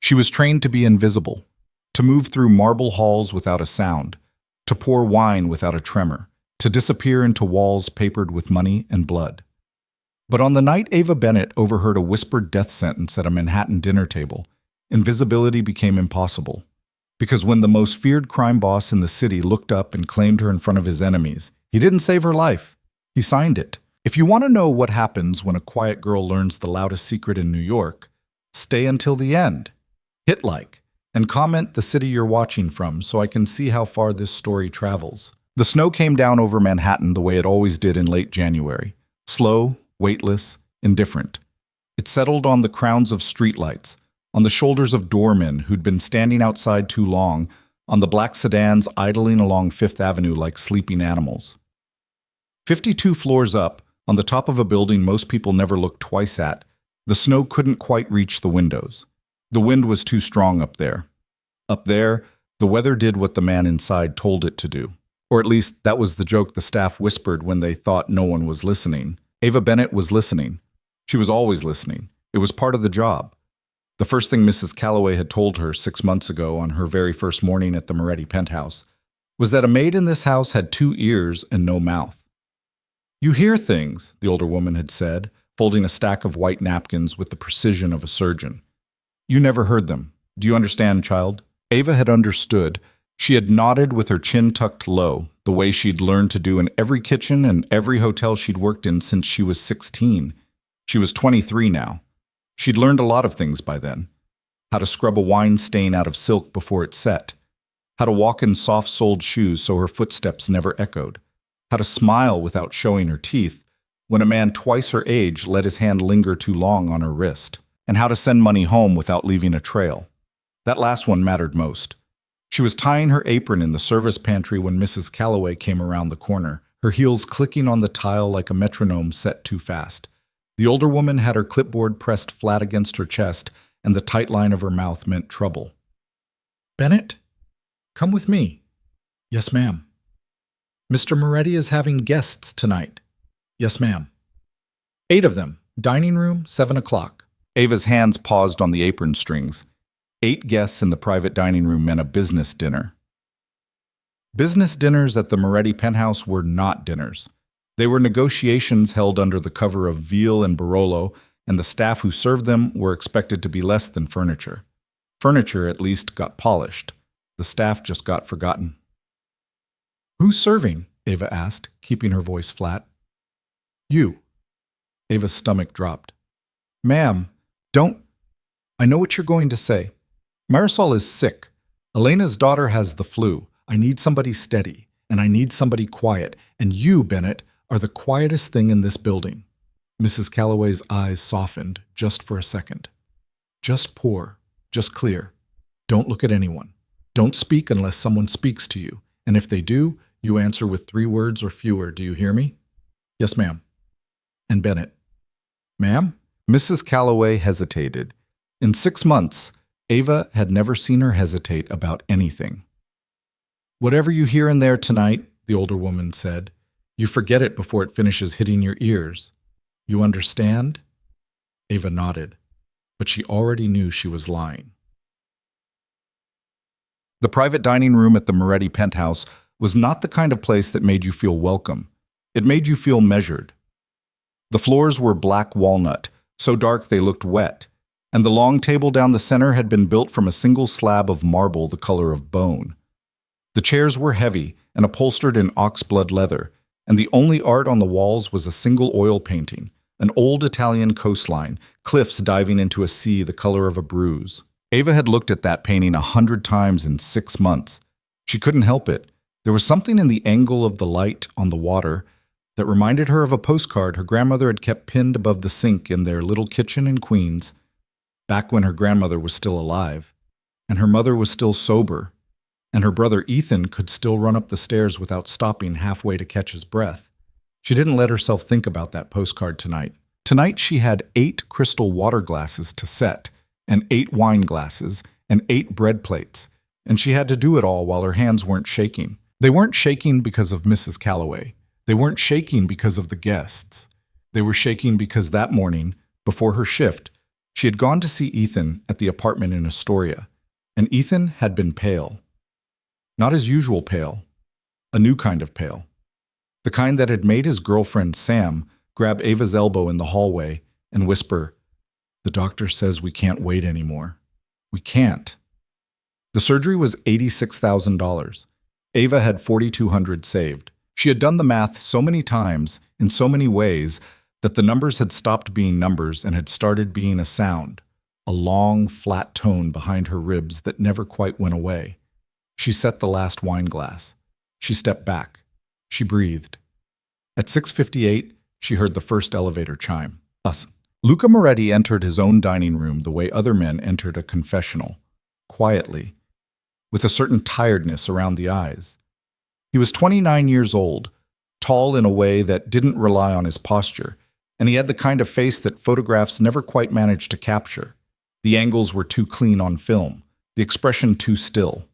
She was trained to be invisible, to move through marble halls without a sound, to pour wine without a tremor, to disappear into walls papered with money and blood. But on the night Ava Bennett overheard a whispered death sentence at a Manhattan dinner table, invisibility became impossible. Because when the most feared crime boss in the city looked up and claimed her in front of his enemies, he didn't save her life. He signed it. If you want to know what happens when a quiet girl learns the loudest secret in New York, stay until the end. Hit like, and comment the city you're watching from so I can see how far this story travels. The snow came down over Manhattan the way it always did in late January. Slow, weightless, indifferent. It settled on the crowns of streetlights, on the shoulders of doormen who'd been standing outside too long, on the black sedans idling along Fifth Avenue like sleeping animals. 52 floors up, on the top of a building most people never looked twice at, the snow couldn't quite reach the windows. The wind was too strong up there. Up there, the weather did what the man inside told it to do. Or at least that was the joke the staff whispered when they thought no one was listening. Ava Bennett was listening. She was always listening. It was part of the job. The first thing Mrs. Calloway had told her 6 months ago on her very first morning at the Moretti penthouse was that a maid in this house had 2 ears and no mouth. "You hear things," the older woman had said, folding a stack of white napkins with the precision of a surgeon. "You never heard them. Do you understand, child?" Ava had understood. She had nodded with her chin tucked low, the way she'd learned to do in every kitchen and every hotel she'd worked in since she was 16. She was 23 now. She'd learned a lot of things by then. How to scrub a wine stain out of silk before it set. How to walk in soft-soled shoes so her footsteps never echoed. How to smile without showing her teeth when a man twice her age let his hand linger too long on her wrist. And how to send money home without leaving a trail. That last one mattered most. She was tying her apron in the service pantry when Mrs. Calloway came around the corner, her heels clicking on the tile like a metronome set too fast. The older woman had her clipboard pressed flat against her chest, and the tight line of her mouth meant trouble. "Bennett, come with me." "Yes, ma'am." "Mr. Moretti is having guests tonight." "Yes, ma'am." 8 of them. Dining room, 7 o'clock. Ava's hands paused on the apron strings. 8 guests in the private dining room meant a business dinner. Business dinners at the Moretti penthouse were not dinners. They were negotiations held under the cover of veal and Barolo, and the staff who served them were expected to be less than furniture. Furniture, at least, got polished. The staff just got forgotten. "Who's serving?" Ava asked, keeping her voice flat. "You." Ava's stomach dropped. "Ma'am, don't... I know what you're going to say. Marisol is sick. Elena's daughter has the flu. I need somebody steady, and I need somebody quiet, and you, Bennett, are the quietest thing in this building." Mrs. Calloway's eyes softened just for a second. "Just pour. Just clear. Don't look at anyone. Don't speak unless someone speaks to you, and if they do, you answer with 3 words or fewer. Do you hear me?" "Yes, ma'am." "And Bennett." "Ma'am?" Mrs. Calloway hesitated. In 6 months, Ava had never seen her hesitate about anything. "Whatever you hear in there tonight," the older woman said, "you forget it before it finishes hitting your ears. You understand?" Ava nodded, but she already knew she was lying. The private dining room at the Moretti penthouse was not the kind of place that made you feel welcome. It made you feel measured. The floors were black walnut, so dark they looked wet, and the long table down the center had been built from a single slab of marble the color of bone. The chairs were heavy and upholstered in oxblood leather, and the only art on the walls was a single oil painting, an old Italian coastline, cliffs diving into a sea the color of a bruise. Ava had looked at that painting 100 times in 6 months. She couldn't help it. There was something in the angle of the light on the water that reminded her of a postcard her grandmother had kept pinned above the sink in their little kitchen in Queens, back when her grandmother was still alive, and her mother was still sober, and her brother Ethan could still run up the stairs without stopping halfway to catch his breath. She didn't let herself think about that postcard tonight. Tonight she had 8 crystal water glasses to set, and 8 wine glasses, and 8 bread plates, and she had to do it all while her hands weren't shaking. They weren't shaking because of Mrs. Calloway. They weren't shaking because of the guests. They were shaking because that morning, before her shift, She had gone to see Ethan at the apartment in Astoria, and Ethan had been pale. Not his usual pale, a new kind of pale. The kind that had made his girlfriend, Sam, grab Ava's elbow in the hallway and whisper, "The doctor says we can't wait anymore. We can't." The surgery was $86,000. Ava had $4,200 saved. She had done the math so many times, in so many ways, that the numbers had stopped being numbers and had started being a sound, a long, flat tone behind her ribs that never quite went away. She set the last wine glass. She stepped back. She breathed. At 6:58, she heard the first elevator chime. Luca Moretti entered his own dining room the way other men entered a confessional, quietly, with a certain tiredness around the eyes. He was 29 years old, tall in a way that didn't rely on his posture, and he had the kind of face that photographs never quite managed to capture. The angles were too clean on film, the expression too still.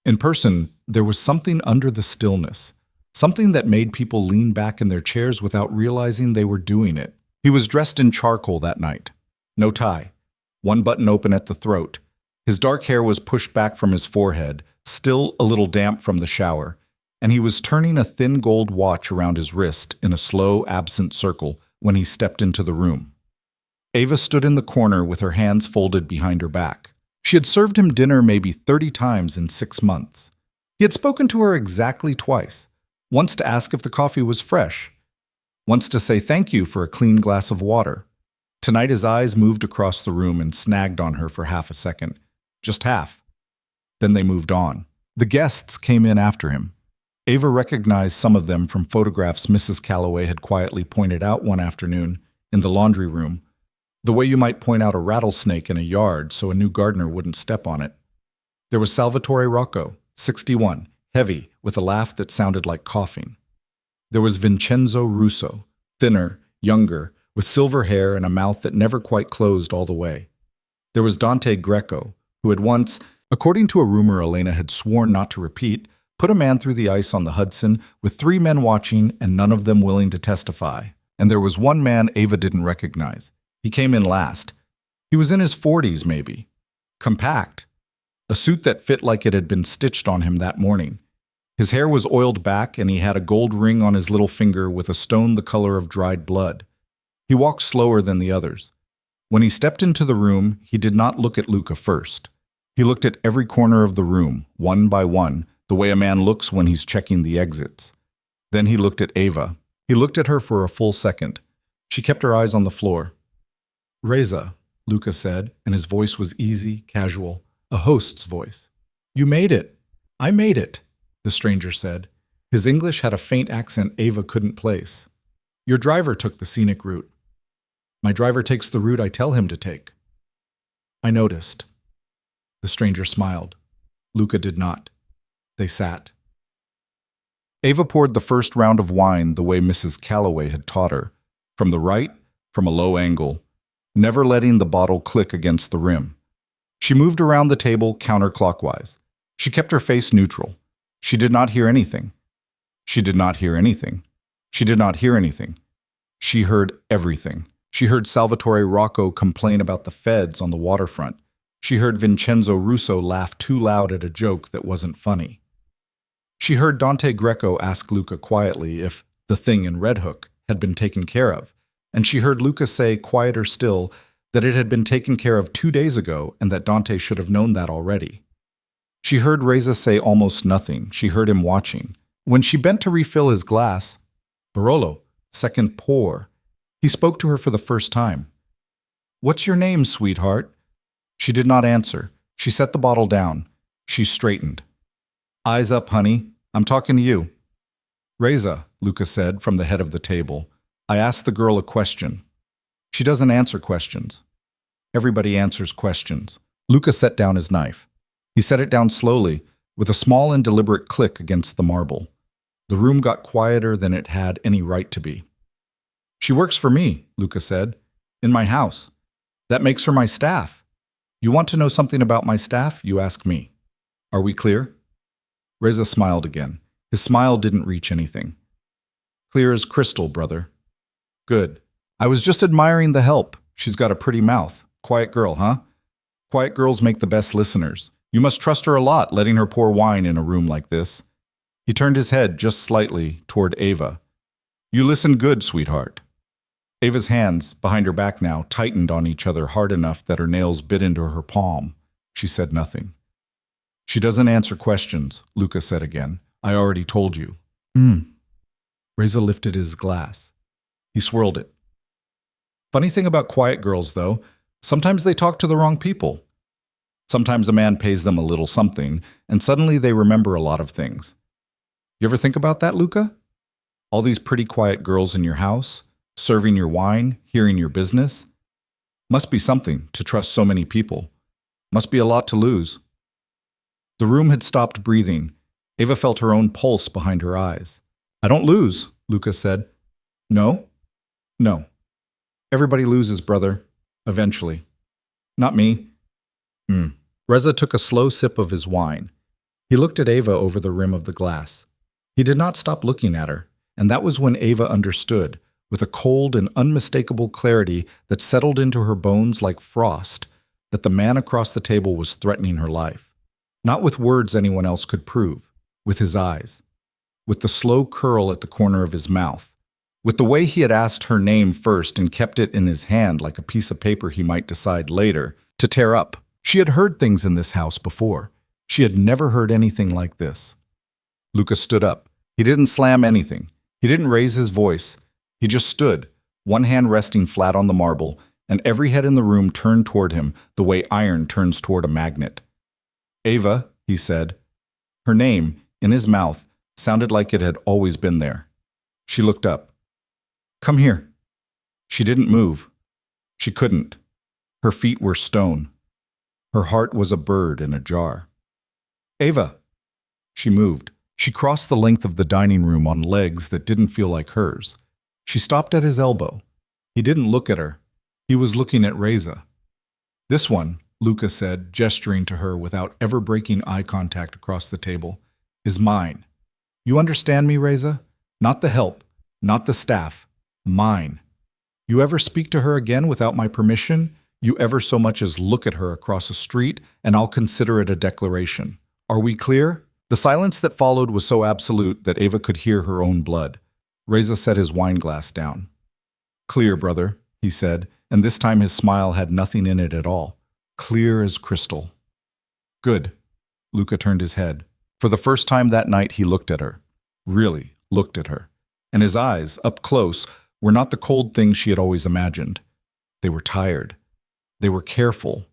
In person, there was something under the stillness, something that made people lean back in their chairs without realizing they were doing it. He was dressed in charcoal that night. No tie, one button open at the throat. His dark hair was pushed back from his forehead, still a little damp from the shower, and he was turning a thin gold watch around his wrist in a slow, absent circle when he stepped into the room. Ava stood in the corner with her hands folded behind her back. She had served him dinner maybe 30 times in 6 months. He had spoken to her exactly twice, once to ask if the coffee was fresh, once to say thank you for a clean glass of water. Tonight his eyes moved across the room and snagged on her for half a second, just half. Then they moved on. The guests came in after him. Ava recognized some of them from photographs Mrs. Calloway had quietly pointed out one afternoon in the laundry room, the way you might point out a rattlesnake in a yard so a new gardener wouldn't step on it. There was Salvatore Rocco, 61, heavy, with a laugh that sounded like coughing. There was Vincenzo Russo, thinner, younger, with silver hair and a mouth that never quite closed all the way. There was Dante Greco, who had once, according to a rumor Elena had sworn not to repeat, put a man through the ice on the Hudson with 3 men watching and none of them willing to testify. And there was one man Ava didn't recognize. He came in last. He was in his 40s, maybe. Compact. A suit that fit like it had been stitched on him that morning. His hair was oiled back and he had a gold ring on his little finger with a stone the color of dried blood. He walked slower than the others. When he stepped into the room, he did not look at Luca first. He looked at every corner of the room, one by one, the way a man looks when he's checking the exits. Then he looked at Ava. He looked at her for a full second. She kept her eyes on the floor. "Reza," Luca said, and his voice was easy, casual, a host's voice. "You made it." "I made it," the stranger said. His English had a faint accent Ava couldn't place. "Your driver took the scenic route." "My driver takes the route I tell him to take." "I noticed." The stranger smiled. Luca did not. They sat. Ava poured the first round of wine the way Mrs. Calloway had taught her, from the right, from a low angle, never letting the bottle click against the rim. She moved around the table counterclockwise. She kept her face neutral. She did not hear anything. She did not hear anything. She did not hear anything. She heard everything. She heard Salvatore Rocco complain about the feds on the waterfront. She heard Vincenzo Russo laugh too loud at a joke that wasn't funny. She heard Dante Greco ask Luca quietly if the thing in Red Hook had been taken care of, and she heard Luca say, quieter still, that it had been taken care of 2 days ago and that Dante should have known that already. She heard Reza say almost nothing. She heard him watching. When she bent to refill his glass, Barolo, second pour, he spoke to her for the first time. "What's your name, sweetheart?" She did not answer. She set the bottle down. She straightened. "Eyes up, honey. I'm talking to you." "Reza," Luca said from the head of the table, "I asked the girl a question." "She doesn't answer questions." "Everybody answers questions." Luca set down his knife. He set it down slowly, with a small and deliberate click against the marble. The room got quieter than it had any right to be. "She works for me," Luca said, "in my house. That makes her my staff. You want to know something about my staff? You ask me. Are we clear?" Reza smiled again. His smile didn't reach anything. "Clear as crystal, brother." "Good. I was just admiring the help. She's got a pretty mouth. Quiet girl, huh? Quiet girls make the best listeners. You must trust her a lot, letting her pour wine in a room like this. He turned his head just slightly toward Ava. You listen good, sweetheart. Ava's hands, behind her back now, tightened on each other hard enough that her nails bit into her palm. She said nothing. She doesn't answer questions, Luca said again. I already told you. Reza lifted his glass. He swirled it. Funny thing about quiet girls, though, sometimes they talk to the wrong people. Sometimes a man pays them a little something, and suddenly they remember a lot of things. You ever think about that, Luca? All these pretty quiet girls in your house, serving your wine, hearing your business. Must be something to trust so many people. Must be a lot to lose. The room had stopped breathing. Ava felt her own pulse behind her eyes. I don't lose, Luca said. No? No. Everybody loses, brother. Eventually. Not me. Reza took a slow sip of his wine. He looked at Ava over the rim of the glass. He did not stop looking at her, and that was when Ava understood, with a cold and unmistakable clarity that settled into her bones like frost, that the man across the table was threatening her life. Not with words anyone else could prove, with his eyes, with the slow curl at the corner of his mouth, with the way he had asked her name first and kept it in his hand like a piece of paper he might decide later to tear up. She had heard things in this house before. She had never heard anything like this. Luca stood up. He didn't slam anything. He didn't raise his voice. He just stood, one hand resting flat on the marble, and every head in the room turned toward him the way iron turns toward a magnet. Ava, he said. Her name, in his mouth, sounded like it had always been there. She looked up. Come here. She didn't move. She couldn't. Her feet were stone. Her heart was a bird in a jar. Ava! She moved. She crossed the length of the dining room on legs that didn't feel like hers. She stopped at his elbow. He didn't look at her. He was looking at Reza. This one, Luca said, gesturing to her without ever breaking eye contact across the table, is mine. You understand me, Reza? Not the help, not the staff. Mine. You ever speak to her again without my permission? You ever so much as look at her across a street, and I'll consider it a declaration. Are we clear? The silence that followed was so absolute that Ava could hear her own blood. Reza set his wine glass down. Clear, brother, he said, and this time his smile had nothing in it at all. Clear as crystal. Good. Luca turned his head. For the first time that night he looked at her. Really looked at her. And his eyes, up close, were not the cold things she had always imagined. They were tired. They were careful.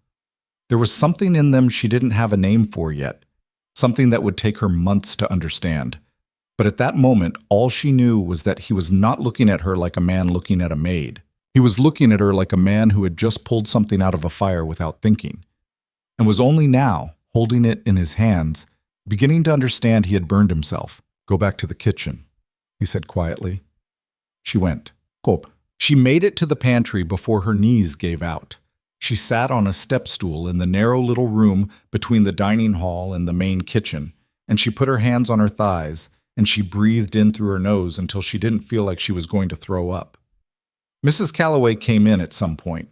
There was something in them she didn't have a name for yet, something that would take her months to understand. But at that moment, all she knew was that he was not looking at her like a man looking at a maid. He was looking at her like a man who had just pulled something out of a fire without thinking, and was only now, holding it in his hands, beginning to understand he had burned himself. Go back to the kitchen, he said quietly. She went. Kop. She made it to the pantry before her knees gave out. She sat on a step stool in the narrow little room between the dining hall and the main kitchen, and she put her hands on her thighs, and she breathed in through her nose until she didn't feel like she was going to throw up. Mrs. Calloway came in at some point.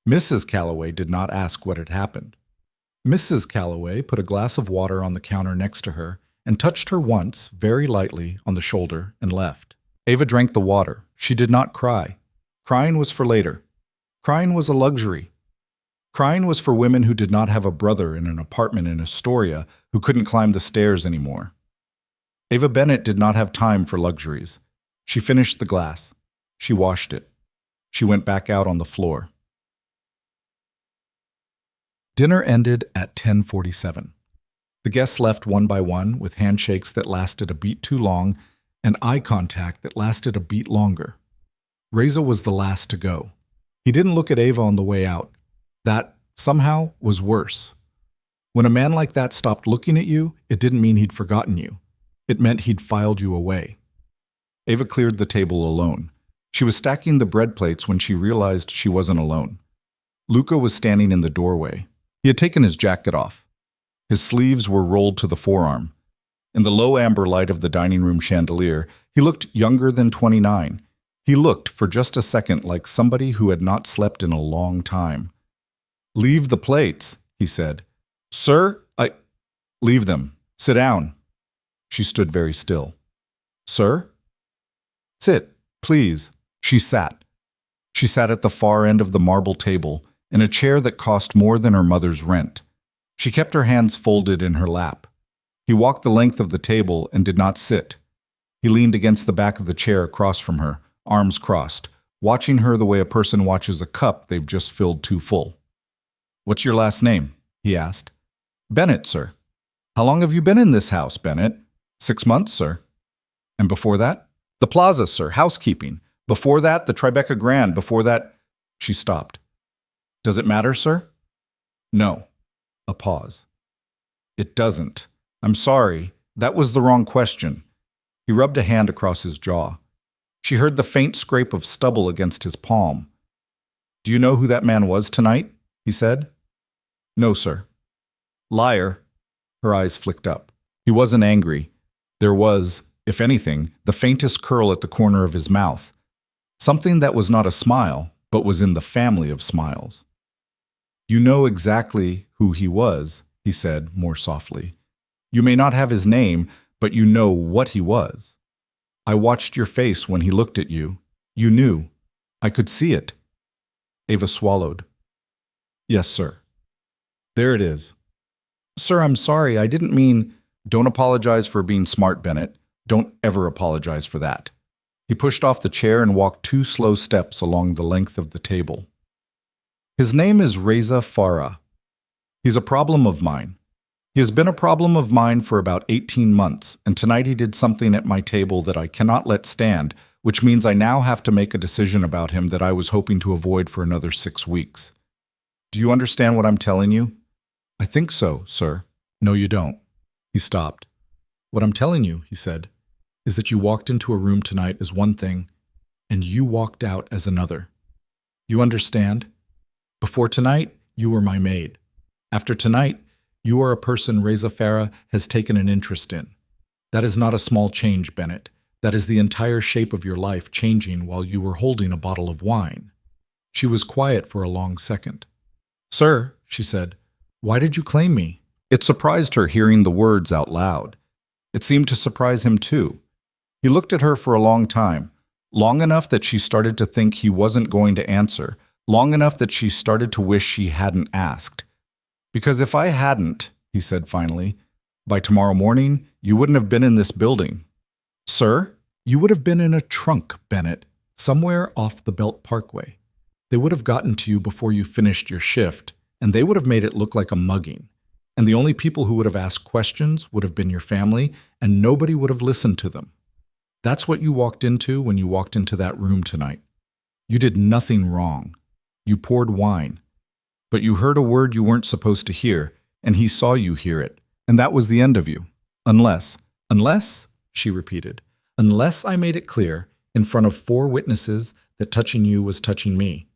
Mrs. Calloway did not ask what had happened. Mrs. Calloway put a glass of water on the counter next to her and touched her once, very lightly, on the shoulder and left. Ava drank the water. She did not cry. Crying was for later. Crying was a luxury. Crying was for women who did not have a brother in an apartment in Astoria who couldn't climb the stairs anymore. Ava Bennett did not have time for luxuries. She finished the glass. She washed it. She went back out on the floor. Dinner ended at 10:47. The guests left one by one with handshakes that lasted a beat too long and eye contact that lasted a beat longer. Reza was the last to go. He didn't look at Ava on the way out. That, somehow, was worse. When a man like that stopped looking at you, it didn't mean he'd forgotten you. It meant he'd filed you away. Ava cleared the table alone. She was stacking the bread plates when she realized she wasn't alone. Luca was standing in the doorway. He had taken his jacket off. His sleeves were rolled to the forearm. In the low amber light of the dining room chandelier, he looked younger than 29. He looked, for just a second, like somebody who had not slept in a long time. Leave the plates, he said. Sir, I... Leave them. Sit down. She stood very still. Sir? Sit, please. She sat. She sat at the far end of the marble table, in a chair that cost more than her mother's rent. She kept her hands folded in her lap. He walked the length of the table and did not sit. He leaned against the back of the chair across from her, arms crossed, watching her the way a person watches a cup they've just filled too full. What's your last name? He asked. Bennett, sir. How long have you been in this house, Bennett? 6 months, sir. And before that? The Plaza, sir, housekeeping. Before that, the Tribeca Grand. Before that... She stopped. Does it matter, sir? No. A pause. It doesn't. I'm sorry. That was the wrong question. He rubbed a hand across his jaw. She heard the faint scrape of stubble against his palm. Do you know who that man was tonight? He said. No, sir. Liar. Her eyes flicked up. He wasn't angry. There was, if anything, the faintest curl at the corner of his mouth. Something that was not a smile, but was in the family of smiles. You know exactly who he was, he said more softly. You may not have his name, but you know what he was. I watched your face when he looked at you. You knew. I could see it. Ava swallowed. Yes, sir. There it is. Sir, I'm sorry. I didn't mean... Don't apologize for being smart, Bennett. Don't ever apologize for that. He pushed off the chair and walked 2 slow steps along the length of the table. His name is Reza Farah. He's a problem of mine. He has been a problem of mine for about 18 months, and tonight he did something at my table that I cannot let stand, which means I now have to make a decision about him that I was hoping to avoid for another 6 weeks. Do you understand what I'm telling you? I think so, sir. No, you don't. He stopped. What I'm telling you, he said, is that you walked into a room tonight as one thing, and you walked out as another. You understand? Before tonight, you were my maid. After tonight, you are a person Reza Farah has taken an interest in. That is not a small change, Bennett. That is the entire shape of your life changing while you were holding a bottle of wine. She was quiet for a long second. Sir, she said, why did you claim me? It surprised her hearing the words out loud. It seemed to surprise him too. He looked at her for a long time, long enough that she started to think he wasn't going to answer, long enough that she started to wish she hadn't asked. Because if I hadn't, he said finally, by tomorrow morning, you wouldn't have been in this building. Sir, you would have been in a trunk, Bennett, somewhere off the Belt Parkway. They would have gotten to you before you finished your shift, and they would have made it look like a mugging. And the only people who would have asked questions would have been your family, and nobody would have listened to them. That's what you walked into when you walked into that room tonight. You did nothing wrong. You poured wine. But you heard a word you weren't supposed to hear, and he saw you hear it, and that was the end of you. Unless, she repeated, unless I made it clear in front of 4 witnesses that touching you was touching me,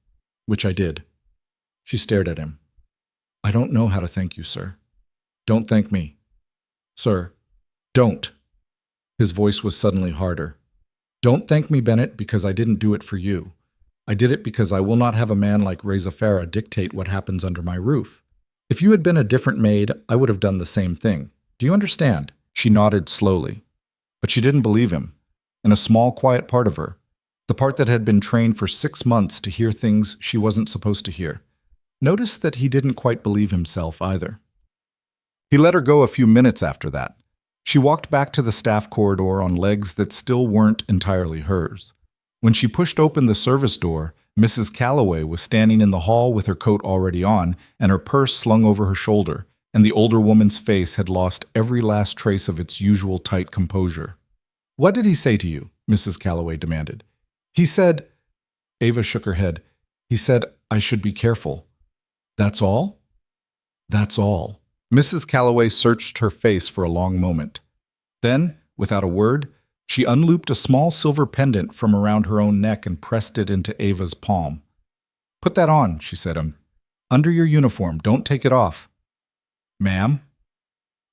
which I did. She stared at him. I don't know how to thank you, sir. Don't thank me. Sir, don't. His voice was suddenly harder. Don't thank me, Bennett, because I didn't do it for you. I did it because I will not have a man like Reza Farah dictate what happens under my roof. If you had been a different maid, I would have done the same thing. Do you understand? She nodded slowly. But she didn't believe him. In a small, quiet part of her, the part that had been trained for 6 months to hear things she wasn't supposed to hear, noticed that he didn't quite believe himself either. He let her go a few minutes after that. She walked back to the staff corridor on legs that still weren't entirely hers. When she pushed open the service door, Mrs. Calloway was standing in the hall with her coat already on and her purse slung over her shoulder, and the older woman's face had lost every last trace of its usual tight composure. What did he say to you? Mrs. Calloway demanded. He said... Ava shook her head. He said I should be careful. That's all? That's all. Mrs. Calloway searched her face for a long moment. Then, without a word, she unlooped a small silver pendant from around her own neck and pressed it into Ava's palm. Put that on, she said. Under your uniform. Don't take it off. Ma'am?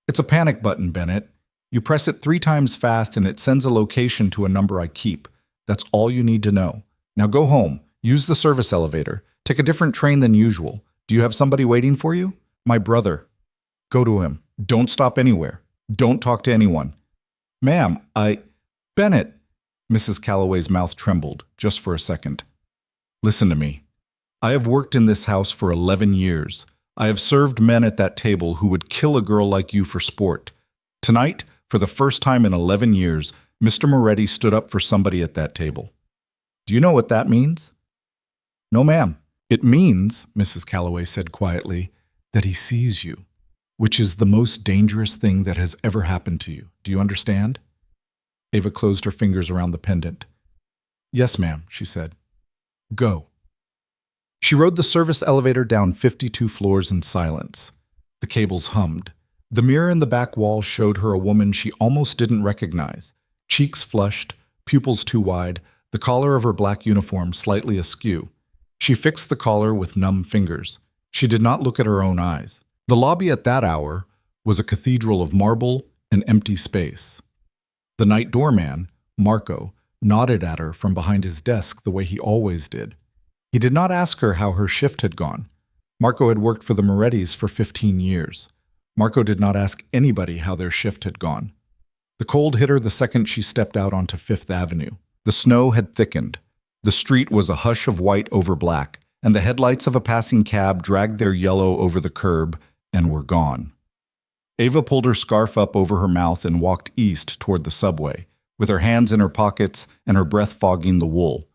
It's a panic button, Bennett. You press it 3 times fast and it sends a location to a number I keep. That's all you need to know. Now go home. Use the service elevator. Take a different train than usual. Do you have somebody waiting for you? My brother. Go to him. Don't stop anywhere. Don't talk to anyone. Ma'am, Bennett. Mrs. Calloway's mouth trembled, just for a second. Listen to me. I have worked in this house for 11 years. I have served men at that table who would kill a girl like you for sport. Tonight, for the first time in 11 years, Mr. Moretti stood up for somebody at that table. Do you know what that means? No, ma'am. It means, Mrs. Calloway said quietly, that he sees you, which is the most dangerous thing that has ever happened to you. Do you understand? Ava closed her fingers around the pendant. Yes, ma'am, she said. Go. She rode the service elevator down 52 floors in silence. The cables hummed. The mirror in the back wall showed her a woman she almost didn't recognize. Cheeks flushed, pupils too wide, the collar of her black uniform slightly askew. She fixed the collar with numb fingers. She did not look at her own eyes. The lobby at that hour was a cathedral of marble and empty space. The night doorman, Marco, nodded at her from behind his desk the way he always did. He did not ask her how her shift had gone. Marco had worked for the Morettis for 15 years. Marco did not ask anybody how their shift had gone. The cold hit her the second she stepped out onto Fifth Avenue. The snow had thickened. The street was a hush of white over black, and the headlights of a passing cab dragged their yellow over the curb and were gone. Ava pulled her scarf up over her mouth and walked east toward the subway, with her hands in her pockets and her breath fogging the wool.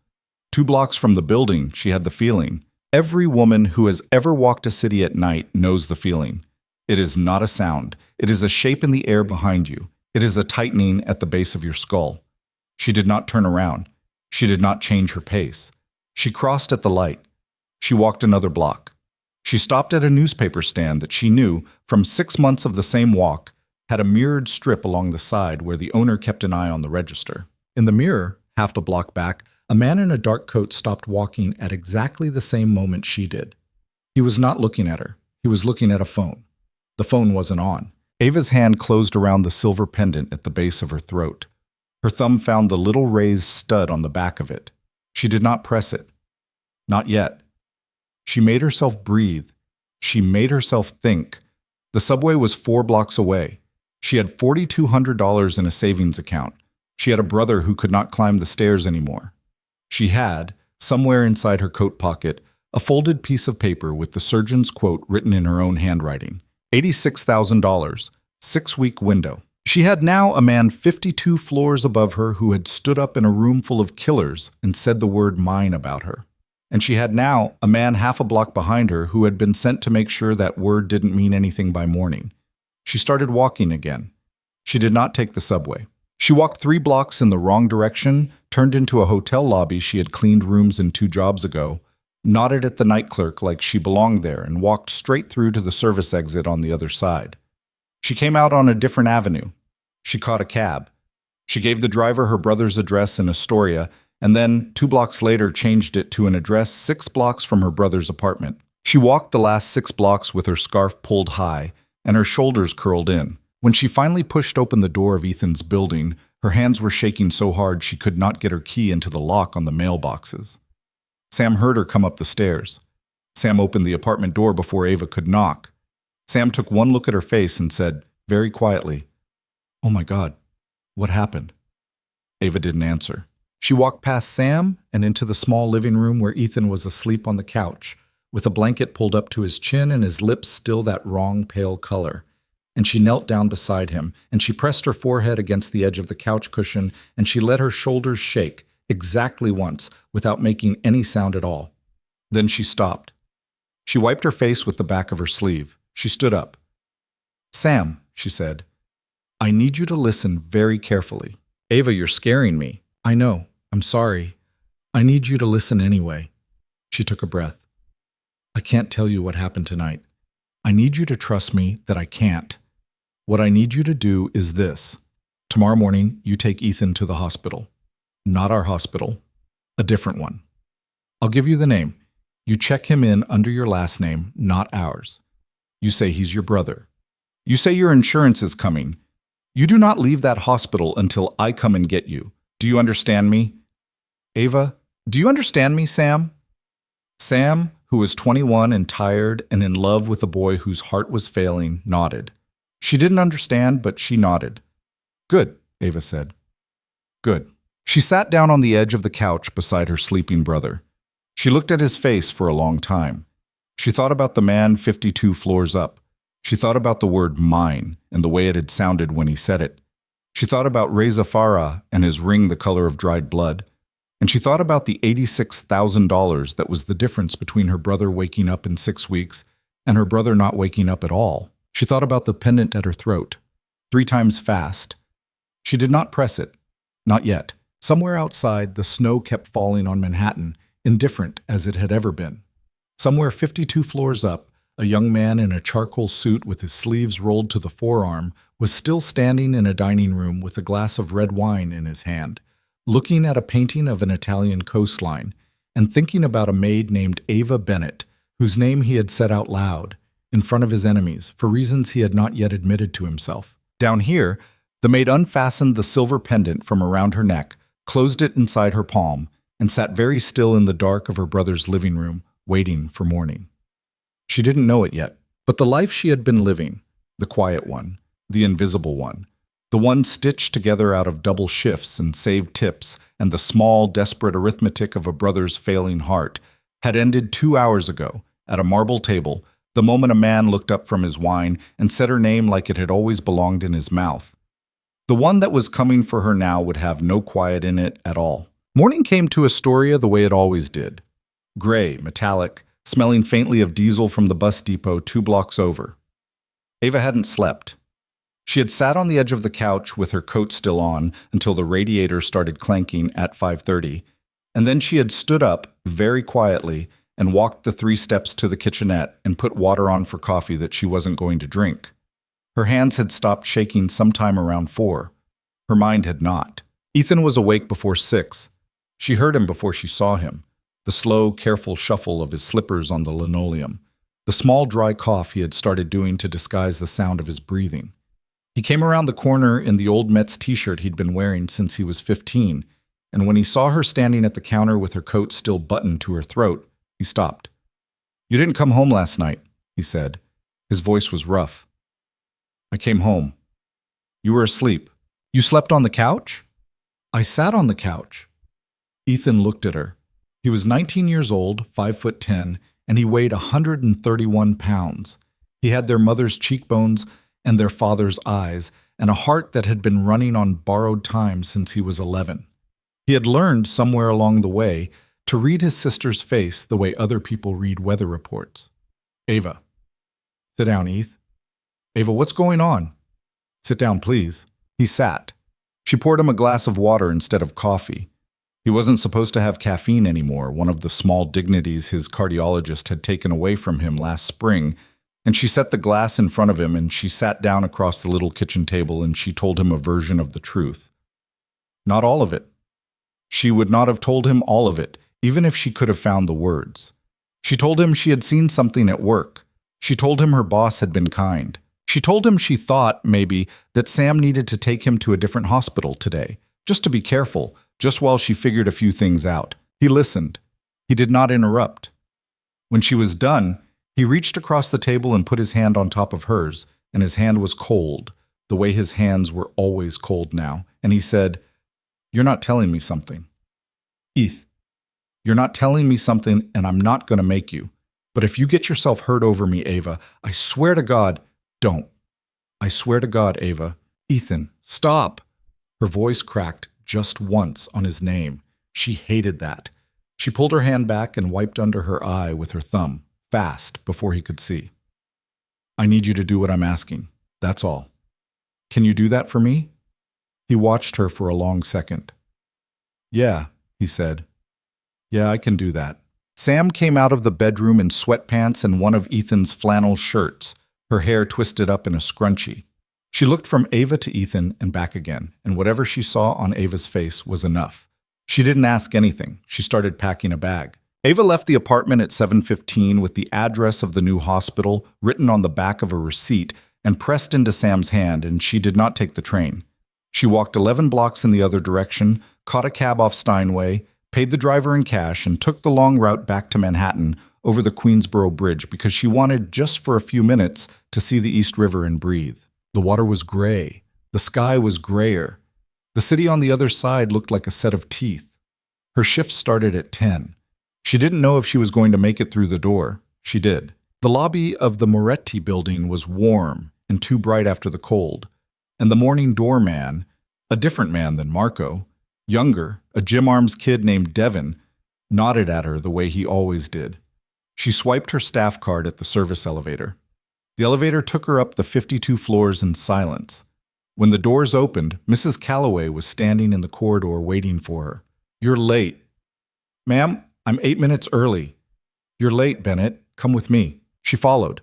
2 blocks from the building, she had the feeling. Every woman who has ever walked a city at night knows the feeling. It is not a sound. It is a shape in the air behind you. It is a tightening at the base of your skull. She did not turn around. She did not change her pace. She crossed at the light. She walked another block. She stopped at a newspaper stand that she knew, from 6 months of the same walk, had a mirrored strip along the side where the owner kept an eye on the register. In the mirror, half a block back, a man in a dark coat stopped walking at exactly the same moment she did. He was not looking at her. He was looking at a phone. The phone wasn't on. Ava's hand closed around the silver pendant at the base of her throat. Her thumb found the little raised stud on the back of it. She did not press it. Not yet. She made herself breathe. She made herself think. The subway was 4 blocks away. She had $4,200 in a savings account. She had a brother who could not climb the stairs anymore. She had, somewhere inside her coat pocket, a folded piece of paper with the surgeon's quote written in her own handwriting. $86,000, 6-week window. She had now a man 52 floors above her who had stood up in a room full of killers and said the word mine about her. And she had now a man half a block behind her who had been sent to make sure that word didn't mean anything by morning. She started walking again. She did not take the subway. She walked 3 blocks in the wrong direction, turned into a hotel lobby she had cleaned rooms in 2 jobs ago, nodded at the night clerk like she belonged there, and walked straight through to the service exit on the other side. She came out on a different avenue. She caught a cab. She gave the driver her brother's address in Astoria, and then 2 blocks later changed it to an address 6 blocks from her brother's apartment. She walked the last 6 blocks with her scarf pulled high and her shoulders curled in. When she finally pushed open the door of Ethan's building, her hands were shaking so hard she could not get her key into the lock on the mailboxes. Sam heard her come up the stairs. Sam opened the apartment door before Ava could knock. Sam took one look at her face and said, very quietly, "Oh my God, what happened?" Ava didn't answer. She walked past Sam and into the small living room where Ethan was asleep on the couch, with a blanket pulled up to his chin and his lips still that wrong pale color. And she knelt down beside him, and she pressed her forehead against the edge of the couch cushion, and she let her shoulders shake, exactly once, without making any sound at all. Then she stopped. She wiped her face with the back of her sleeve. She stood up. "Sam," she said, "I need you to listen very carefully." "Ava, you're scaring me." "I know. I'm sorry. I need you to listen anyway." She took a breath. "I can't tell you what happened tonight. I need you to trust me that I can't. What I need you to do is this. Tomorrow morning, you take Ethan to the hospital. Not our hospital. A different one. I'll give you the name. You check him in under your last name, not ours. You say he's your brother. You say your insurance is coming. You do not leave that hospital until I come and get you. Do you understand me?" "Ava, do you understand me, Sam?" Sam, who was 21 and tired and in love with a boy whose heart was failing, nodded. She didn't understand, but she nodded. "Good," Ava said. "Good." She sat down on the edge of the couch beside her sleeping brother. She looked at his face for a long time. She thought about the man 52 floors up. She thought about the word mine and the way it had sounded when he said it. She thought about Reza Farah and his ring the color of dried blood. And she thought about the $86,000 that was the difference between her brother waking up in 6 weeks and her brother not waking up at all. She thought about the pendant at her throat, 3 times fast. She did not press it. Not yet. Somewhere outside, the snow kept falling on Manhattan, indifferent as it had ever been. Somewhere 52 floors up, a young man in a charcoal suit with his sleeves rolled to the forearm was still standing in a dining room with a glass of red wine in his hand, looking at a painting of an Italian coastline and thinking about a maid named Ava Bennett, whose name he had said out loud, in front of his enemies, for reasons he had not yet admitted to himself. Down here, the maid unfastened the silver pendant from around her neck, closed it inside her palm, and sat very still in the dark of her brother's living room, waiting for morning. She didn't know it yet, but the life she had been living, the quiet one, the invisible one, the one stitched together out of double shifts and saved tips and the small, desperate arithmetic of a brother's failing heart, had ended 2 hours ago, at a marble table, the moment a man looked up from his wine and said her name like it had always belonged in his mouth. The one that was coming for her now would have no quiet in it at all. Morning came to Astoria the way it always did. Gray, metallic, smelling faintly of diesel from the bus depot 2 blocks over. Ava hadn't slept. She had sat on the edge of the couch with her coat still on until the radiator started clanking at 5:30, and then she had stood up very quietly and walked the 3 steps to the kitchenette and put water on for coffee that she wasn't going to drink. Her hands had stopped shaking sometime around 4. Her mind had not. Ethan was awake before 6. She heard him before she saw him, the slow, careful shuffle of his slippers on the linoleum, the small, dry cough he had started doing to disguise the sound of his breathing. He came around the corner in the old Mets t-shirt he'd been wearing since he was 15, and when he saw her standing at the counter with her coat still buttoned to her throat, he stopped. "You didn't come home last night," he said. His voice was rough. "I came home. You were asleep. You slept on the couch?" "I sat on the couch." Ethan looked at her. He was 19 years old, 5'10", and he weighed 131 pounds. He had their mother's cheekbones and their father's eyes, and a heart that had been running on borrowed time since he was 11. He had learned somewhere along the way to read his sister's face the way other people read weather reports. "Ava." "Sit down, Eth." "Ava, what's going on?" "Sit down, please." He sat. She poured him a glass of water instead of coffee. He wasn't supposed to have caffeine anymore, one of the small dignities his cardiologist had taken away from him last spring, and she set the glass in front of him and she sat down across the little kitchen table and she told him a version of the truth. Not all of it. She would not have told him all of it, even if she could have found the words. She told him she had seen something at work. She told him her boss had been kind. She told him she thought, maybe, that Sam needed to take him to a different hospital today, just to be careful, just while she figured a few things out. He listened. He did not interrupt. When she was done, he reached across the table and put his hand on top of hers, and his hand was cold, the way his hands were always cold now, and he said, "You're not telling me something. Eth, you're not telling me something, and I'm not going to make you. But if you get yourself hurt over me, Ava, I swear to God, don't. I swear to God, Ava." "Ethan, stop." Her voice cracked just once on his name. She hated that. She pulled her hand back and wiped under her eye with her thumb, fast, before he could see. "I need you to do what I'm asking. That's all. Can you do that for me?" He watched her for a long second. "Yeah," he said. "Yeah, I can do that." Sam came out of the bedroom in sweatpants and one of Ethan's flannel shirts, her hair twisted up in a scrunchie. She looked from Ava to Ethan and back again, and whatever she saw on Ava's face was enough. She didn't ask anything. She started packing a bag. Ava left the apartment at 7:15 with the address of the new hospital written on the back of a receipt and pressed into Sam's hand, and she did not take the train. She walked 11 blocks in the other direction, caught a cab off Steinway, paid the driver in cash, and took the long route back to Manhattan, over the Queensboro Bridge because she wanted, just for a few minutes, to see the East River and breathe. The water was gray. The sky was grayer. The city on the other side looked like a set of teeth. Her shift started at 10. She didn't know if she was going to make it through the door. She did. The lobby of the Moretti building was warm and too bright after the cold, and the morning doorman, a different man than Marco, younger, a Jim Arms kid named Devin, nodded at her the way he always did. She swiped her staff card at the service elevator. The elevator took her up the 52 floors in silence. When the doors opened, Mrs. Calloway was standing in the corridor waiting for her. "You're late." "Ma'am, I'm 8 minutes early." "You're late, Bennett. Come with me." She followed.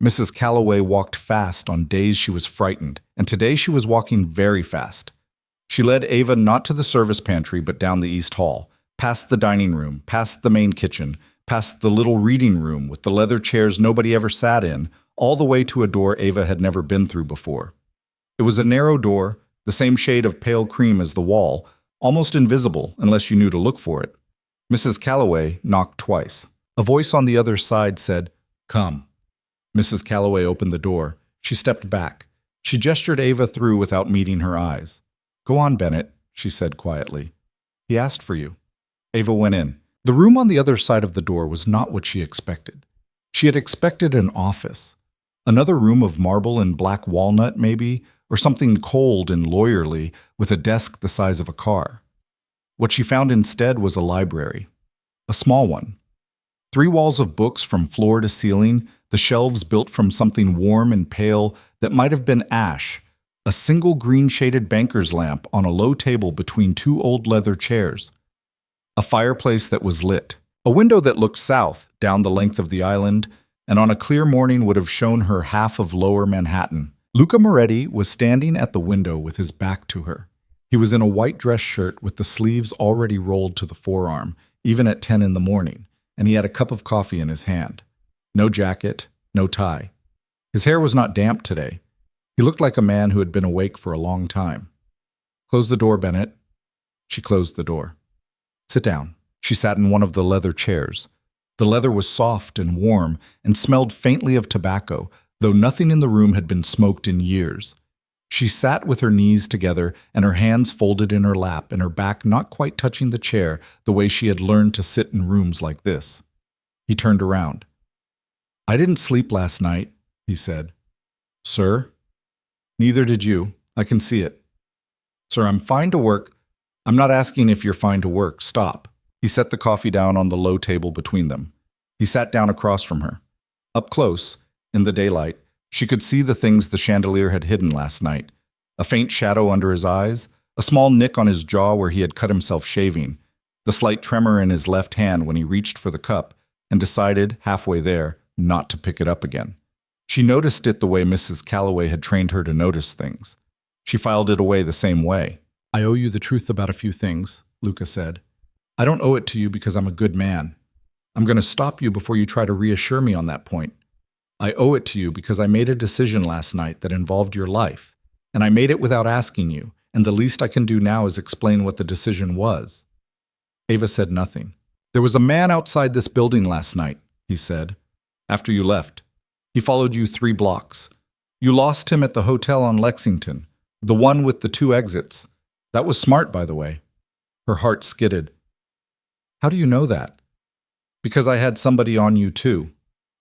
Mrs. Calloway walked fast on days she was frightened, and today she was walking very fast. She led Ava not to the service pantry but down the East Hall, past the dining room, past the main kitchen, past the little reading room with the leather chairs nobody ever sat in, all the way to a door Ava had never been through before. It was a narrow door, the same shade of pale cream as the wall, almost invisible unless you knew to look for it. Mrs. Calloway knocked twice. A voice on the other side said, "Come." Mrs. Calloway opened the door. She stepped back. She gestured Ava through without meeting her eyes. "Go on, Bennett," she said quietly. "He asked for you." Ava went in. The room on the other side of the door was not what she expected. She had expected an office. Another room of marble and black walnut, maybe, or something cold and lawyerly with a desk the size of a car. What she found instead was a library. A small one. 3 walls of books from floor to ceiling, the shelves built from something warm and pale that might have been ash, a single green-shaded banker's lamp on a low table between 2 old leather chairs, a fireplace that was lit, a window that looked south down the length of the island, and on a clear morning would have shown her half of lower Manhattan. Luca Moretti was standing at the window with his back to her. He was in a white dress shirt with the sleeves already rolled to the forearm, even at 10 in the morning, and he had a cup of coffee in his hand. No jacket, no tie. His hair was not damp today. He looked like a man who had been awake for a long time. "Close the door, Bennett." She closed the door. "Sit down." She sat in one of the leather chairs. The leather was soft and warm and smelled faintly of tobacco, though nothing in the room had been smoked in years. She sat with her knees together and her hands folded in her lap and her back not quite touching the chair the way she had learned to sit in rooms like this. He turned around. "I didn't sleep last night," he said. "Sir?" "Neither did you. I can see it." "Sir, I'm fine to work." "I'm not asking if you're fine to work. Stop." He set the coffee down on the low table between them. He sat down across from her. Up close, in the daylight, she could see the things the chandelier had hidden last night. A faint shadow under his eyes, a small nick on his jaw where he had cut himself shaving, the slight tremor in his left hand when he reached for the cup and decided, halfway there, not to pick it up again. She noticed it the way Mrs. Calloway had trained her to notice things. She filed it away the same way. "I owe you the truth about a few things," Luca said. "I don't owe it to you because I'm a good man. I'm going to stop you before you try to reassure me on that point. I owe it to you because I made a decision last night that involved your life, and I made it without asking you, and the least I can do now is explain what the decision was." Ava said nothing. "There was a man outside this building last night," he said, "after you left. He followed you 3 blocks. You lost him at the hotel on Lexington, the one with the 2 exits. That was smart, by the way." Her heart skidded. "How do you know that?" "Because I had somebody on you, too."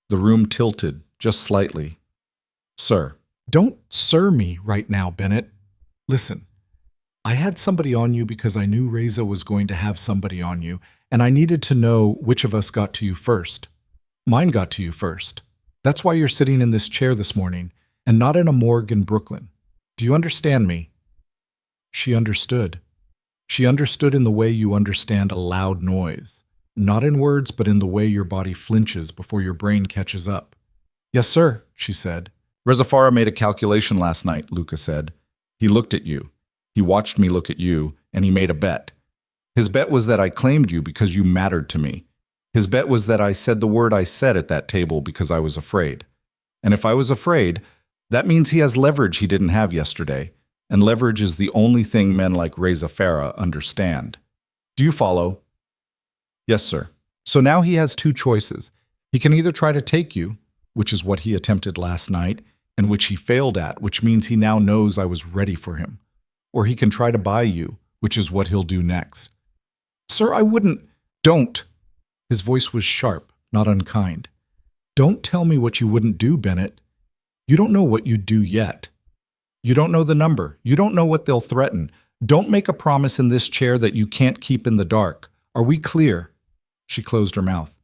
The room tilted, just slightly. "Sir." "Don't sir me right now, Bennett. Listen, I had somebody on you because I knew Reza was going to have somebody on you, and I needed to know which of us got to you first. Mine got to you first. That's why you're sitting in this chair this morning, and not in a morgue in Brooklyn. Do you understand me?" She understood. She understood in the way you understand a loud noise. Not in words, but in the way your body flinches before your brain catches up. "Yes, sir," she said. "Reza Farah made a calculation last night," Luca said. "He looked at you. He watched me look at you, and he made a bet. His bet was that I claimed you because you mattered to me. His bet was that I said the word I said at that table because I was afraid. And if I was afraid, that means he has leverage he didn't have yesterday, and leverage is the only thing men like Reza Farah understand. Do you follow?" "Yes, sir." "So now he has 2 choices. He can either try to take you, which is what he attempted last night, and which he failed at, which means he now knows I was ready for him. Or he can try to buy you, which is what he'll do next. Sir, I wouldn't. Don't. His voice was sharp, not unkind. Don't tell me what you wouldn't do, Bennett. You don't know what you'd do yet. You don't know the number. You don't know what they'll threaten. Don't make a promise in this chair that you can't keep in the dark. Are we clear? She closed her mouth.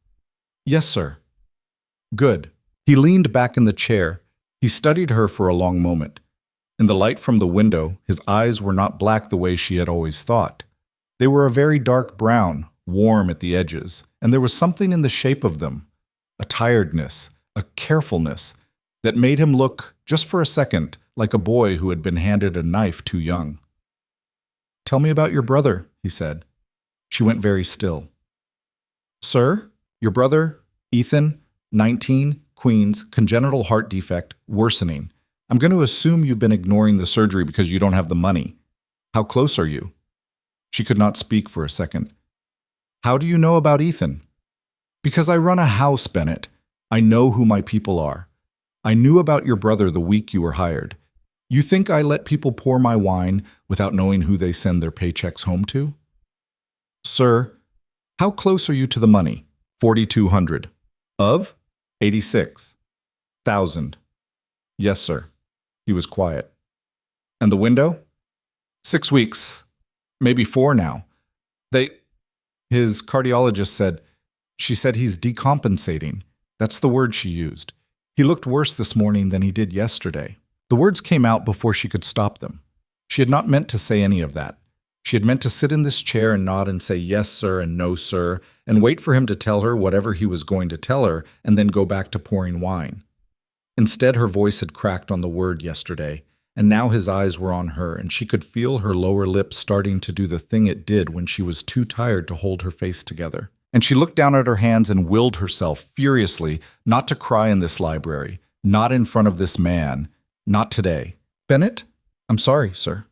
Yes, sir. Good. He leaned back in the chair. He studied her for a long moment. In the light from the window, his eyes were not black the way she had always thought. They were a very dark brown, warm at the edges, and there was something in the shape of them, a tiredness, a carefulness, that made him look, just for a second, like a boy who had been handed a knife too young. Tell me about your brother, he said. She went very still. Sir, your brother, Ethan, 19, Queens, congenital heart defect, worsening. I'm going to assume you've been ignoring the surgery because you don't have the money. How close are you? She could not speak for a second. How do you know about Ethan? Because I run a house, Bennett. I know who my people are. I knew about your brother the week you were hired. You think I let people pour my wine without knowing who they send their paychecks home to? Sir, how close are you to the money? 4,200. Of? 86,000. Yes, sir. He was quiet. And the window? 6 weeks. Maybe 4 now. His cardiologist said, she said he's decompensating. That's the word she used. He looked worse this morning than he did yesterday. The words came out before she could stop them. She had not meant to say any of that. She had meant to sit in this chair and nod and say yes, sir, and no, sir, and wait for him to tell her whatever he was going to tell her, and then go back to pouring wine. Instead, her voice had cracked on the word yesterday, and now his eyes were on her, and she could feel her lower lip starting to do the thing it did when she was too tired to hold her face together. And she looked down at her hands and willed herself furiously not to cry in this library, not in front of this man, not today. Bennett, I'm sorry, sir.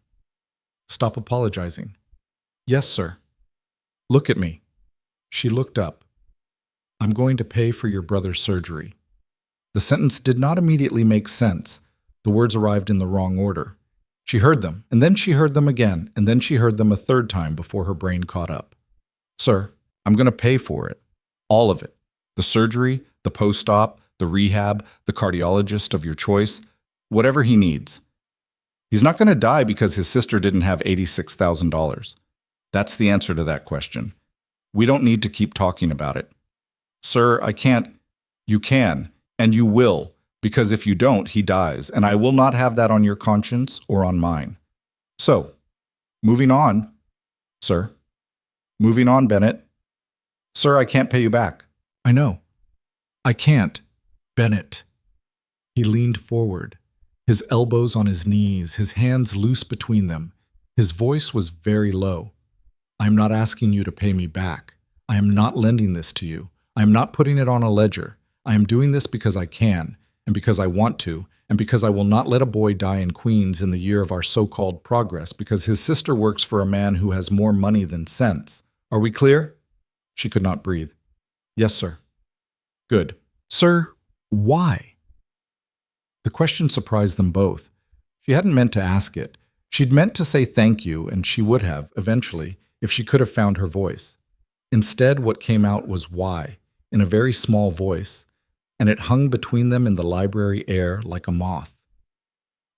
Stop apologizing. Yes, sir. Look at me. She looked up. I'm going to pay for your brother's surgery. The sentence did not immediately make sense. The words arrived in the wrong order. She heard them, and then she heard them again, and then she heard them a third time before her brain caught up. Sir, I'm going to pay for it. All of it. The surgery, the post-op, the rehab, the cardiologist of your choice, whatever he needs. He's not going to die because his sister didn't have $86,000. That's the answer to that question. We don't need to keep talking about it. Sir, I can't. You can, and you will, because if you don't, he dies, and I will not have that on your conscience or on mine. So, moving on, sir. Moving on, Bennett. Sir, I can't pay you back. I know. I can't. Bennett. He leaned forward, his elbows on his knees, his hands loose between them. His voice was very low. I am not asking you to pay me back. I am not lending this to you. I am not putting it on a ledger. I am doing this because I can, and because I want to, and because I will not let a boy die in Queens in the year of our so-called progress because his sister works for a man who has more money than sense. Are we clear? She could not breathe. Yes, sir. Good. Sir, why? The question surprised them both. She hadn't meant to ask it. She'd meant to say thank you, and she would have, eventually, if she could have found her voice. Instead, what came out was why, in a very small voice, and it hung between them in the library air like a moth.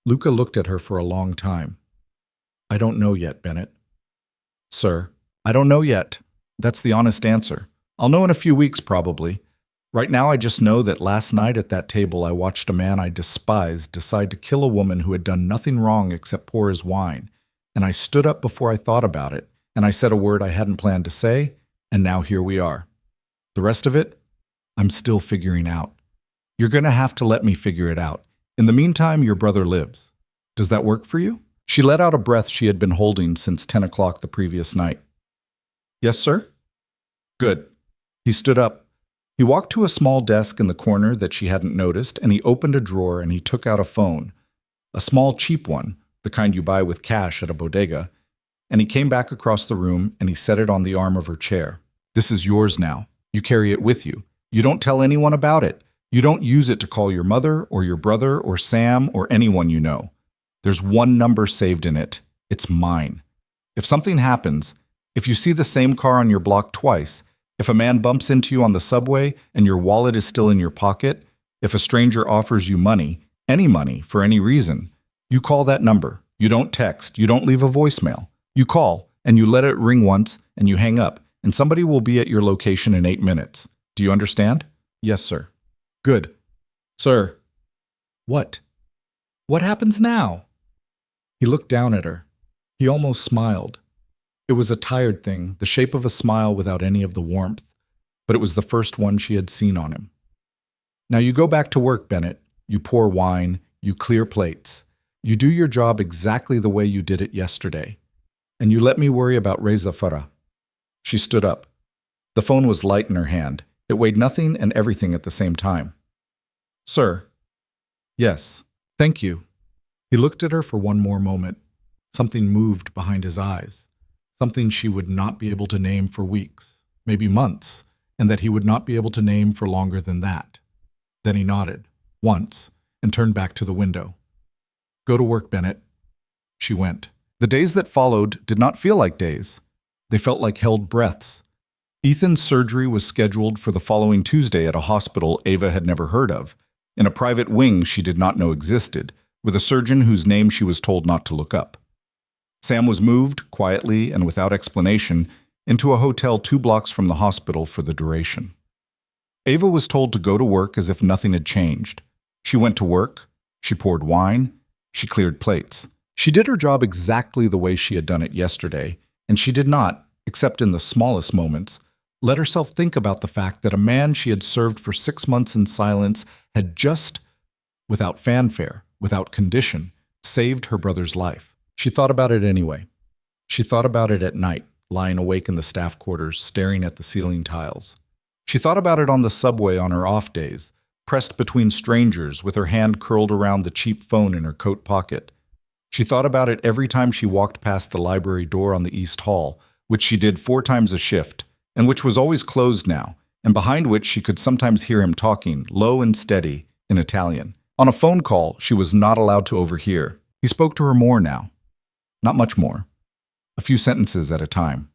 Luca looked at her for a long time. I don't know yet, Bennett. Sir, I don't know yet. That's the honest answer. I'll know in a few weeks, probably. Right now, I just know that last night at that table, I watched a man I despised decide to kill a woman who had done nothing wrong except pour his wine, and I stood up before I thought about it, and I said a word I hadn't planned to say, and now here we are. The rest of it, I'm still figuring out. You're going to have to let me figure it out. In the meantime, your brother lives. Does that work for you? She let out a breath she had been holding since 10 o'clock the previous night. Yes, sir? Good. He stood up. He walked to a small desk in the corner that she hadn't noticed, and he opened a drawer and he took out a phone, a small cheap one, the kind you buy with cash at a bodega, and he came back across the room and he set it on the arm of her chair. This is yours now. You carry it with you. You don't tell anyone about it. You don't use it to call your mother or your brother or Sam or anyone you know. There's one number saved in it. It's mine. If something happens, if you see the same car on your block twice, if a man bumps into you on the subway and your wallet is still in your pocket, if a stranger offers you money, any money, for any reason, you call that number. You don't text. You don't leave a voicemail. You call, and you let it ring once, and you hang up, and somebody will be at your location in 8 minutes. Do you understand? Yes, sir. Good. Sir. What? What happens now? He looked down at her. He almost smiled. It was a tired thing, the shape of a smile without any of the warmth, but it was the first one she had seen on him. Now you go back to work, Bennett. You pour wine. You clear plates. You do your job exactly the way you did it yesterday. And you let me worry about Reza Farah. She stood up. The phone was light in her hand. It weighed nothing and everything at the same time. Sir. Yes. Thank you. He looked at her for one more moment. Something moved behind his eyes. Something she would not be able to name for weeks, maybe months, and that he would not be able to name for longer than that. Then he nodded, once, and turned back to the window. Go to work, Bennett. She went. The days that followed did not feel like days. They felt like held breaths. Ethan's surgery was scheduled for the following Tuesday at a hospital Ava had never heard of, in a private wing she did not know existed, with a surgeon whose name she was told not to look up. Sam was moved, quietly and without explanation, into a hotel 2 blocks from the hospital for the duration. Ava was told to go to work as if nothing had changed. She went to work, she poured wine, she cleared plates. She did her job exactly the way she had done it yesterday, and she did not, except in the smallest moments, let herself think about the fact that a man she had served for 6 months in silence had just, without fanfare, without condition, saved her brother's life. She thought about it anyway. She thought about it at night, lying awake in the staff quarters, staring at the ceiling tiles. She thought about it on the subway on her off days, pressed between strangers with her hand curled around the cheap phone in her coat pocket. She thought about it every time she walked past the library door on the East Hall, which she did 4 times a shift, and which was always closed now, and behind which she could sometimes hear him talking, low and steady, in Italian. On a phone call, she was not allowed to overhear. He spoke to her more now. Not much more. A few sentences at a time.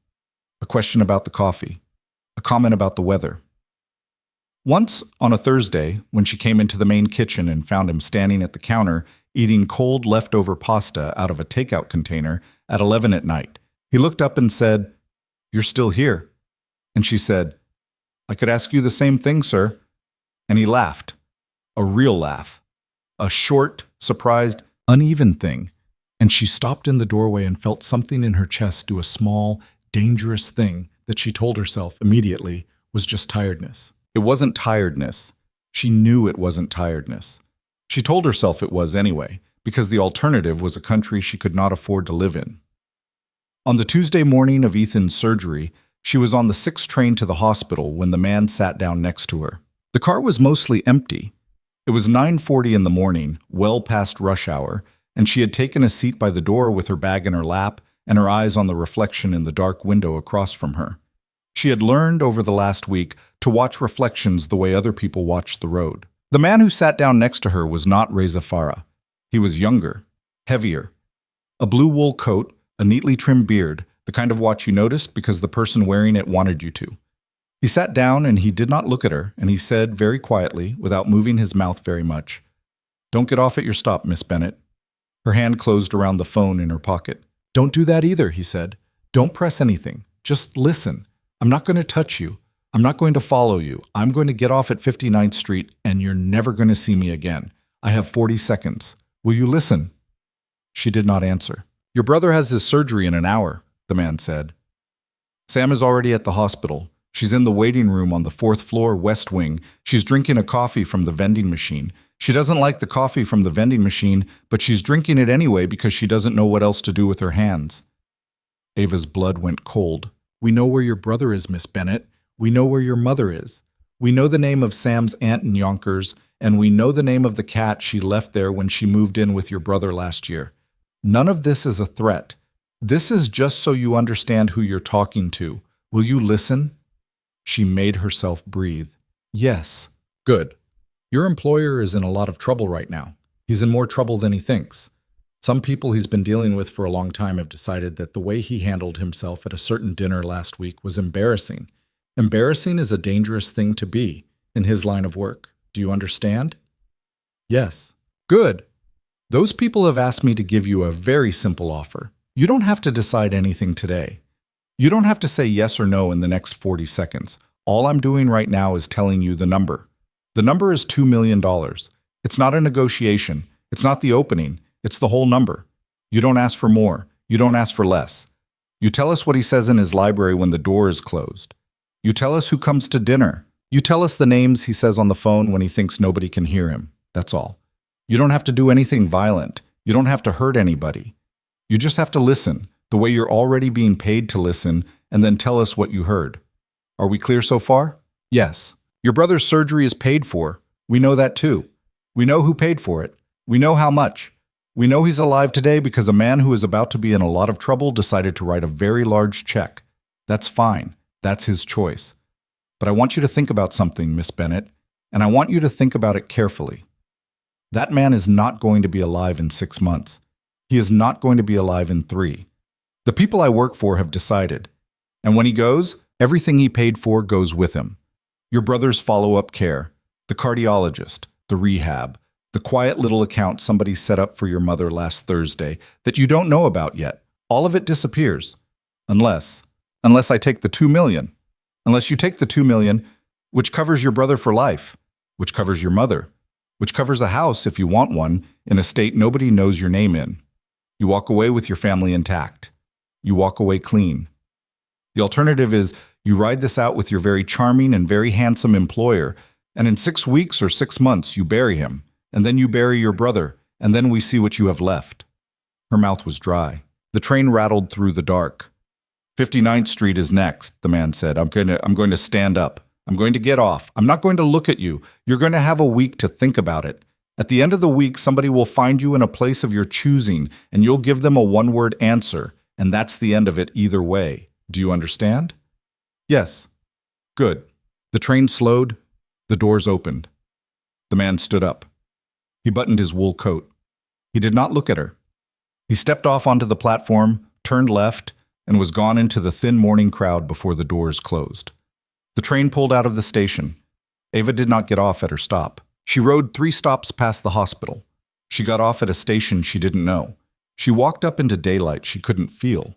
A question about the coffee. A comment about the weather. Once, on a Thursday, when she came into the main kitchen and found him standing at the counter eating cold leftover pasta out of a takeout container at 11 at night, he looked up and said, "You're still here." And she said, "I could ask you the same thing, sir." And he laughed. A real laugh. A short, surprised, uneven thing. And she stopped in the doorway and felt something in her chest do a small, dangerous thing that she told herself immediately was just tiredness. It wasn't tiredness. She knew it wasn't tiredness. She told herself it was anyway, because the alternative was a country she could not afford to live in. On the Tuesday morning of Ethan's surgery, she was on the 6th train to the hospital when the man sat down next to her. The car was mostly empty. It was 9:40 in the morning, well past rush hour, and she had taken a seat by the door with her bag in her lap and her eyes on the reflection in the dark window across from her. She had learned over the last week to watch reflections the way other people watched the road. The man who sat down next to her was not Reza Farah. He was younger, heavier. A blue wool coat, a neatly trimmed beard, the kind of watch you noticed because the person wearing it wanted you to. He sat down and he did not look at her, and he said very quietly, without moving his mouth very much, "Don't get off at your stop, Miss Bennett." Her hand closed around the phone in her pocket. "Don't do that either," he said. "Don't press anything. Just listen. I'm not going to touch you. I'm not going to follow you. I'm going to get off at 59th Street, and you're never going to see me again. I have 40 seconds. Will you listen?" She did not answer. "Your brother has his surgery in an hour," the man said. "Sam is already at the hospital. She's in the waiting room on the 4th floor, West Wing. She's drinking a coffee from the vending machine. She doesn't like the coffee from the vending machine, but she's drinking it anyway because she doesn't know what else to do with her hands." Ava's blood went cold. "We know where your brother is, Miss Bennett. We know where your mother is. We know the name of Sam's aunt in Yonkers, and we know the name of the cat she left there when she moved in with your brother last year. None of this is a threat. This is just so you understand who you're talking to. Will you listen?" She made herself breathe. Yes. Good. Your employer is in a lot of trouble right now. He's in more trouble than he thinks. Some people he's been dealing with for a long time have decided that the way he handled himself at a certain dinner last week was embarrassing. Embarrassing is a dangerous thing to be in his line of work. Do you understand? Yes. Good. Those people have asked me to give you a very simple offer. You don't have to decide anything today. You don't have to say yes or no in the next 40 seconds. All I'm doing right now is telling you the number. The number is $2 million. It's not a negotiation. It's not the opening. It's the whole number. You don't ask for more. You don't ask for less. You tell us what he says in his library when the door is closed. You tell us who comes to dinner. You tell us the names he says on the phone when he thinks nobody can hear him. That's all. You don't have to do anything violent. You don't have to hurt anybody. You just have to listen, the way you're already being paid to listen, and then tell us what you heard. Are we clear so far? Yes. Your brother's surgery is paid for. We know that too. We know who paid for it. We know how much. We know he's alive today because a man who is about to be in a lot of trouble decided to write a very large check. That's fine. That's his choice. But I want you to think about something, Miss Bennett, and I want you to think about it carefully. That man is not going to be alive in 6 months. He is not going to be alive in 3. The people I work for have decided. And when he goes, everything he paid for goes with him. Your brother's follow-up care, the cardiologist, the rehab, the quiet little account somebody set up for your mother last Thursday that you don't know about yet. All of it disappears. Unless I take the $2 million. Unless you take the $2 million, which covers your brother for life, which covers your mother, which covers a house if you want one in a state nobody knows your name in. You walk away with your family intact. You walk away clean. The alternative is you ride this out with your very charming and very handsome employer, and in 6 weeks or 6 months you bury him, and then you bury your brother, and then we see what you have left. Her mouth was dry. The train rattled through the dark. 59th Street is next, the man said. I'm going to stand up. I'm going to get off. I'm not going to look at you. You're going to have a week to think about it. At the end of the week, somebody will find you in a place of your choosing, and you'll give them a one-word answer, and that's the end of it either way. Do you understand? Yes. Good. The train slowed. The doors opened. The man stood up. He buttoned his wool coat. He did not look at her. He stepped off onto the platform, turned left, and was gone into the thin morning crowd before the doors closed. The train pulled out of the station. Ava did not get off at her stop. She rode 3 stops past the hospital. She got off at a station she didn't know. She walked up into daylight she couldn't feel.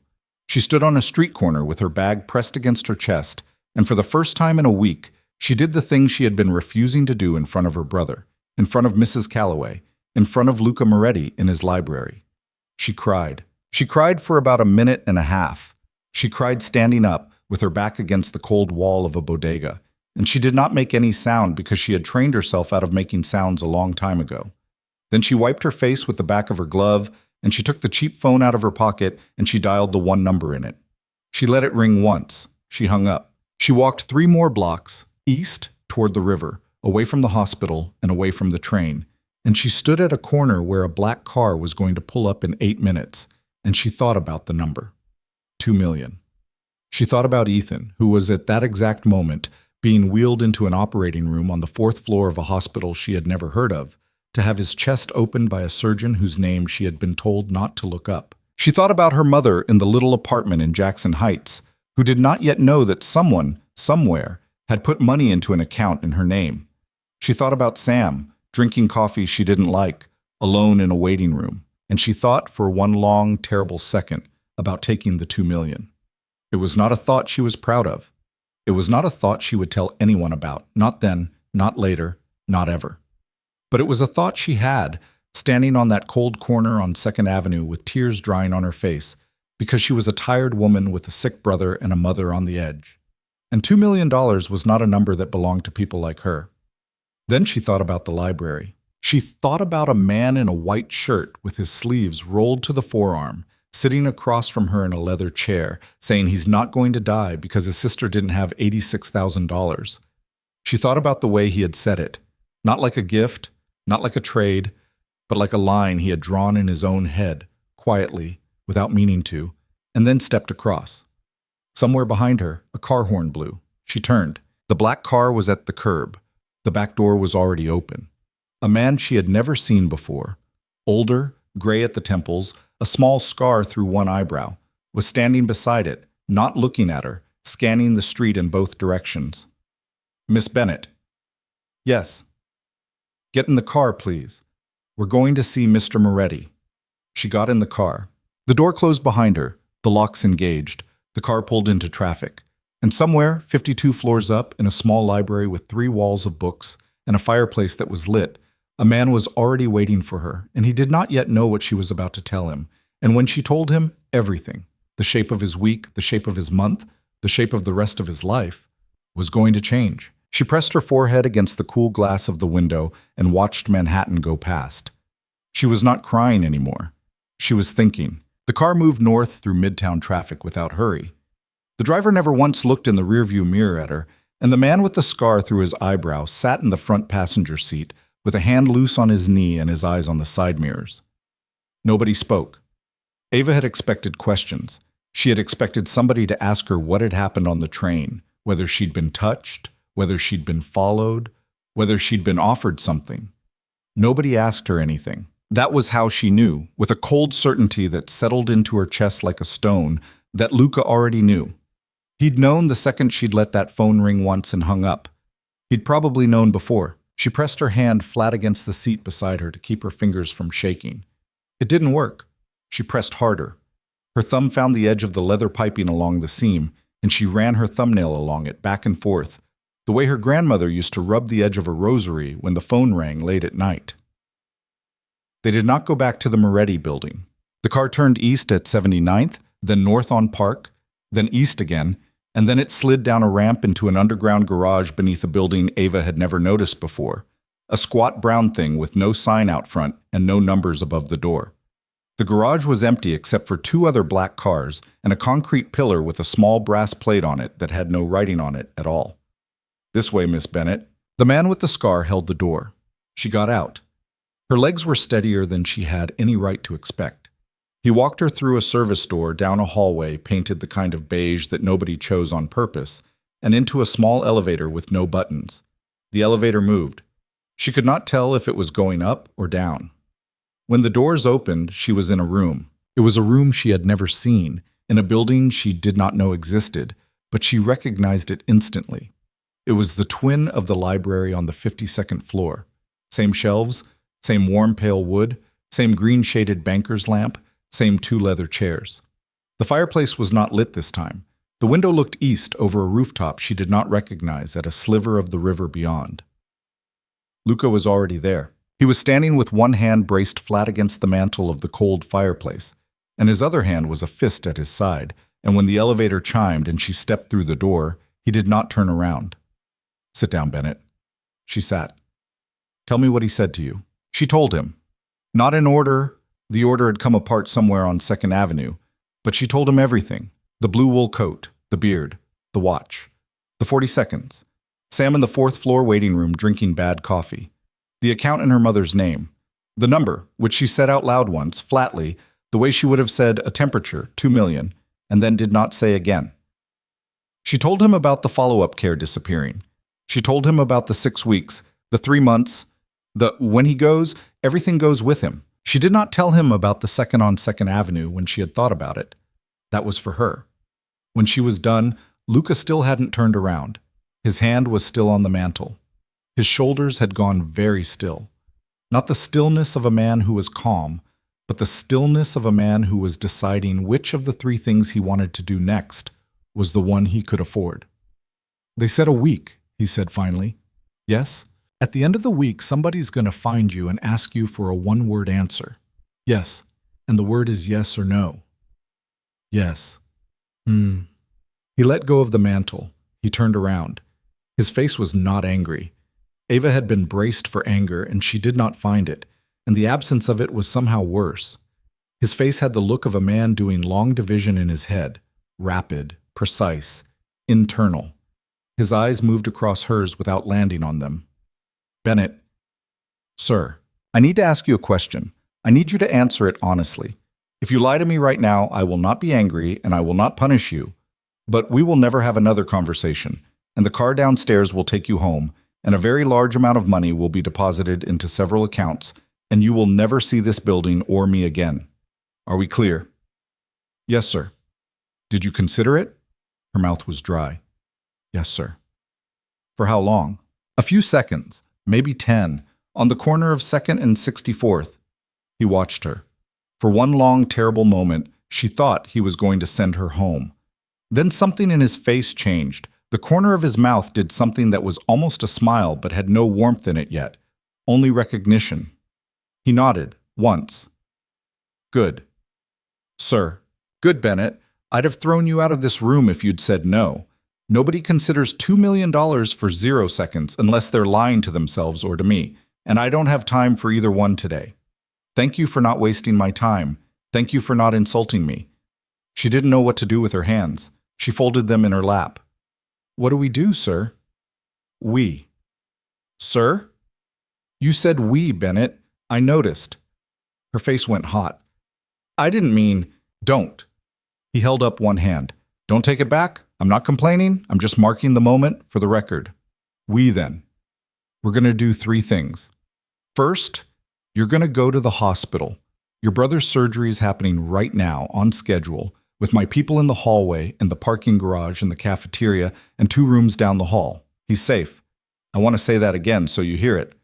She stood on a street corner with her bag pressed against her chest, and for the first time in a week, she did the thing she had been refusing to do in front of her brother, in front of Mrs. Calloway, in front of Luca Moretti in his library. She cried. She cried for about a minute and a half. She cried standing up, with her back against the cold wall of a bodega, and she did not make any sound because she had trained herself out of making sounds a long time ago. Then she wiped her face with the back of her glove, and she took the cheap phone out of her pocket and she dialed the 1 number in it. She let it ring once. She hung up. She walked 3 more blocks, east toward the river, away from the hospital and away from the train, and she stood at a corner where a black car was going to pull up in 8 minutes, and she thought about the number. 2 million. She thought about Ethan, who was at that exact moment being wheeled into an operating room on the 4th floor of a hospital she had never heard of, to have his chest opened by a surgeon whose name she had been told not to look up. She thought about her mother in the little apartment in Jackson Heights, who did not yet know that someone, somewhere, had put money into an account in her name. She thought about Sam, drinking coffee she didn't like, alone in a waiting room, and she thought for one long, terrible second about taking the 2 million. It was not a thought she was proud of. It was not a thought she would tell anyone about, not then, not later, not ever. But it was a thought she had, standing on that cold corner on 2nd Avenue with tears drying on her face, because she was a tired woman with a sick brother and a mother on the edge. And $2 million was not a number that belonged to people like her. Then she thought about the library. She thought about a man in a white shirt with his sleeves rolled to the forearm, sitting across from her in a leather chair, saying he's not going to die because his sister didn't have $86,000. She thought about the way he had said it, not like a gift, not like a trade, but like a line he had drawn in his own head, quietly, without meaning to, and then stepped across. Somewhere behind her, a car horn blew. She turned. The black car was at the curb. The back door was already open. A man she had never seen before, older, gray at the temples, a small scar through one eyebrow, was standing beside it, not looking at her, scanning the street in both directions. "Miss Bennett." "Yes." "Get in the car, please. We're going to see Mr. Moretti." She got in the car. The door closed behind her, the locks engaged, the car pulled into traffic. And somewhere, 52 floors up, in a small library with 3 walls of books and a fireplace that was lit, a man was already waiting for her, and he did not yet know what she was about to tell him. And when she told him everything, the shape of his week, the shape of his month, the shape of the rest of his life, was going to change. She pressed her forehead against the cool glass of the window and watched Manhattan go past. She was not crying anymore. She was thinking. The car moved north through midtown traffic without hurry. The driver never once looked in the rearview mirror at her, and the man with the scar through his eyebrow sat in the front passenger seat with a hand loose on his knee and his eyes on the side mirrors. Nobody spoke. Ava had expected questions. She had expected somebody to ask her what had happened on the train, whether she'd been touched, whether she'd been followed, whether she'd been offered something. Nobody asked her anything. That was how she knew, with a cold certainty that settled into her chest like a stone, that Luca already knew. He'd known the second she'd let that phone ring once and hung up. He'd probably known before. She pressed her hand flat against the seat beside her to keep her fingers from shaking. It didn't work. She pressed harder. Her thumb found the edge of the leather piping along the seam, and she ran her thumbnail along it, back and forth, the way her grandmother used to rub the edge of a rosary when the phone rang late at night. They did not go back to the Moretti building. The car turned east at 79th, then north on Park, then east again, and then it slid down a ramp into an underground garage beneath a building Ava had never noticed before, a squat brown thing with no sign out front and no numbers above the door. The garage was empty except for 2 other black cars and a concrete pillar with a small brass plate on it that had no writing on it at all. "This way, Miss Bennett." The man with the scar held the door. She got out. Her legs were steadier than she had any right to expect. He walked her through a service door, down a hallway painted the kind of beige that nobody chose on purpose, and into a small elevator with no buttons. The elevator moved. She could not tell if it was going up or down. When the doors opened, she was in a room. It was a room she had never seen, in a building she did not know existed, but she recognized it instantly. It was the twin of the library on the 52nd floor. Same shelves, same warm pale wood, same green-shaded banker's lamp, same 2 leather chairs. The fireplace was not lit this time. The window looked east over a rooftop she did not recognize at a sliver of the river beyond. Luca was already there. He was standing with one hand braced flat against the mantel of the cold fireplace, and his other hand was a fist at his side, and when the elevator chimed and she stepped through the door, he did not turn around. "Sit down, Bennett." She sat. "Tell me what he said to you." She told him. Not in order. The order had come apart somewhere on 2nd Avenue, but she told him everything. The blue wool coat, the beard, the watch, the 40 seconds, Sam in the 4th floor waiting room drinking bad coffee, the account in her mother's name, the number, which she said out loud once, flatly, the way she would have said a temperature, 2 million, and then did not say again. She told him about the follow-up care disappearing. She told him about the 6 weeks, the 3 months, when he goes, everything goes with him. She did not tell him about the second on 2nd Avenue when she had thought about it. That was for her. When she was done, Luca still hadn't turned around. His hand was still on the mantel. His shoulders had gone very still. Not the stillness of a man who was calm, but the stillness of a man who was deciding which of the 3 things he wanted to do next was the one he could afford. "They said a week," he said finally. "Yes? At the end of the week, somebody's going to find you and ask you for a 1-word answer. Yes, and the word is yes or no." "Yes." He let go of the mantle. He turned around. His face was not angry. Ava had been braced for anger, and she did not find it, and the absence of it was somehow worse. His face had the look of a man doing long division in his head, rapid, precise, internal. His eyes moved across hers without landing on them. "Bennett." "Sir, I need to ask you a question. I need you to answer it honestly. If you lie to me right now, I will not be angry and I will not punish you. But we will never have another conversation, and the car downstairs will take you home, and a very large amount of money will be deposited into several accounts, and you will never see this building or me again. Are we clear? Yes, sir. Did you consider it? Her mouth was dry. Yes, sir. For how long? A few seconds, maybe 10, on the corner of 2nd and 64th. He watched her. For one long, terrible moment, she thought he was going to send her home. Then something in his face changed. The corner of his mouth did something that was almost a smile but had no warmth in it yet, only recognition. He nodded, once. Good. Sir. Good, Bennett. I'd have thrown you out of this room if you'd said no. Nobody considers $2 million for 0 seconds unless they're lying to themselves or to me, and I don't have time for either one today. Thank you for not wasting my time. Thank you for not insulting me. She didn't know what to do with her hands. She folded them in her lap. What do we do, sir? We. Sir? You said we, Bennett. I noticed. Her face went hot. I didn't mean, don't. He held up one hand. Don't take it back. I'm not complaining. I'm just marking the moment for the record. We, then. We're going to do 3 things. First, you're going to go to the hospital. Your brother's surgery is happening right now, on schedule, with my people in the hallway, in the parking garage, in the cafeteria, and 2 rooms down the hall. He's safe. I want to say that again so you hear it.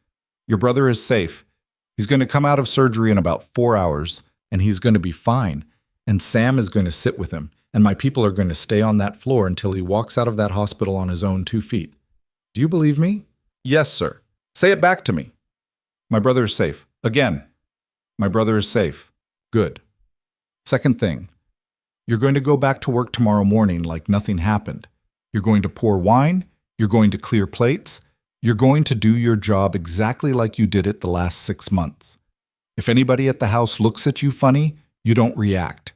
Your brother is safe. He's going to come out of surgery in about 4 hours, and he's going to be fine. And Sam is going to sit with him, and my people are going to stay on that floor until he walks out of that hospital on his own 2 feet. Do you believe me? Yes, sir. Say it back to me. My brother is safe. Again. My brother is safe. Good. Second thing. You're going to go back to work tomorrow morning like nothing happened. You're going to pour wine. You're going to clear plates. You're going to do your job exactly like you did it the last 6 months. If anybody at the house looks at you funny, you don't react.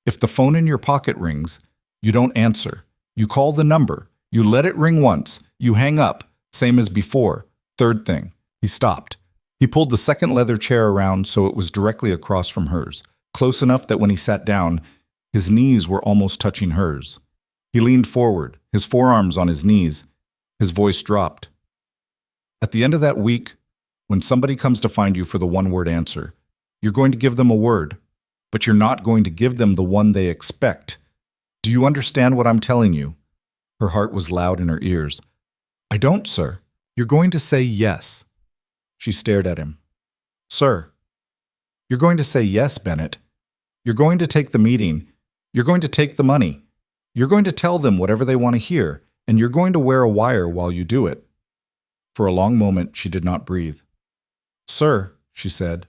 If the phone in your pocket rings, you don't answer. You call the number. You let it ring once. You hang up, same as before. Third thing. He stopped. He pulled the second leather chair around so it was directly across from hers, close enough that when he sat down, his knees were almost touching hers. He leaned forward, his forearms on his knees. His voice dropped. At the end of that week, when somebody comes to find you for the one-word answer, you're going to give them a word, but you're not going to give them the one they expect. Do you understand what I'm telling you? Her heart was loud in her ears. I don't, sir. You're going to say yes. She stared at him. Sir. You're going to say yes, Bennett. You're going to take the meeting. You're going to take the money. You're going to tell them whatever they want to hear, and you're going to wear a wire while you do it. For a long moment, she did not breathe. Sir, she said.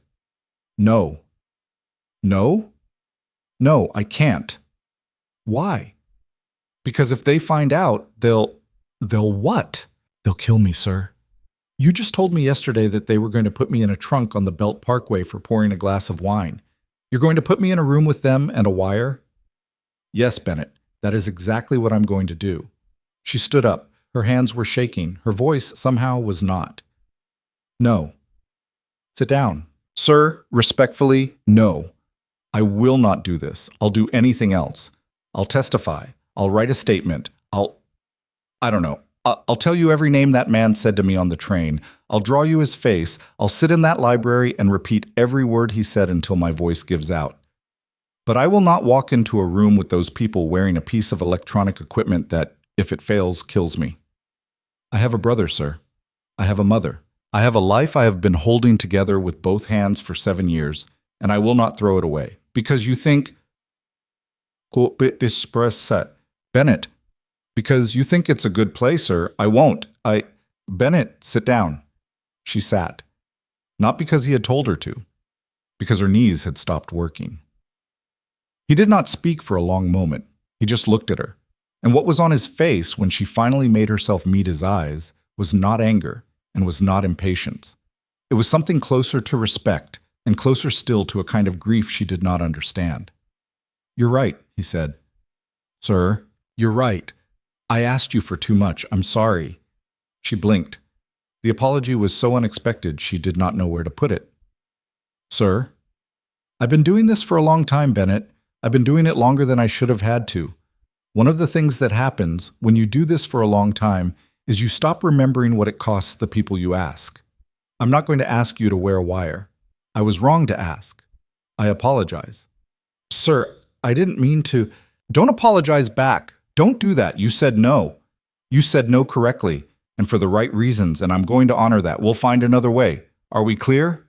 No. No? No, I can't. Why? Because if they find out, they'll what? They'll kill me, sir. You just told me yesterday that they were going to put me in a trunk on the Belt Parkway for pouring a glass of wine. You're going to put me in a room with them and a wire? Yes, Bennett, that is exactly what I'm going to do. She stood up. Her hands were shaking. Her voice somehow was not. No. Sit down. Sir, respectfully, no. I will not do this. I'll do anything else. I'll testify. I'll write a statement. I don't know. I'll tell you every name that man said to me on the train. I'll draw you his face. I'll sit in that library and repeat every word he said until my voice gives out. But I will not walk into a room with those people wearing a piece of electronic equipment that, if it fails, kills me. I have a brother, sir. I have a mother. I have a life I have been holding together with both hands for 7 years, and I will not throw it away. Because you think... Bennett, because you think it's a good place, sir, I won't. Bennett, sit down. She sat. Not because he had told her to, because her knees had stopped working. He did not speak for a long moment. He just looked at her. And what was on his face when she finally made herself meet his eyes was not anger and was not impatience. It was something closer to respect and closer still to a kind of grief she did not understand. You're right, he said. Sir, you're right. I asked you for too much. I'm sorry. She blinked. The apology was so unexpected she did not know where to put it. Sir, I've been doing this for a long time, Bennett. I've been doing it longer than I should have had to. One of the things that happens when you do this for a long time is you stop remembering what it costs the people you ask. I'm not going to ask you to wear a wire. I was wrong to ask. I apologize. Sir, I didn't mean to. Don't apologize back. Don't do that. You said no. You said no correctly, and for the right reasons, and I'm going to honor that. We'll find another way. Are we clear?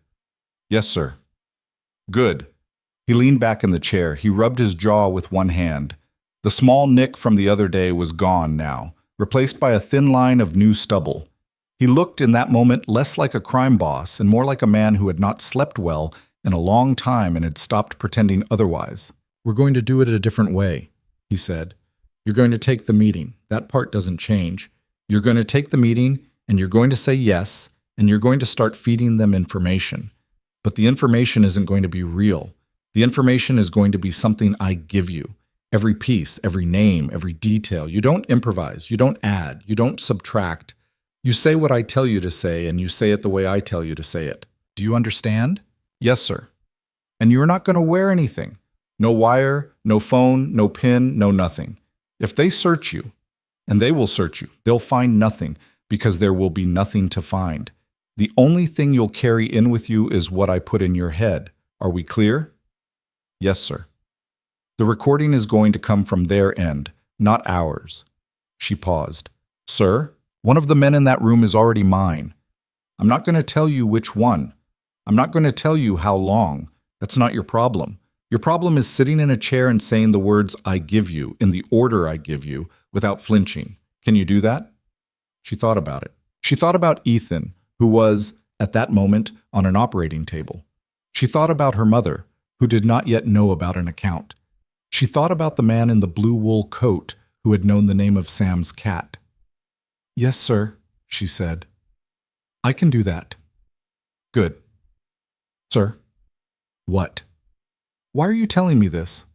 Yes, sir. Good. He leaned back in the chair. He rubbed his jaw with one hand. The small nick from the other day was gone now, replaced by a thin line of new stubble. He looked in that moment less like a crime boss and more like a man who had not slept well in a long time and had stopped pretending otherwise. We're going to do it a different way, he said. You're going to take the meeting. That part doesn't change. You're going to take the meeting and you're going to say yes, and you're going to start feeding them information. But the information isn't going to be real. The information is going to be something I give you. Every piece, every name, every detail. You don't improvise. You don't add. You don't subtract. You say what I tell you to say, and you say it the way I tell you to say it. Do you understand? Yes, sir. And you're not going to wear anything. No wire, no phone, no pin, no nothing. If they search you, and they will search you, they'll find nothing because there will be nothing to find. The only thing you'll carry in with you is what I put in your head. Are we clear? Yes, sir. The recording is going to come from their end, not ours. She paused. Sir, one of the men in that room is already mine. I'm not going to tell you which one. I'm not going to tell you how long. That's not your problem. Your problem is sitting in a chair and saying the words I give you in the order I give you without flinching. Can you do that? She thought about it. She thought about Ethan, who was, at that moment, on an operating table. She thought about her mother, who did not yet know about an account. She thought about the man in the blue wool coat who had known the name of Sam's cat. Yes, sir, she said. I can do that. Good. Sir? What? Why are you telling me this?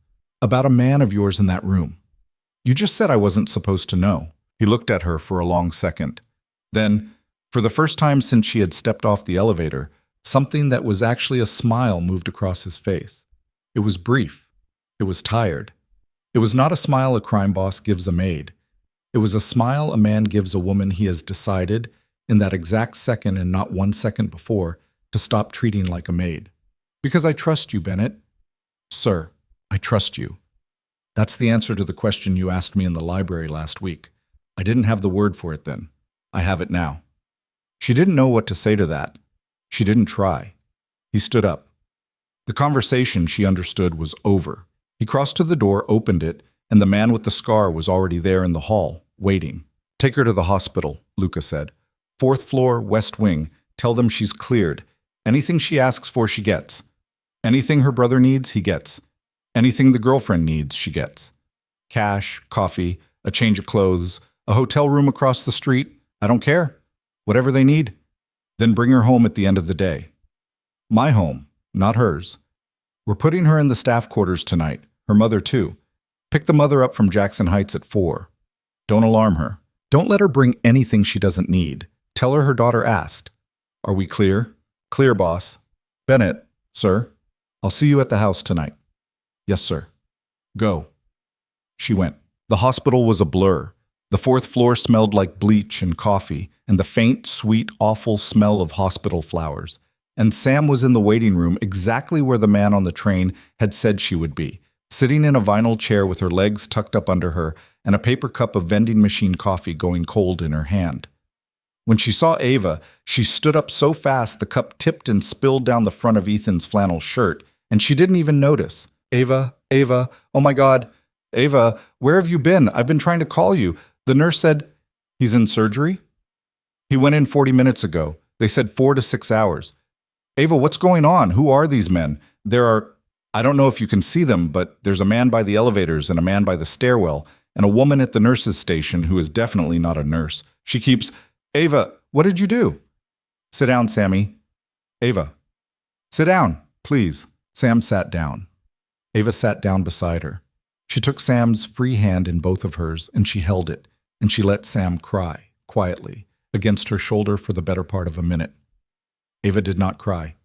About a man of yours in that room. You just said I wasn't supposed to know. He looked at her for a long second. Then, for the first time since she had stepped off the elevator, something that was actually a smile moved across his face. It was brief. It was tired. It was not a smile a crime boss gives a maid. It was a smile a man gives a woman he has decided, in that exact second and not 1 second before, to stop treating like a maid. Because I trust you, Bennett. Sir, I trust you. That's the answer to the question you asked me in the library last week. I didn't have the word for it then. I have it now. She didn't know what to say to that. She didn't try. He stood up. The conversation, she understood, was over. He crossed to the door, opened it, and the man with the scar was already there in the hall, waiting. Take her to the hospital, Luca said. 4th floor, west wing. Tell them she's cleared. Anything she asks for, she gets. Anything her brother needs, he gets. Anything the girlfriend needs, she gets. Cash, coffee, a change of clothes, a hotel room across the street. I don't care. Whatever they need. Then bring her home at the end of the day. My home, not hers. We're putting her in the staff quarters tonight. Her mother, too. Pick the mother up from Jackson Heights at 4. Don't alarm her. Don't let her bring anything she doesn't need. Tell her daughter asked. Are we clear? Clear, boss. Bennett, sir. I'll see you at the house tonight. Yes, sir. Go. She went. The hospital was a blur. The 4th floor smelled like bleach and coffee, and the faint, sweet, awful smell of hospital flowers. And Sam was in the waiting room exactly where the man on the train had said she would be, sitting in a vinyl chair with her legs tucked up under her and a paper cup of vending machine coffee going cold in her hand. When she saw Ava, she stood up so fast the cup tipped and spilled down the front of Ethan's flannel shirt, and she didn't even notice. Ava, oh my God. Ava, where have you been? I've been trying to call you. The nurse said, he's in surgery? He went in 40 minutes ago. They said 4 to 6 hours. Ava, what's going on? Who are these men? I don't know if you can see them, but there's a man by the elevators and a man by the stairwell and a woman at the nurse's station who is definitely not a nurse. She keeps, Ava, what did you do? Sit down, Sammy. Ava, sit down, please. Sam sat down. Ava sat down beside her. She took Sam's free hand in both of hers, and she held it, and she let Sam cry, quietly, against her shoulder for the better part of a minute. Ava did not cry.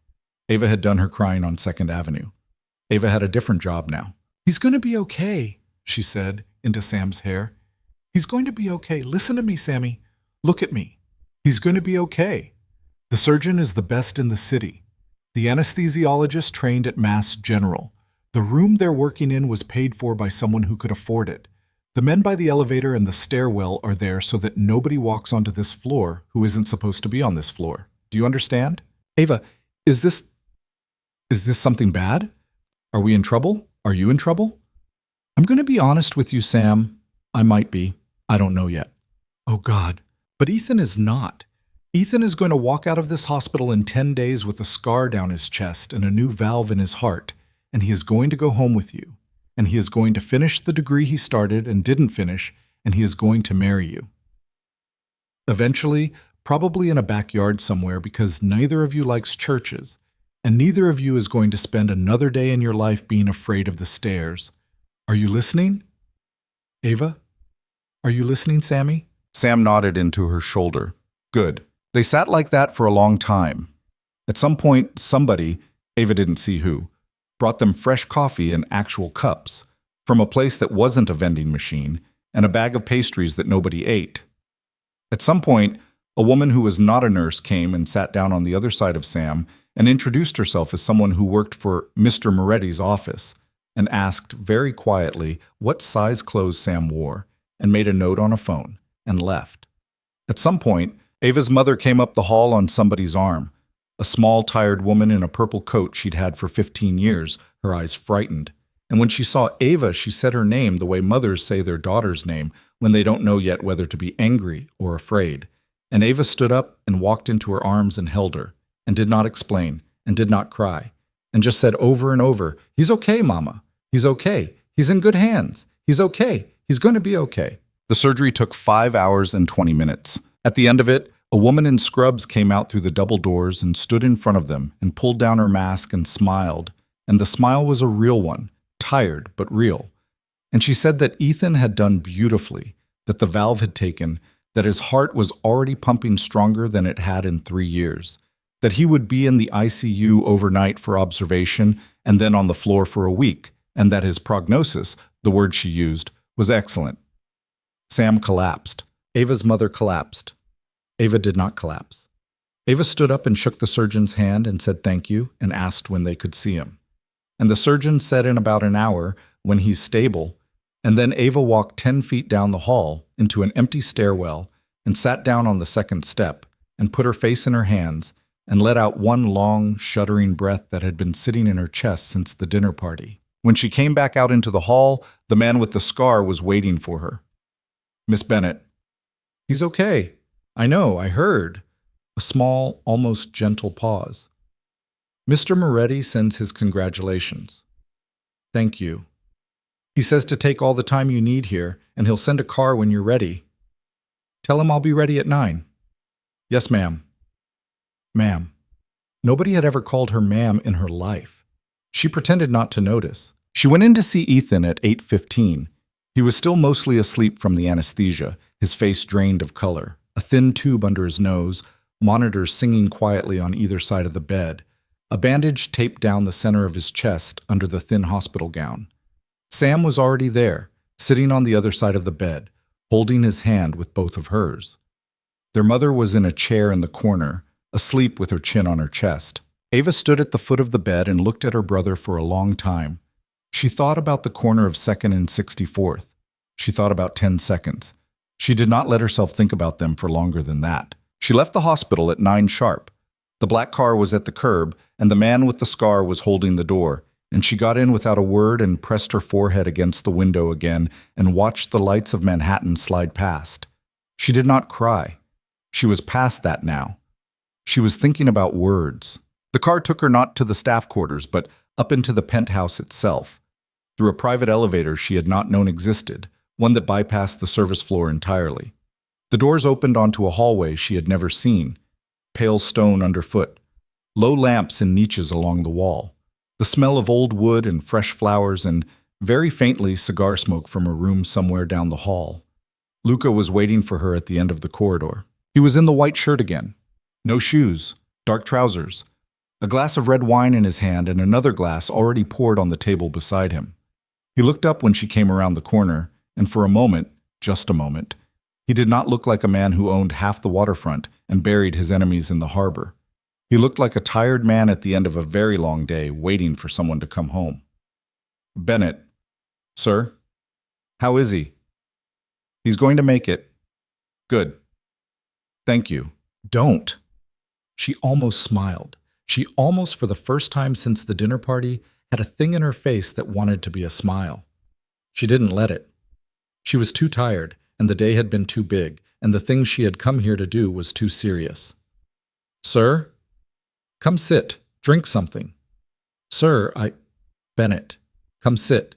Ava had done her crying on 2nd Avenue. Ava had a different job now. He's going to be okay, she said into Sam's hair. He's going to be okay. Listen to me, Sammy. Look at me. He's going to be okay. The surgeon is the best in the city. The anesthesiologist trained at Mass General. The room they're working in was paid for by someone who could afford it. The men by the elevator and the stairwell are there so that nobody walks onto this floor who isn't supposed to be on this floor. Do you understand? Ava, is this something bad? Are we in trouble? Are you in trouble? I'm going to be honest with you, Sam. I might be. I don't know yet. Oh, God. But Ethan is not. Ethan is going to walk out of this hospital in 10 days with a scar down his chest and a new valve in his heart, and he is going to go home with you. And he is going to finish the degree he started and didn't finish, and he is going to marry you. Eventually, probably in a backyard somewhere because neither of you likes churches, and neither of you is going to spend another day in your life being afraid of the stairs. Are you listening? Ava? Are you listening, Sammy? Sam nodded into her shoulder. Good. They sat like that for a long time. At some point, somebody, Ava didn't see who, brought them fresh coffee in actual cups, from a place that wasn't a vending machine, and a bag of pastries that nobody ate. At some point, a woman who was not a nurse came and sat down on the other side of Sam and introduced herself as someone who worked for Mr. Moretti's office and asked very quietly what size clothes Sam wore and made a note on a phone and left. At some point, Ava's mother came up the hall on somebody's arm, a small, tired woman in a purple coat she'd had for 15 years, her eyes frightened. And when she saw Ava, she said her name the way mothers say their daughter's name when they don't know yet whether to be angry or afraid. And Ava stood up and walked into her arms and held her, and did not explain, and did not cry, and just said over and over, "He's okay, Mama. He's okay. He's in good hands. He's okay. He's going to be okay." The surgery took 5 hours and 20 minutes. At the end of it, a woman in scrubs came out through the double doors and stood in front of them and pulled down her mask and smiled. And the smile was a real one, tired but real. And she said that Ethan had done beautifully, that the valve had taken, that his heart was already pumping stronger than it had in 3 years, that he would be in the ICU overnight for observation and then on the floor for a week, and that his prognosis, the word she used, was excellent. Sam collapsed. Ava's mother collapsed. Ava did not collapse. Ava stood up and shook the surgeon's hand and said thank you and asked when they could see him. And the surgeon said in about an hour, when he's stable, and then Ava walked 10 feet down the hall into an empty stairwell and sat down on the second step and put her face in her hands and let out one long, shuddering breath that had been sitting in her chest since the dinner party. When she came back out into the hall, the man with the scar was waiting for her. "Miss Bennett." "He's okay. I know, I heard." A small, almost gentle pause. "Mr. Moretti sends his congratulations." "Thank you. He says to take all the time you need here, and he'll send a car when you're ready. Tell him I'll be ready at 9. "Yes, ma'am." Ma'am. Nobody had ever called her ma'am in her life. She pretended not to notice. She went in to see Ethan at 8:15. He was still mostly asleep from the anesthesia, his face drained of color, a thin tube under his nose, monitors singing quietly on either side of the bed, a bandage taped down the center of his chest under the thin hospital gown. Sam was already there, sitting on the other side of the bed, holding his hand with both of hers. Their mother was in a chair in the corner, asleep with her chin on her chest. Ava stood at the foot of the bed and looked at her brother for a long time. She thought about the corner of 2nd and 64th. She thought about 10 seconds. She did not let herself think about them for longer than that. She left the hospital at 9 sharp. The black car was at the curb, and the man with the scar was holding the door, and she got in without a word and pressed her forehead against the window again and watched the lights of Manhattan slide past. She did not cry. She was past that now. She was thinking about words. The car took her not to the staff quarters, but up into the penthouse itself, through a private elevator she had not known existed, one that bypassed the service floor entirely. The doors opened onto a hallway she had never seen, pale stone underfoot, low lamps in niches along the wall, the smell of old wood and fresh flowers, and, very faintly, cigar smoke from a room somewhere down the hall. Luca was waiting for her at the end of the corridor. He was in the white shirt again. No shoes, dark trousers, a glass of red wine in his hand and another glass already poured on the table beside him. He looked up when she came around the corner, and for a moment, just a moment, He did not look like a man who owned half the waterfront and buried his enemies in the harbor. He looked like a tired man at the end of a very long day, waiting for someone to come home. Bennett. Sir? How is he? He's going to make it. Good. Thank you. Don't. She almost smiled. She almost, for the first time since the dinner party, had a thing in her face that wanted to be a smile. She didn't let it. She was too tired, and the day had been too big, and the thing she had come here to do was too serious. Sir? Come sit. Drink something. Sir, Bennett, come sit.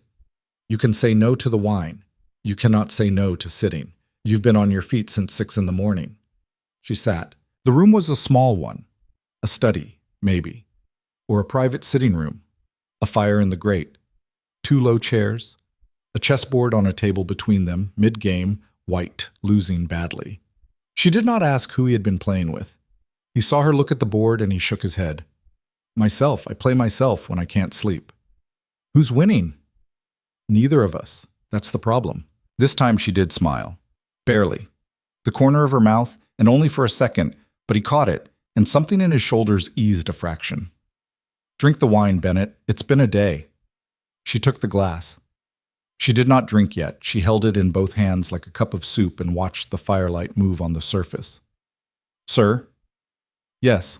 You can say no to the wine. You cannot say no to sitting. You've been on your feet since 6 in the morning. She sat. The room was a small one. A study, maybe. Or a private sitting room. A fire in the grate. 2 low chairs. A chessboard on a table between them, mid-game, white, losing badly. She did not ask who he had been playing with. He saw her look at the board and he shook his head. Myself, I play myself when I can't sleep. Who's winning? Neither of us. That's the problem. This time she did smile. Barely. The corner of her mouth, and only for a second, but he caught it, and something in his shoulders eased a fraction. Drink the wine, Bennett. It's been a day. She took the glass. She did not drink yet. She held it in both hands like a cup of soup and watched the firelight move on the surface. Sir? Yes.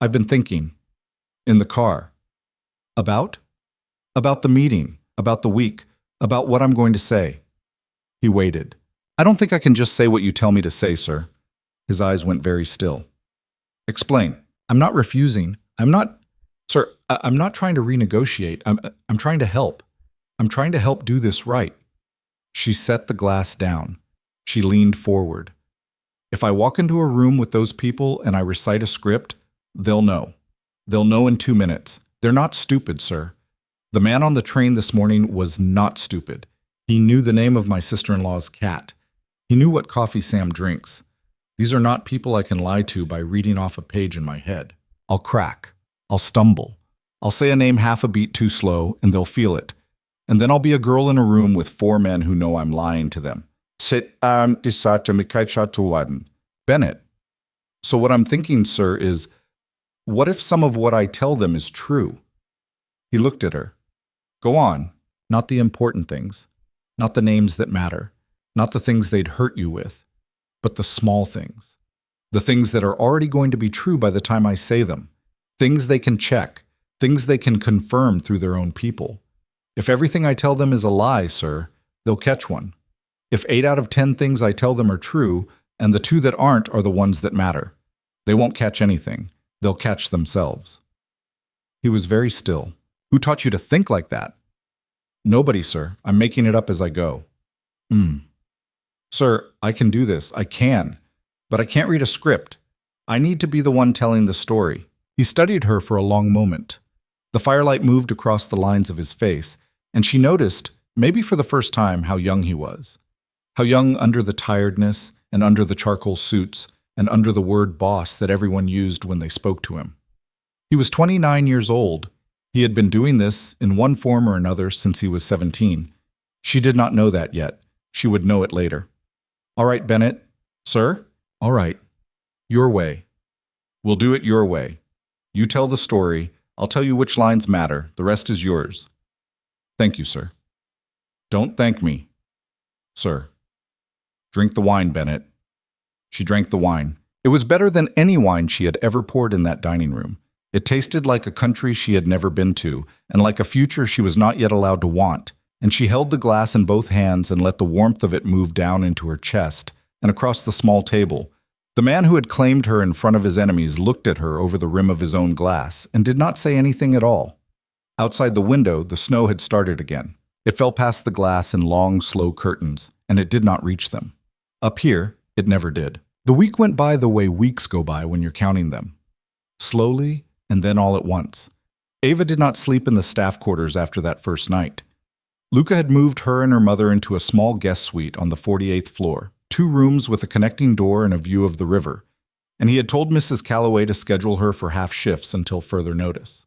I've been thinking. In the car. About? About the meeting. About the week. About what I'm going to say. He waited. I don't think I can just say what you tell me to say, sir. His eyes went very still. Explain. I'm not refusing. Sir, I'm not trying to renegotiate. I'm trying to help. I'm trying to help do this right. She set the glass down. She leaned forward. If I walk into a room with those people and I recite a script, they'll know. They'll know in 2 minutes. They're not stupid, sir. The man on the train this morning was not stupid. He knew the name of my sister-in-law's cat. He knew what coffee Sam drinks. These are not people I can lie to by reading off a page in my head. I'll crack. I'll stumble. I'll say a name half a beat too slow, and they'll feel it. And then I'll be a girl in a room with 4 men who know I'm lying to them. Bennett. So what I'm thinking, sir, is, what if some of what I tell them is true? He looked at her. Go on. Not the important things. Not the names that matter. Not the things they'd hurt you with. But the small things. The things that are already going to be true by the time I say them. Things they can check. Things they can confirm through their own people. If everything I tell them is a lie, sir, they'll catch one. If 8 out of 10 things I tell them are true, and the 2 that aren't are the ones that matter, they won't catch anything. They'll catch themselves. He was very still. Who taught you to think like that? Nobody, sir. I'm making it up as I go. Sir, I can do this. I can. But I can't read a script. I need to be the one telling the story. He studied her for a long moment. The firelight moved across the lines of his face, and she noticed, maybe for the first time, how young he was. How young under the tiredness, and under the charcoal suits, and under the word boss that everyone used when they spoke to him. He was 29 years old. He had been doing this in one form or another since he was 17. She did not know that yet. She would know it later. All right, Bennett. Sir? All right. Your way. We'll do it your way. You tell the story. I'll tell you which lines matter. The rest is yours. Thank you, sir. Don't thank me, sir. Drink the wine, Bennett. She drank the wine. It was better than any wine she had ever poured in that dining room. It tasted like a country she had never been to, and like a future she was not yet allowed to want, and she held the glass in both hands and let the warmth of it move down into her chest and across the small table. The man who had claimed her in front of his enemies looked at her over the rim of his own glass and did not say anything at all. Outside the window, the snow had started again. It fell past the glass in long, slow curtains, and it did not reach them. Up here, it never did. The week went by the way weeks go by when you're counting them. Slowly, and then all at once. Ava did not sleep in the staff quarters after that first night. Luca had moved her and her mother into a small guest suite on the 48th floor, 2 rooms with a connecting door and a view of the river, and he had told Mrs. Calloway to schedule her for half shifts until further notice.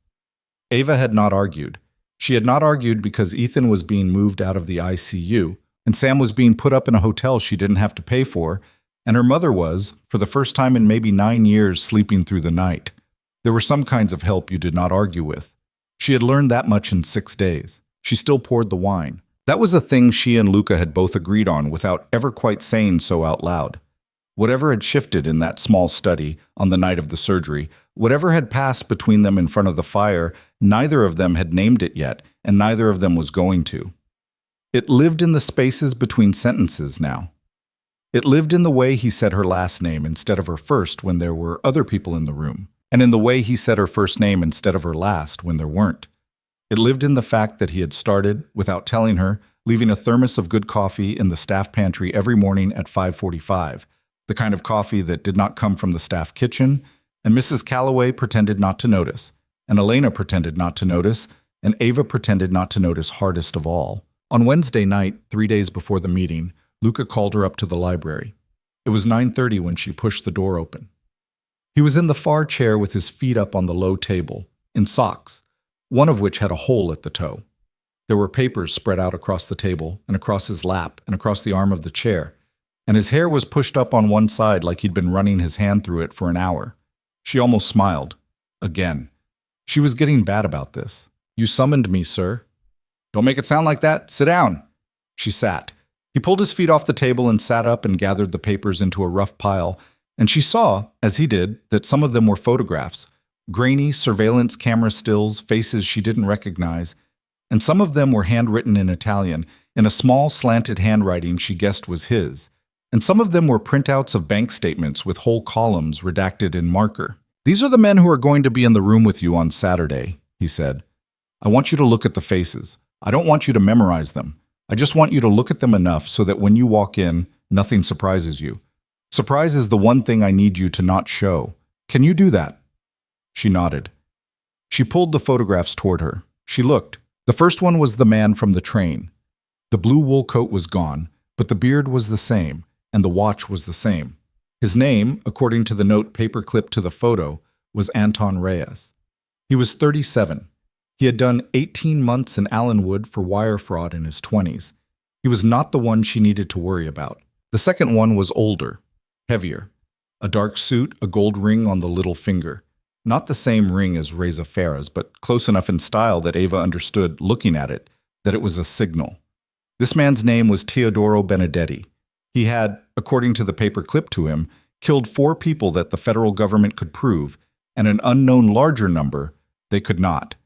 Ava had not argued. She had not argued because Ethan was being moved out of the ICU, and Sam was being put up in a hotel she didn't have to pay for, and her mother was, for the first time in maybe 9 years, sleeping through the night. There were some kinds of help you did not argue with. She had learned that much in 6 days. She still poured the wine. That was a thing she and Luca had both agreed on without ever quite saying so out loud. Whatever had shifted in that small study on the night of the surgery, whatever had passed between them in front of the fire, neither of them had named it yet, and neither of them was going to. It lived in the spaces between sentences now. It lived in the way he said her last name instead of her first when there were other people in the room, and in the way he said her first name instead of her last when there weren't. It lived in the fact that he had started, without telling her, leaving a thermos of good coffee in the staff pantry every morning at 5:45, the kind of coffee that did not come from the staff kitchen, and Mrs. Calloway pretended not to notice, and Elena pretended not to notice, and Ava pretended not to notice hardest of all. On Wednesday night, 3 days before the meeting, Luca called her up to the library. It was 9:30 when she pushed the door open. He was in the far chair with his feet up on the low table, in socks, one of which had a hole at the toe. There were papers spread out across the table and across his lap and across the arm of the chair, and his hair was pushed up on one side like he'd been running his hand through it for an hour. She almost smiled. Again. She was getting bad about this. "You summoned me, sir." "Don't make it sound like that. Sit down." She sat. He pulled his feet off the table and sat up and gathered the papers into a rough pile, and she saw, as he did, that some of them were photographs, grainy surveillance camera stills, faces she didn't recognize, and some of them were handwritten in Italian, in a small slanted handwriting she guessed was his, and some of them were printouts of bank statements with whole columns redacted in marker. "These are the men who are going to be in the room with you on Saturday," he said. "I want you to look at the faces. I don't want you to memorize them. I just want you to look at them enough so that when you walk in, nothing surprises you. Surprise is the one thing I need you to not show. Can you do that?" She nodded. She pulled the photographs toward her. She looked. The first one was the man from the train. The blue wool coat was gone, but the beard was the same, and the watch was the same. His name, according to the note paperclipped to the photo, was Anton Reyes. He was 37. He had done 18 months in Allenwood for wire fraud in his 20s. He was not the one she needed to worry about. The second one was older, heavier. A dark suit, a gold ring on the little finger. Not the same ring as Reza Farah's, but close enough in style that Ava understood, looking at it, that it was a signal. This man's name was Teodoro Benedetti. He had, according to the paper clipped to him, killed 4 people that the federal government could prove, and an unknown larger number they could not.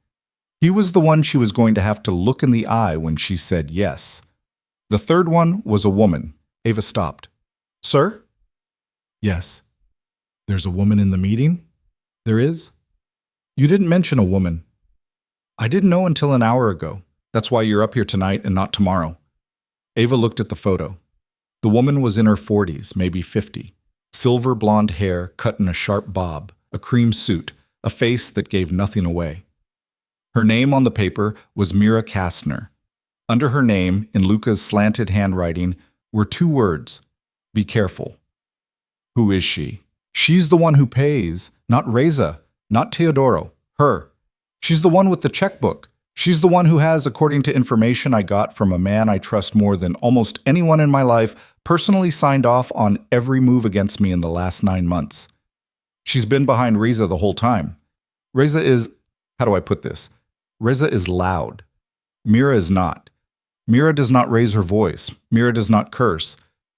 He was the one she was going to have to look in the eye when she said yes. The third one was a woman. Ava stopped. "Sir?" "Yes." "There's a woman in the meeting?" "There is." "You didn't mention a woman." "I didn't know until an hour ago. That's why you're up here tonight and not tomorrow." Ava looked at the photo. The woman was in her 40s, maybe 50. Silver blonde hair cut in a sharp bob, a cream suit, a face that gave nothing away. Her name on the paper was Mira Kastner. Under her name, in Luca's slanted handwriting, were 2 words: "Be careful." Who is she? She's the one who pays, not Reza, not Teodoro, her. She's the one with the checkbook. She's the one who has, according to information I got from a man I trust more than almost anyone in my life, personally signed off on every move against me in the last 9 months. She's been behind Reza the whole time. Reza is, how do I put this? Reza is loud. Mira is not. Mira does not raise her voice. Mira does not curse.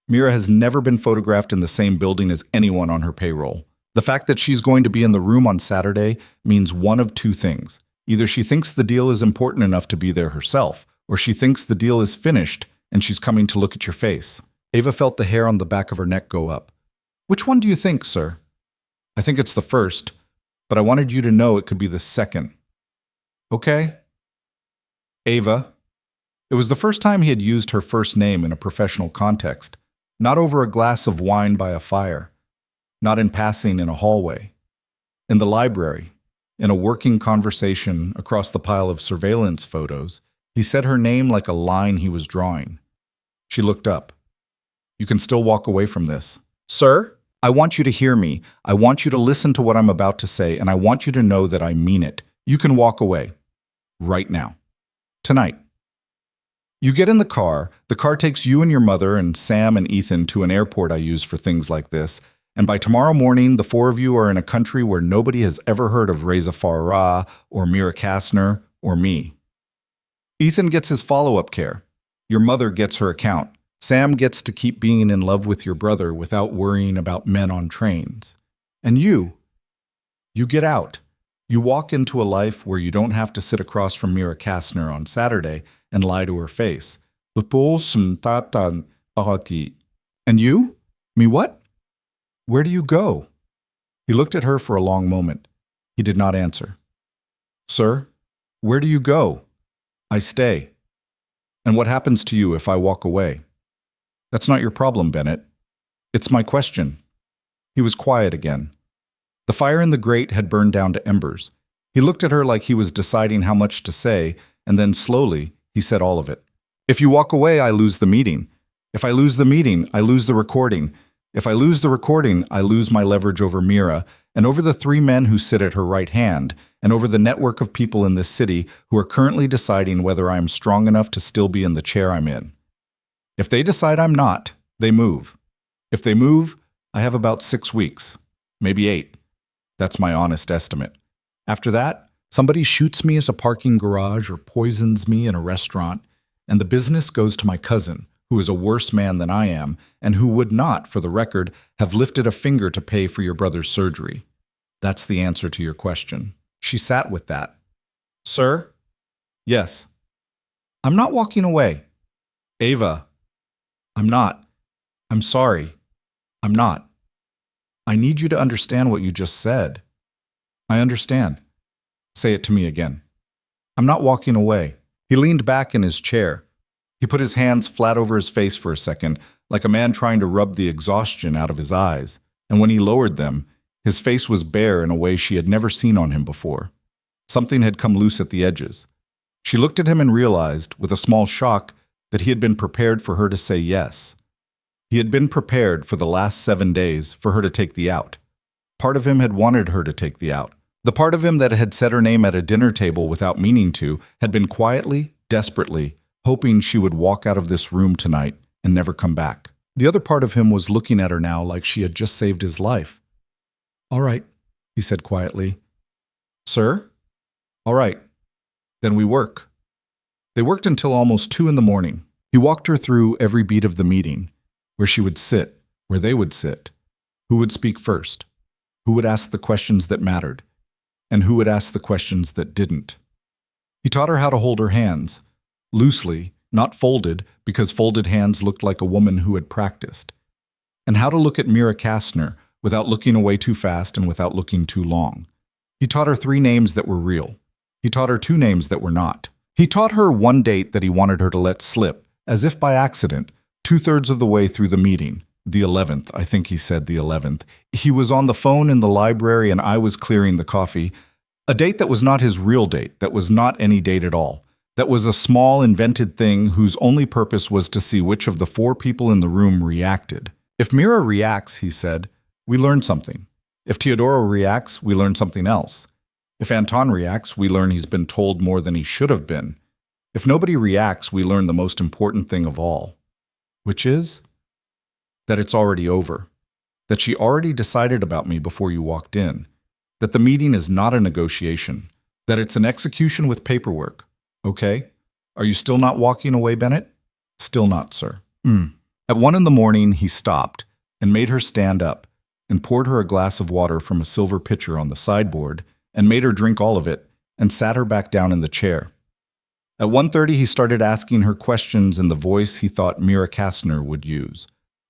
Mira has never been photographed in the same building as anyone on her payroll. The fact that she's going to be in the room on Saturday means one of 2 things. Either she thinks the deal is important enough to be there herself, or she thinks the deal is finished and she's coming to look at your face. Ava felt the hair on the back of her neck go up. "Which one do you think, sir?" "I think it's the first, but I wanted you to know it could be the second." "Okay." Ava. It was the first time he had used her first name in a professional context, not over a glass of wine by a fire, not in passing in a hallway, in the library, in a working conversation across the pile of surveillance photos. He said her name like a line he was drawing. She looked up. "You can still walk away from this." "Sir, I want you to hear me. I want you to listen to what I'm about to say, and I want you to know that I mean it. You can walk away. Right now. Tonight." You get in the car takes you and your mother and Sam and Ethan to an airport I use for things like this, and by tomorrow morning, the four of you are in a country where nobody has ever heard of Reza Farah or Mira Kastner or me. Ethan gets his follow-up care. Your mother gets her account. Sam gets to keep being in love with your brother without worrying about men on trains. And you get out. You walk into a life where you don't have to sit across from Mira Kastner on Saturday and lie to her face. And you? Me what? Where do you go? He looked at her for a long moment. He did not answer. Sir, where do you go? I stay. And what happens to you if I walk away? That's not your problem, Bennett. It's my question. He was quiet again. The fire in the grate had burned down to embers. He looked at her like he was deciding how much to say, and then slowly, he said all of it. If you walk away, I lose the meeting. If I lose the meeting, I lose the recording. If I lose the recording, I lose my leverage over Mira, and over the three men who sit at her right hand, and over the network of people in this city who are currently deciding whether I am strong enough to still be in the chair I'm in. If they decide I'm not, they move. If they move, I have about 6 weeks, maybe 8. That's my honest estimate. After that, somebody shoots me as a parking garage or poisons me in a restaurant, and the business goes to my cousin, who is a worse man than I am, and who would not, for the record, have lifted a finger to pay for your brother's surgery. That's the answer to your question. She sat with that. Sir? Yes. I'm not walking away. Ava. I'm not. I'm sorry. I'm not. I need you to understand what you just said. I understand. Say it to me again. I'm not walking away. He leaned back in his chair. He put his hands flat over his face for a second, like a man trying to rub the exhaustion out of his eyes, and when he lowered them, his face was bare in a way she had never seen on him before. Something had come loose at the edges. She looked at him and realized, with a small shock, that he had been prepared for her to say yes. He had been prepared for the last 7 days for her to take the out. Part of him had wanted her to take the out. The part of him that had said her name at a dinner table without meaning to had been quietly, desperately, hoping she would walk out of this room tonight and never come back. The other part of him was looking at her now like she had just saved his life. All right, he said quietly. Sir? All right. Then we work. They worked until almost 2 in the morning. He walked her through every beat of the meeting, where she would sit, where they would sit, who would speak first, who would ask the questions that mattered, and who would ask the questions that didn't. He taught her how to hold her hands, loosely, not folded, because folded hands looked like a woman who had practiced, and how to look at Mira Kastner without looking away too fast and without looking too long. He taught her 3 names that were real. He taught her 2 names that were not. He taught her one date that he wanted her to let slip, as if by accident, 2/3 of the way through the meeting. The 11th, I think he said the 11th. He was on the phone in the library and I was clearing the coffee. A date that was not his real date, that was not any date at all. That was a small invented thing whose only purpose was to see which of the 4 people in the room reacted. If Mira reacts, he said, we learn something. If Teodoro reacts, we learn something else. If Anton reacts, we learn he's been told more than he should have been. If nobody reacts, we learn the most important thing of all, which is that it's already over, that she already decided about me before you walked in, that the meeting is not a negotiation, that it's an execution with paperwork. Okay? Are you still not walking away, Bennett? Still not, sir. At 1 in the morning, he stopped and made her stand up and poured her a glass of water from a silver pitcher on the sideboard and made her drink all of it and sat her back down in the chair. At 1:30, he started asking her questions in the voice he thought Mira Kastner would use.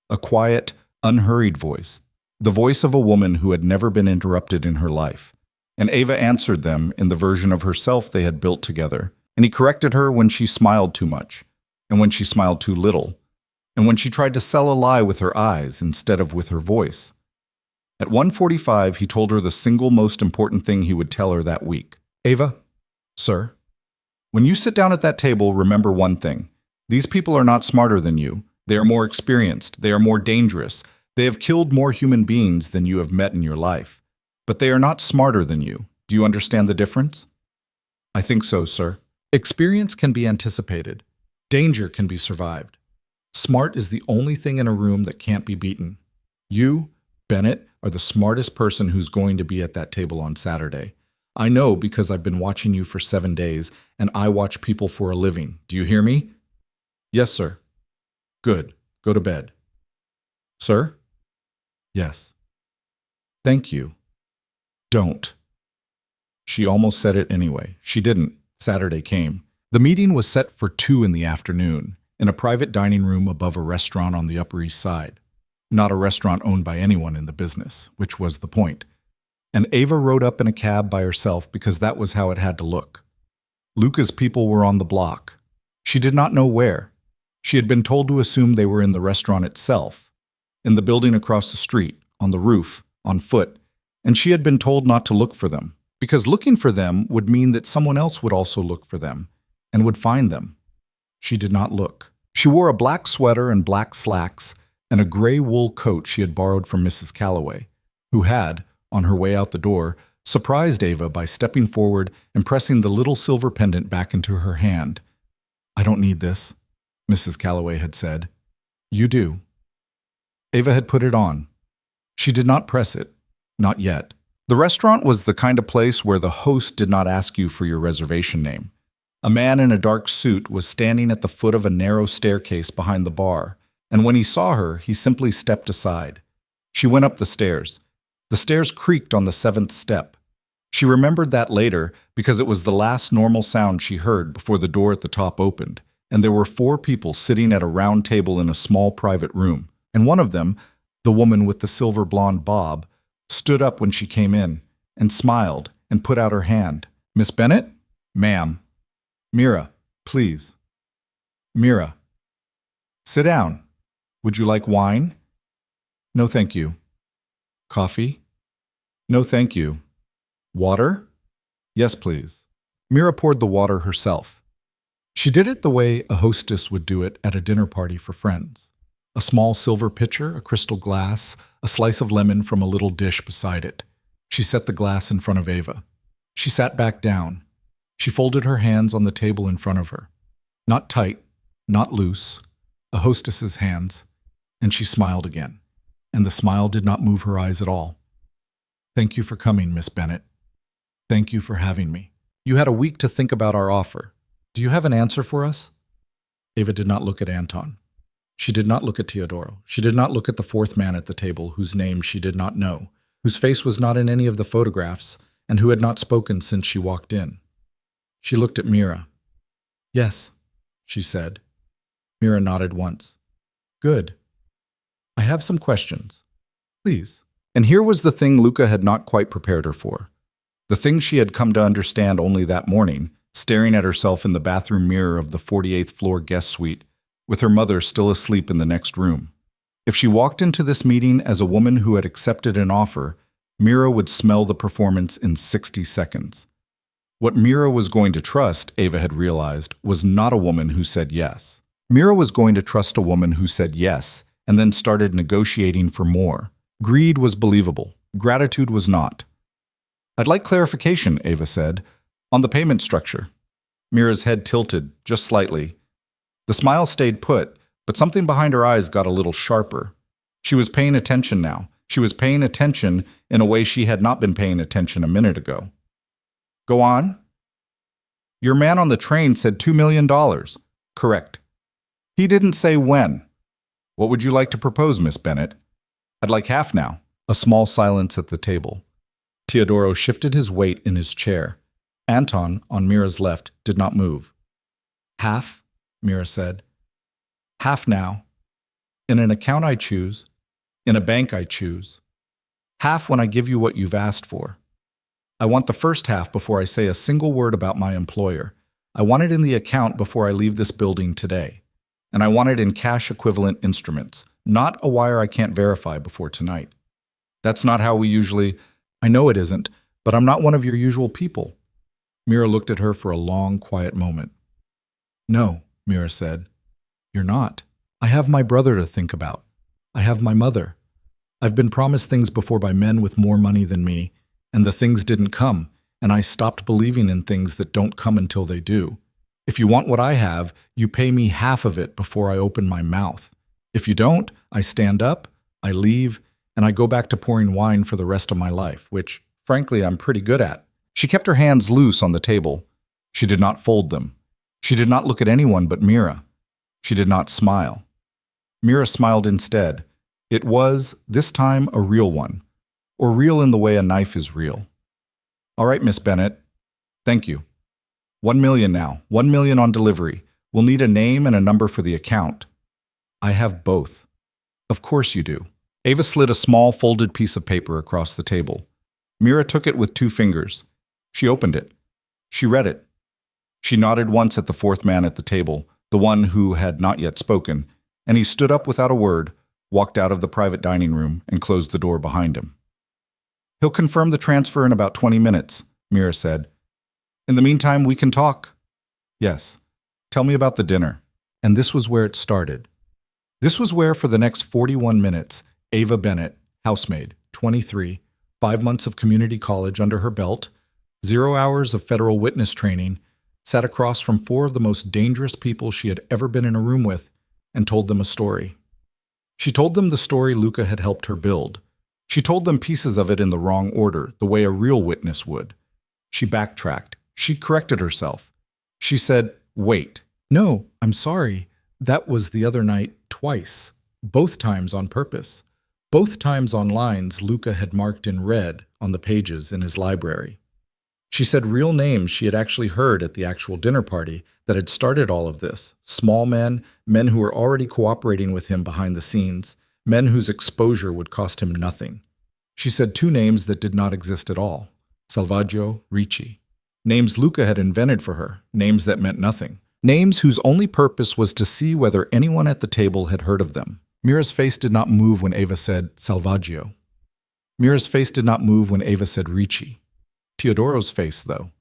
A quiet, unhurried voice, the voice of a woman who had never been interrupted in her life. And Ava answered them in the version of herself they had built together, and he corrected her when she smiled too much, and when she smiled too little, and when she tried to sell a lie with her eyes instead of with her voice. At 1:45, he told her the single most important thing he would tell her that week. Ava, sir, when you sit down at that table, remember one thing. These people are not smarter than you. They are more experienced. They are more dangerous. They have killed more human beings than you have met in your life. But they are not smarter than you. Do you understand the difference? I think so, sir. Experience can be anticipated. Danger can be survived. Smart is the only thing in a room that can't be beaten. You, Bennett, are the smartest person who's going to be at that table on Saturday. I know because I've been watching you for 7 days, and I watch people for a living. Do you hear me? Yes, sir. Good. Go to bed. Sir? Yes. Thank you. Don't. She almost said it anyway. She didn't. Saturday came. The meeting was set for 2 in the afternoon, in a private dining room above a restaurant on the Upper East Side. Not a restaurant owned by anyone in the business, which was the point. And Ava rode up in a cab by herself because that was how it had to look. Luca's people were on the block. She did not know where. She had been told to assume they were in the restaurant itself, in the building across the street, on the roof, on foot, and she had been told not to look for them, because looking for them would mean that someone else would also look for them, and would find them. She did not look. She wore a black sweater and black slacks, and a gray wool coat she had borrowed from Mrs. Calloway, who had, on her way out the door, surprised Ava by stepping forward and pressing the little silver pendant back into her hand. "I don't need this," Mrs. Calloway had said. "You do." Ava had put it on. She did not press it. Not yet. The restaurant was the kind of place where the host did not ask you for your reservation name. A man in a dark suit was standing at the foot of a narrow staircase behind the bar, and when he saw her, he simply stepped aside. She went up the stairs. The stairs creaked on the 7th step. She remembered that later because it was the last normal sound she heard before the door at the top opened, and there were 4 people sitting at a round table in a small private room, and one of them, the woman with the silver blonde bob, stood up when she came in, and smiled, and put out her hand. "Miss Bennett?" "Ma'am." "Mira, please." "Mira." "Sit down. Would you like wine?" "No, thank you." "Coffee?" "No, thank you." "Water?" "Yes, please." Mira poured the water herself. She did it the way a hostess would do it at a dinner party for friends. A small silver pitcher, a crystal glass, a slice of lemon from a little dish beside it. She set the glass in front of Ava. She sat back down. She folded her hands on the table in front of her. Not tight, not loose, a hostess's hands, and she smiled again. And the smile did not move her eyes at all. "Thank you for coming, Miss Bennett. Thank you for having me. You had a week to think about our offer. Do you have an answer for us?" Ava did not look at Anton. She did not look at Teodoro. She did not look at the 4th man at the table, whose name she did not know, whose face was not in any of the photographs, and who had not spoken since she walked in. She looked at Mira. "Yes," she said. Mira nodded once. "Good. I have some questions. Please." And here was the thing Luca had not quite prepared her for. The thing she had come to understand only that morning, staring at herself in the bathroom mirror of the 48th floor guest suite, with her mother still asleep in the next room. If she walked into this meeting as a woman who had accepted an offer, Mira would smell the performance in 60 seconds. What Mira was going to trust, Ava had realized, was not a woman who said yes. Mira was going to trust a woman who said yes, and then started negotiating for more. Greed was believable. Gratitude was not. "I'd like clarification," Ava said, "on the payment structure." Mira's head tilted, just slightly. The smile stayed put, but something behind her eyes got a little sharper. She was paying attention now. She was paying attention in a way she had not been paying attention a minute ago. "Go on." "Your man on the train said $2 million. Correct. He didn't say when. What would you like to propose, Miss Bennett?" "I'd like half now." A small silence at the table. Teodoro shifted his weight in his chair. Anton, on Mira's left, did not move. "Half?" Mira said. "Half now. In an account I choose. In a bank I choose. Half when I give you what you've asked for. I want the first half before I say a single word about my employer. I want it in the account before I leave this building today. And I want it in cash equivalent instruments, not a wire I can't verify before tonight. That's not how we usually... I know it isn't, but I'm not one of your usual people." Mira looked at her for a long, quiet moment. "No," Mira said. "You're not. I have my brother to think about. I have my mother. I've been promised things before by men with more money than me, and the things didn't come, and I stopped believing in things that don't come until they do. If you want what I have, you pay me half of it before I open my mouth. If you don't, I stand up, I leave, and I go back to pouring wine for the rest of my life, which, frankly, I'm pretty good at. She kept her hands loose on the table. She did not fold them. She did not look at anyone but Mira. She did not smile. Mira smiled instead. It was, this time, a real one, or real in the way a knife is real. All right, Miss Bennett. Thank you. 1 million now. 1 million on delivery. We'll need a name and a number for the account. I have both. Of course you do. Ava slid a small folded piece of paper across the table. Mira took it with 2 fingers. She opened it. She read it. She nodded once at the fourth man at the table, the one who had not yet spoken, and he stood up without a word, walked out of the private dining room, and closed the door behind him. He'll confirm the transfer in about 20 minutes, Mira said. In the meantime, we can talk. Yes. Tell me about the dinner. And this was where it started. This was where, for the next 41 minutes, Ava Bennett, housemaid, 23, 5 months of community college under her belt, 0 hours of federal witness training, sat across from 4 of the most dangerous people she had ever been in a room with and told them a story. She told them the story Luca had helped her build. She told them pieces of it in the wrong order, the way a real witness would. She backtracked. She corrected herself. She said, "Wait. No, I'm sorry. That was the other night twice. Both times on purpose. Both times on lines Luca had marked in red on the pages in his library." She said real names she had actually heard at the actual dinner party that had started all of this. Small men, men who were already cooperating with him behind the scenes, men whose exposure would cost him nothing. She said 2 names that did not exist at all. Salvaggio, Ricci. Names Luca had invented for her, names that meant nothing. Names whose only purpose was to see whether anyone at the table had heard of them. Mira's face did not move when Ava said Salvaggio. Mira's face did not move when Ava said Ricci. Teodoro's face, though.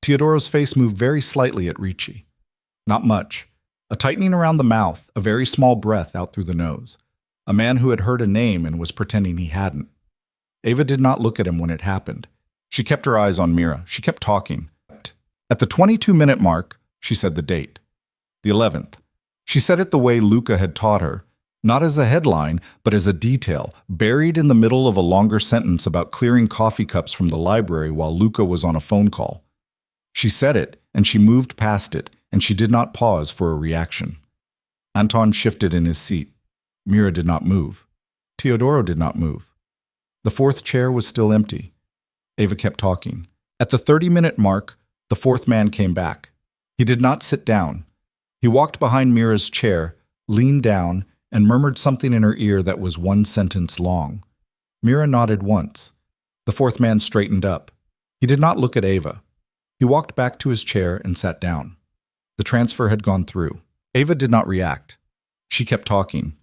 Teodoro's face moved very slightly at Ricci. Not much. A tightening around the mouth, a very small breath out through the nose. A man who had heard a name and was pretending he hadn't. Ava did not look at him when it happened. She kept her eyes on Mira. She kept talking. At the 22-minute mark, she said the date. The 11th. She said it the way Luca had taught her. Not as a headline, but as a detail, buried in the middle of a longer sentence about clearing coffee cups from the library while Luca was on a phone call. She said it, and she moved past it, and she did not pause for a reaction. Anton shifted in his seat. Mira did not move. Teodoro did not move. The 4th chair was still empty. Ava kept talking. At the 30-minute mark, the 4th man came back. He did not sit down. He walked behind Mira's chair, leaned down, and murmured something in her ear that was 1 sentence long. Mira nodded once. The 4th man straightened up. He did not look at Ava. He walked back to his chair and sat down. The transfer had gone through. Ava did not react. She kept talking.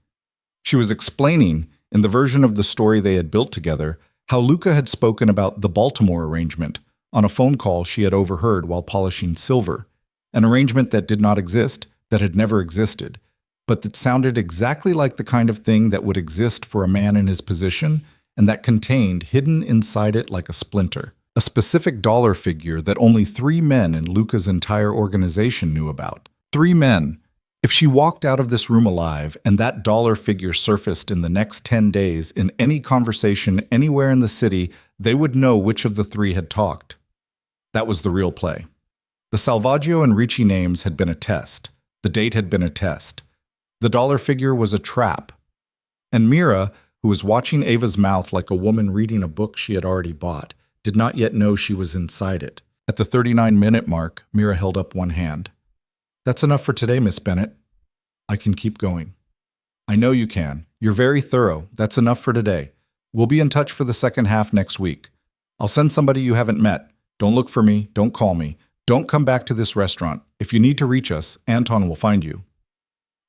She was explaining, in the version of the story they had built together, how Luca had spoken about the Baltimore arrangement on a phone call she had overheard while polishing silver, an arrangement that did not exist, that had never existed, but that sounded exactly like the kind of thing that would exist for a man in his position, and that contained, hidden inside it like a splinter, a specific dollar figure that only 3 men in Luca's entire organization knew about. 3 men. If she walked out of this room alive and that dollar figure surfaced in the next 10 days in any conversation anywhere in the city, they would know which of the 3 had talked. That was the real play. The Salvaggio and Ricci names had been a test. The date had been a test. The dollar figure was a trap. And Mira, who was watching Ava's mouth like a woman reading a book she had already bought, did not yet know she was inside it. At the 39-minute mark, Mira held up one hand. "That's enough for today, Miss Bennett. I can keep going." "I know you can. You're very thorough. That's enough for today. We'll be in touch for the second half next week. I'll send somebody you haven't met. Don't look for me. Don't call me. Don't come back to this restaurant. If you need to reach us, Anton will find you."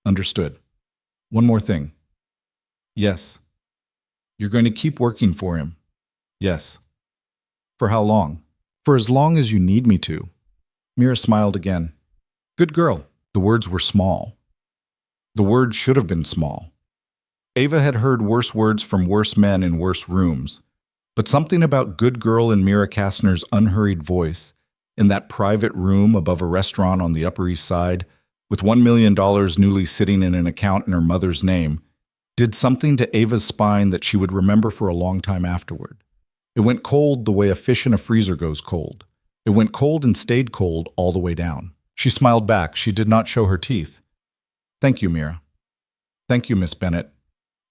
"Understood. One more thing." "Yes." "You're going to keep working for him." "Yes." "For how long?" "For as long as you need me to." Mira smiled again. "Good girl." The words were small. The words should have been small. Ava had heard worse words from worse men in worse rooms, but something about good girl in Mira Kastner's unhurried voice, in that private room above a restaurant on the Upper East Side, with $1 million newly sitting in an account in her mother's name, did something to Ava's spine that she would remember for a long time afterward. It went cold the way a fish in a freezer goes cold. It went cold and stayed cold all the way down. She smiled back. She did not show her teeth. "Thank you, Mira." "Thank you, Miss Bennett."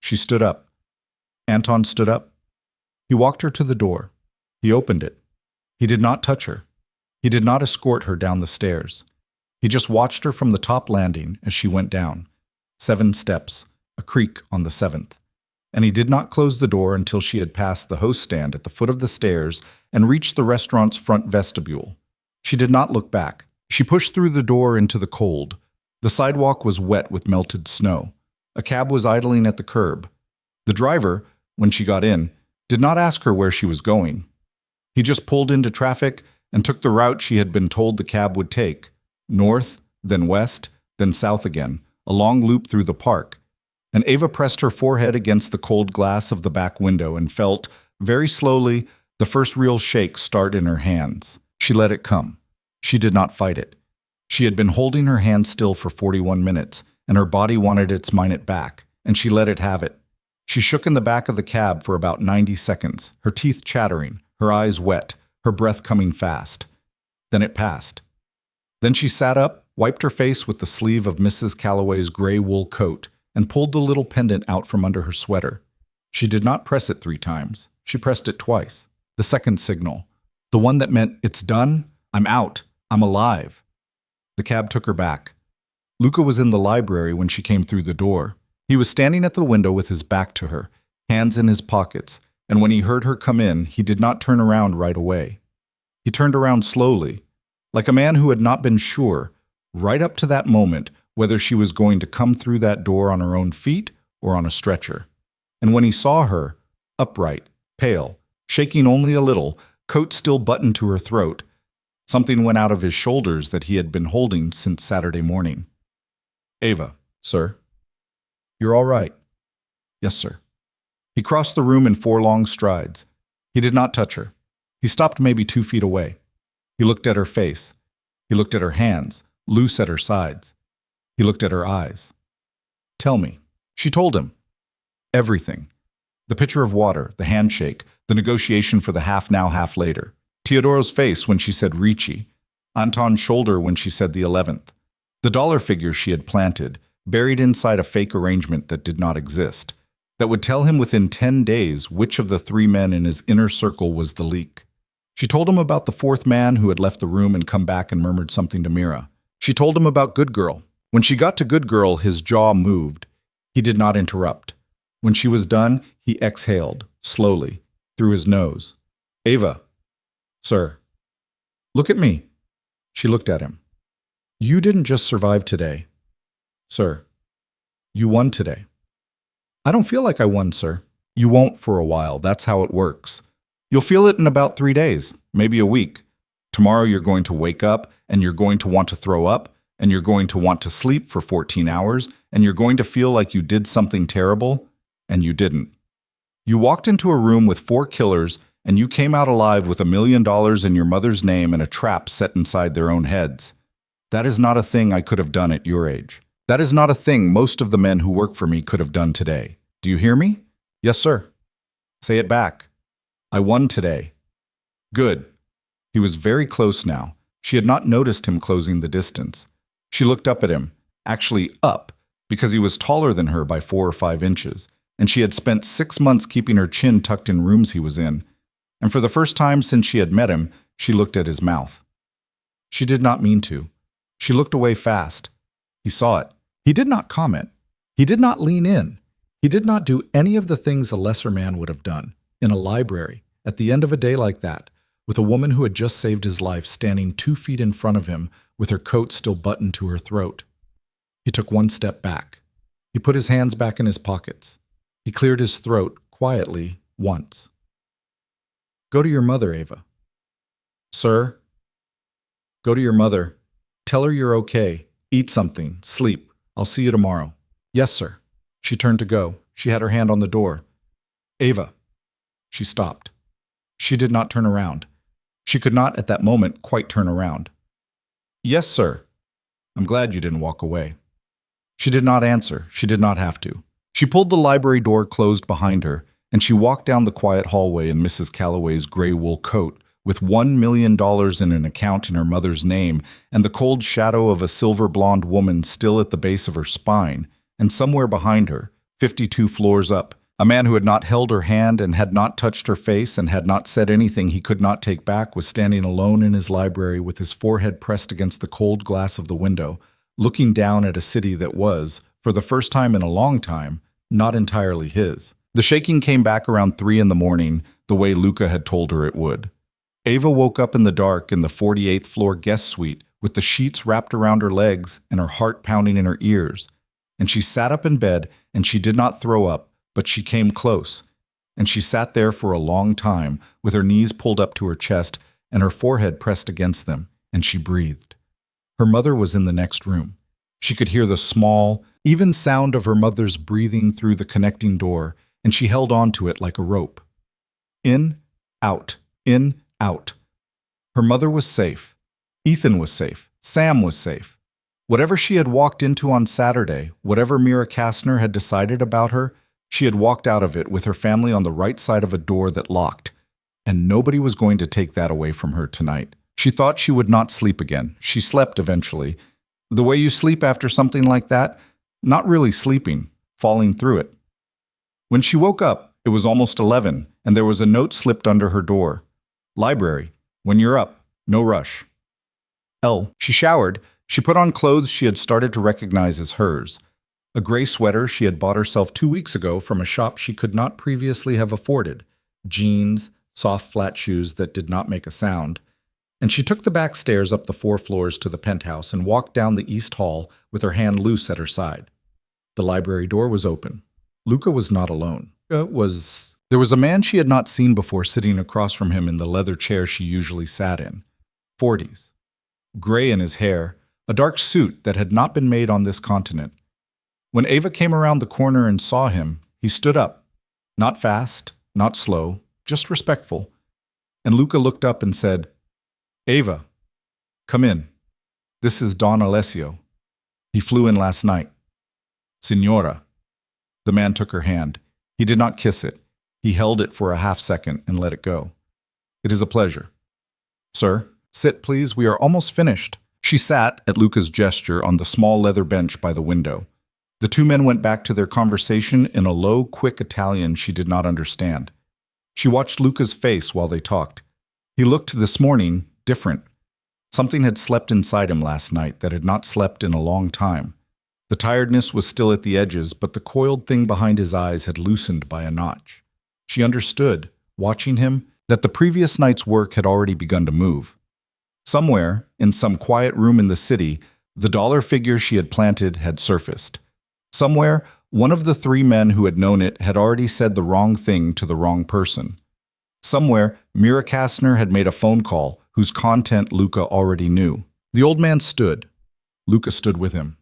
She stood up. Anton stood up. He walked her to the door. He opened it. He did not touch her. He did not escort her down the stairs. He just watched her from the top landing as she went down. 7 steps, a creak on the 7th. And he did not close the door until she had passed the host stand at the foot of the stairs and reached the restaurant's front vestibule. She did not look back. She pushed through the door into the cold. The sidewalk was wet with melted snow. A cab was idling at the curb. The driver, when she got in, did not ask her where she was going. He just pulled into traffic and took the route she had been told the cab would take, north, then west, then south again, a long loop through the park. And Ava pressed her forehead against the cold glass of the back window and felt, very slowly, the first real shake start in her hands. She let it come. She did not fight it. She had been holding her hand still for 41 minutes, and her body wanted its minute back, and she let it have it. She shook in the back of the cab for about 90 seconds, her teeth chattering, her eyes wet, her breath coming fast. Then it passed. Then she sat up, wiped her face with the sleeve of Mrs. Calloway's gray wool coat, and pulled the little pendant out from under her sweater. She did not press it 3 times. She pressed it twice. The second signal. The one that meant, "It's done. I'm out. I'm alive." The cab took her back. Luca was in the library when she came through the door. He was standing at the window with his back to her, hands in his pockets, and when he heard her come in, he did not turn around right away. He turned around slowly, like a man who had not been sure, right up to that moment, whether she was going to come through that door on her own feet or on a stretcher. And when he saw her, upright, pale, shaking only a little, coat still buttoned to her throat, something went out of his shoulders that he had been holding since Saturday morning. "Ava, sir." "You're all right." "Yes, sir." He crossed the room in 4 long strides. He did not touch her. He stopped maybe 2 feet away. He looked at her face. He looked at her hands, loose at her sides. He looked at her eyes. "Tell me." She told him. Everything. The pitcher of water, the handshake, the negotiation for the half now, half later. Teodoro's face when she said Ricci. Anton's shoulder when she said the 11th. The dollar figure she had planted, buried inside a fake arrangement that did not exist, that would tell him within 10 days which of the 3 men in his inner circle was the leak. She told him about the 4th man who had left the room and come back and murmured something to Mira. She told him about Good Girl. When she got to Good Girl, his jaw moved. He did not interrupt. When she was done, he exhaled, slowly, through his nose. "Ava." "Sir." "Look at me." She looked at him. "You didn't just survive today." "Sir." "You won today." "I don't feel like I won, sir." "You won't for a while. That's how it works. You'll feel it in about 3 days, maybe a week. Tomorrow you're going to wake up, and you're going to want to throw up, and you're going to want to sleep for 14 hours, and you're going to feel like you did something terrible, and you didn't. You walked into a room with 4 killers, and you came out alive with $1 million in your mother's name and a trap set inside their own heads. That is not a thing I could have done at your age. That is not a thing most of the men who work for me could have done today. Do you hear me?" "Yes, sir." "Say it back." "I won today." "Good." He was very close now. She had not noticed him closing the distance. She looked up at him, actually up, because he was taller than her by 4 or 5 inches, and she had spent 6 months keeping her chin tucked in rooms he was in. And for the first time since she had met him, she looked at his mouth. She did not mean to. She looked away fast. He saw it. He did not comment. He did not lean in. He did not do any of the things a lesser man would have done. In a library, at the end of a day like that, with a woman who had just saved his life standing 2 feet in front of him with her coat still buttoned to her throat. He took 1 step back. He put his hands back in his pockets. He cleared his throat quietly once. "Go to your mother, Ava." "Sir?" "Go to your mother. Tell her you're okay. Eat something. Sleep. I'll see you tomorrow." "Yes, sir." She turned to go. She had her hand on the door. "Ava." She stopped. She did not turn around. She could not, at that moment, quite turn around. "Yes, sir. I'm glad you didn't walk away." She did not answer. She did not have to. She pulled the library door closed behind her, and she walked down the quiet hallway in Mrs. Calloway's gray wool coat, with $1 million in an account in her mother's name, and the cold shadow of a silver-blonde woman still at the base of her spine, and somewhere behind her, 52 floors up, a man who had not held her hand and had not touched her face and had not said anything he could not take back was standing alone in his library with his forehead pressed against the cold glass of the window, looking down at a city that was, for the first time in a long time, not entirely his. The shaking came back around 3 in the morning, the way Luca had told her it would. Ava woke up in the dark in the 48th floor guest suite with the sheets wrapped around her legs and her heart pounding in her ears. And she sat up in bed and she did not throw up, but she came close. And she sat there for a long time with her knees pulled up to her chest and her forehead pressed against them, and she breathed. Her mother was in the next room. She could hear the small, even sound of her mother's breathing through the connecting door, and she held on to it like a rope. In, out, in, out. Her mother was safe. Ethan was safe. Sam was safe. Whatever she had walked into on Saturday, whatever Mira Kastner had decided about her, she had walked out of it with her family on the right side of a door that locked, and nobody was going to take that away from her tonight. She thought she would not sleep again. She slept eventually. The way you sleep after something like that, not really sleeping, falling through it. When she woke up, it was almost 11, and there was a note slipped under her door. Library. When you're up, no rush. She showered. She put on clothes she had started to recognize as hers. A gray sweater she had bought herself 2 weeks ago from a shop she could not previously have afforded. Jeans, soft flat shoes that did not make a sound. And she took the back stairs up the 4 floors to the penthouse and walked down the east hall with her hand loose at her side. The library door was open. Luca was not alone. There was a man she had not seen before sitting across from him in the leather chair she usually sat in. 40s. Gray in his hair, a dark suit that had not been made on this continent. When Ava came around the corner and saw him, he stood up. Not fast, not slow, just respectful. And Luca looked up and said, "Ava, come in. This is Don Alessio. He flew in last night." "Signora." The man took her hand. He did not kiss it. He held it for a half second and let it go. "It is a pleasure." "Sir, sit please, we are almost finished." She sat, at Luca's gesture, on the small leather bench by the window. The two men went back to their conversation in a low, quick Italian she did not understand. She watched Luca's face while they talked. He looked this morning different. Something had slept inside him last night that had not slept in a long time. The tiredness was still at the edges, but the coiled thing behind his eyes had loosened by a notch. She understood, watching him, that the previous night's work had already begun to move. Somewhere, in some quiet room in the city, the dollar figure she had planted had surfaced. Somewhere, one of the 3 men who had known it had already said the wrong thing to the wrong person. Somewhere, Mira Kastner had made a phone call whose content Luca already knew. The old man stood. Luca stood with him.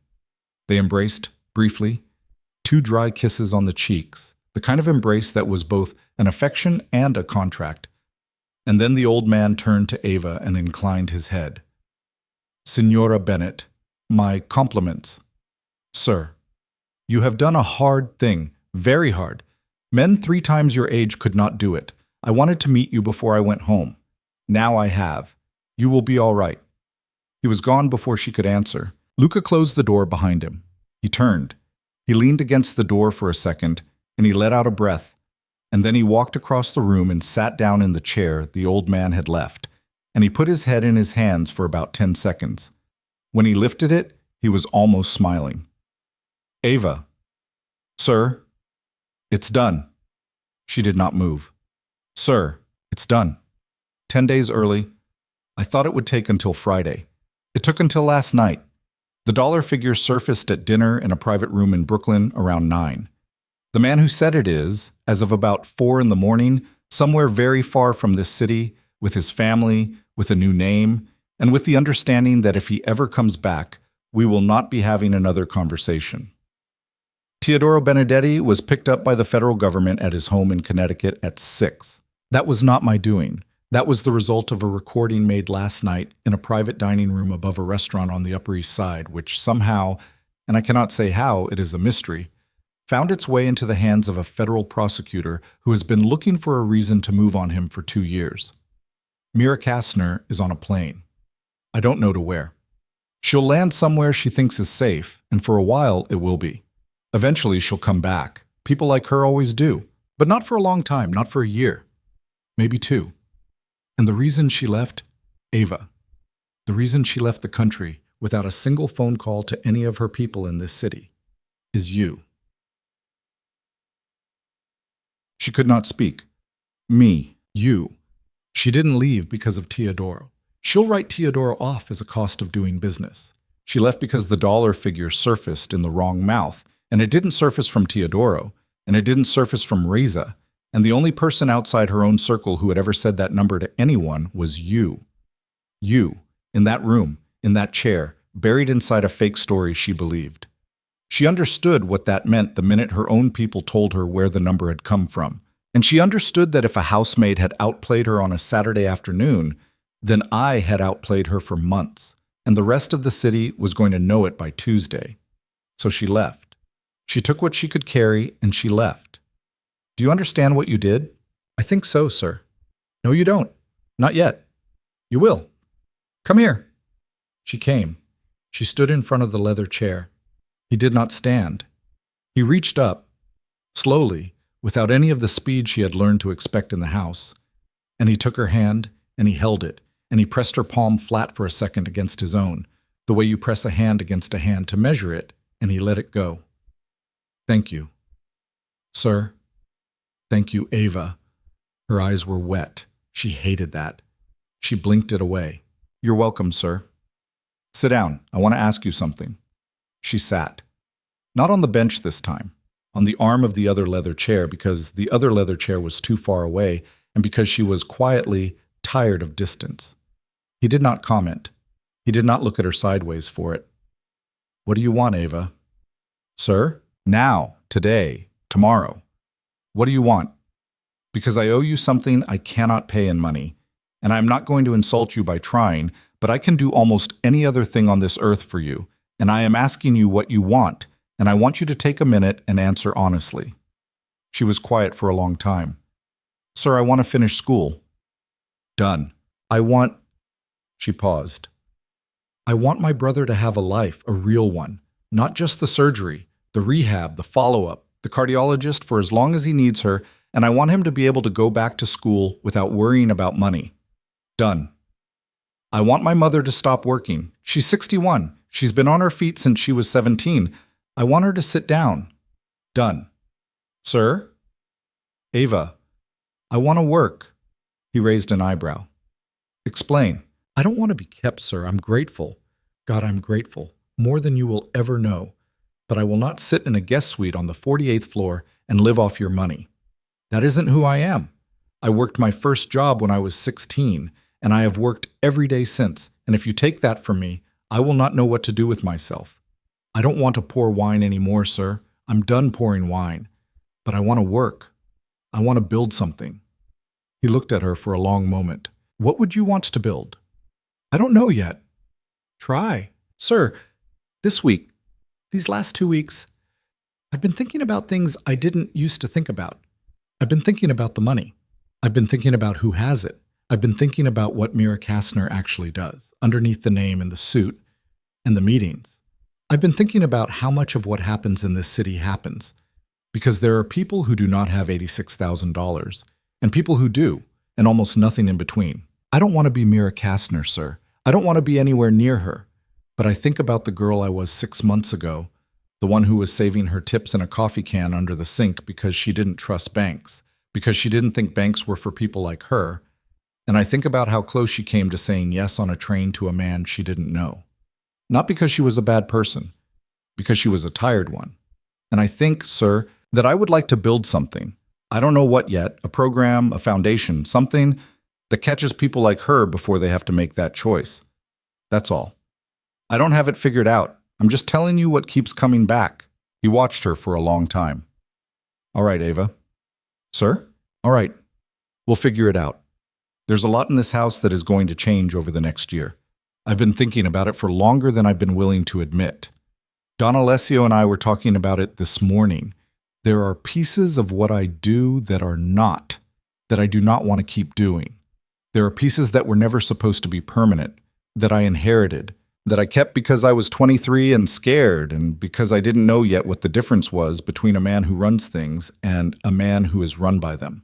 They embraced, briefly, 2 dry kisses on the cheeks, the kind of embrace that was both an affection and a contract. And then the old man turned to Ava and inclined his head. "Signora Bennett, my compliments." "Sir, you have done a hard thing, very hard. Men 3 times your age could not do it. I wanted to meet you before I went home. Now I have. You will be all right." He was gone before she could answer. Luca closed the door behind him. He turned. He leaned against the door for a second, and he let out a breath. And then he walked across the room and sat down in the chair the old man had left, and he put his head in his hands for about 10 seconds. When he lifted it, he was almost smiling. "Ava." "Sir." "It's done." She did not move. "Sir, it's done. 10 days early. I thought it would take until Friday. It took until last night. The dollar figure surfaced at dinner in a private room in Brooklyn around 9. The man who said it is, as of about 4 in the morning, somewhere very far from this city, with his family, with a new name, and with the understanding that if he ever comes back, we will not be having another conversation. Teodoro Benedetti was picked up by the federal government at his home in Connecticut at 6. That was not my doing. That was the result of a recording made last night in a private dining room above a restaurant on the Upper East Side, which somehow, and I cannot say how, it is a mystery, found its way into the hands of a federal prosecutor who has been looking for a reason to move on him for 2 years. Mira Kastner is on a plane. I don't know to where. She'll land somewhere she thinks is safe, and for a while it will be. Eventually she'll come back. People like her always do. But not for a long time, not for a year. Maybe 2. And the reason she left, Ava, the reason she left the country without a single phone call to any of her people in this city, is you. She could not speak. Me, you. She didn't leave because of Teodoro. She'll write Teodoro off as a cost of doing business. She left because the dollar figure surfaced in the wrong mouth, and it didn't surface from Teodoro, and it didn't surface from Reza, and the only person outside her own circle who had ever said that number to anyone was you. You, in that room, in that chair, buried inside a fake story she believed. She understood what that meant the minute her own people told her where the number had come from, and she understood that if a housemaid had outplayed her on a Saturday afternoon, then I had outplayed her for months, and the rest of the city was going to know it by Tuesday. So she left. She took what she could carry, and she left. Do you understand what you did? I think so, sir. No, you don't. Not yet. You will. Come here. She came. She stood in front of the leather chair. He did not stand. He reached up, slowly, without any of the speed she had learned to expect in the house, and he took her hand, and he held it, and he pressed her palm flat for a second against his own, the way you press a hand against a hand to measure it, and he let it go. Thank you. Sir. Thank you, Ava. Her eyes were wet. She hated that. She blinked it away. You're welcome, sir. Sit down. I want to ask you something. She sat. Not on the bench this time. On the arm of the other leather chair because the other leather chair was too far away and because she was quietly tired of distance. He did not comment. He did not look at her sideways for it. What do you want, Ava? Sir? Now, today, tomorrow. What do you want? Because I owe you something I cannot pay in money, and I am not going to insult you by trying, but I can do almost any other thing on this earth for you, and I am asking you what you want, and I want you to take a minute and answer honestly. She was quiet for a long time. Sir, I want to finish school. Done. I want... She paused. I want my brother to have a life, a real one, not just the surgery, the rehab, the follow-up, the cardiologist for as long as he needs her, and I want him to be able to go back to school without worrying about money. Done. I want my mother to stop working. She's 61. She's been on her feet since she was 17. I want her to sit down. Done. Sir? Ava. I want to work. He raised an eyebrow. Explain. I don't want to be kept, sir. I'm grateful. God, I'm grateful. More than you will ever know. But I will not sit in a guest suite on the 48th floor and live off your money. That isn't who I am. I worked my first job when I was 16, and I have worked every day since, and if you take that from me, I will not know what to do with myself. I don't want to pour wine anymore, sir. I'm done pouring wine. But I want to work. I want to build something. He looked at her for a long moment. What would you want to build? I don't know yet. Try. Sir, this week, these last 2 weeks, I've been thinking about things I didn't used to think about. I've been thinking about the money. I've been thinking about who has it. I've been thinking about what Mira Kastner actually does, underneath the name and the suit and the meetings. I've been thinking about how much of what happens in this city happens, because there are people who do not have $86,000, and people who do, and almost nothing in between. I don't want to be Mira Kastner, sir. I don't want to be anywhere near her. But I think about the girl I was 6 months ago, the one who was saving her tips in a coffee can under the sink because she didn't trust banks, because she didn't think banks were for people like her. And I think about how close she came to saying yes on a train to a man she didn't know. Not because she was a bad person, because she was a tired one. And I think, sir, that I would like to build something. I don't know what yet, a program, a foundation, something that catches people like her before they have to make that choice. That's all. I don't have it figured out. I'm just telling you what keeps coming back. He watched her for a long time. All right, Ava. Sir? All right. We'll figure it out. There's a lot in this house that is going to change over the next year. I've been thinking about it for longer than I've been willing to admit. Don Alessio and I were talking about it this morning. There are pieces of what I do that I do not want to keep doing. There are pieces that were never supposed to be permanent, that I inherited, that I kept because I was 23 and scared, and because I didn't know yet what the difference was between a man who runs things and a man who is run by them.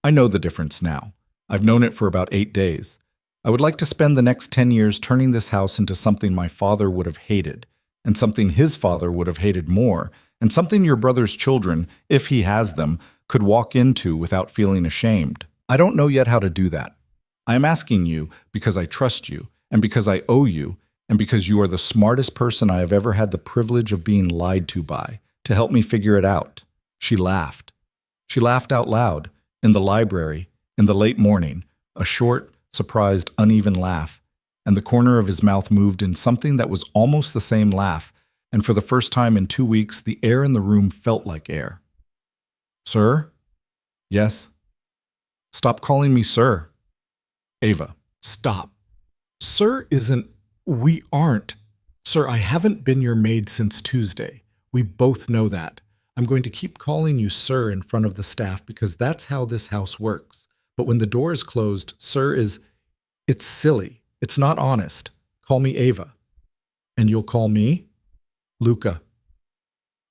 I know the difference now. I've known it for about 8 days. I would like to spend the next 10 years turning this house into something my father would have hated, and something his father would have hated more, and something your brother's children, if he has them, could walk into without feeling ashamed. I don't know yet how to do that. I am asking you because I trust you, and because I owe you, and because you are the smartest person I have ever had the privilege of being lied to by, to help me figure it out. She laughed. She laughed out loud, in the library, in the late morning, a short, surprised, uneven laugh, and the corner of his mouth moved in something that was almost the same laugh, and for the first time in 2 weeks, the air in the room felt like air. Sir? Yes? Stop calling me sir. Ava, stop. Sir isn't... We aren't. Sir, I haven't been your maid since Tuesday. We both know that. I'm going to keep calling you sir in front of the staff because that's how this house works. But when the door is closed, sir is... It's silly. It's not honest. Call me Ava. And you'll call me? Luca.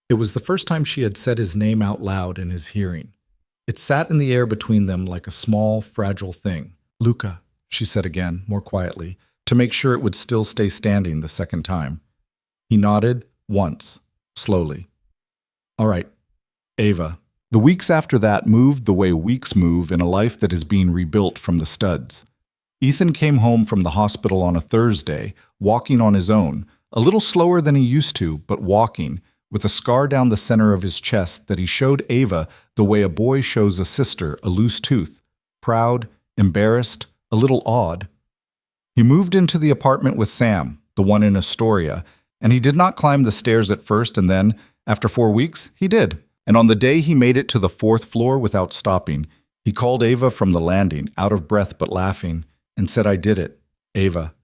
It was the first time she had said his name out loud in his hearing. It sat in the air between them like a small, fragile thing. Luca, she said again, more quietly, to make sure it would still stay standing the second time. He nodded once, slowly. All right, Ava. The weeks after that moved the way weeks move in a life that is being rebuilt from the studs. Ethan came home from the hospital on a Thursday, walking on his own, a little slower than he used to, but walking, with a scar down the center of his chest that he showed Ava the way a boy shows a sister a loose tooth, proud, embarrassed, a little awed. He moved into the apartment with Sam, the one in Astoria, and he did not climb the stairs at first, and then, after 4 weeks, he did. And on the day he made it to the 4th floor without stopping, he called Ava from the landing, out of breath but laughing, and said, I did it, Ava.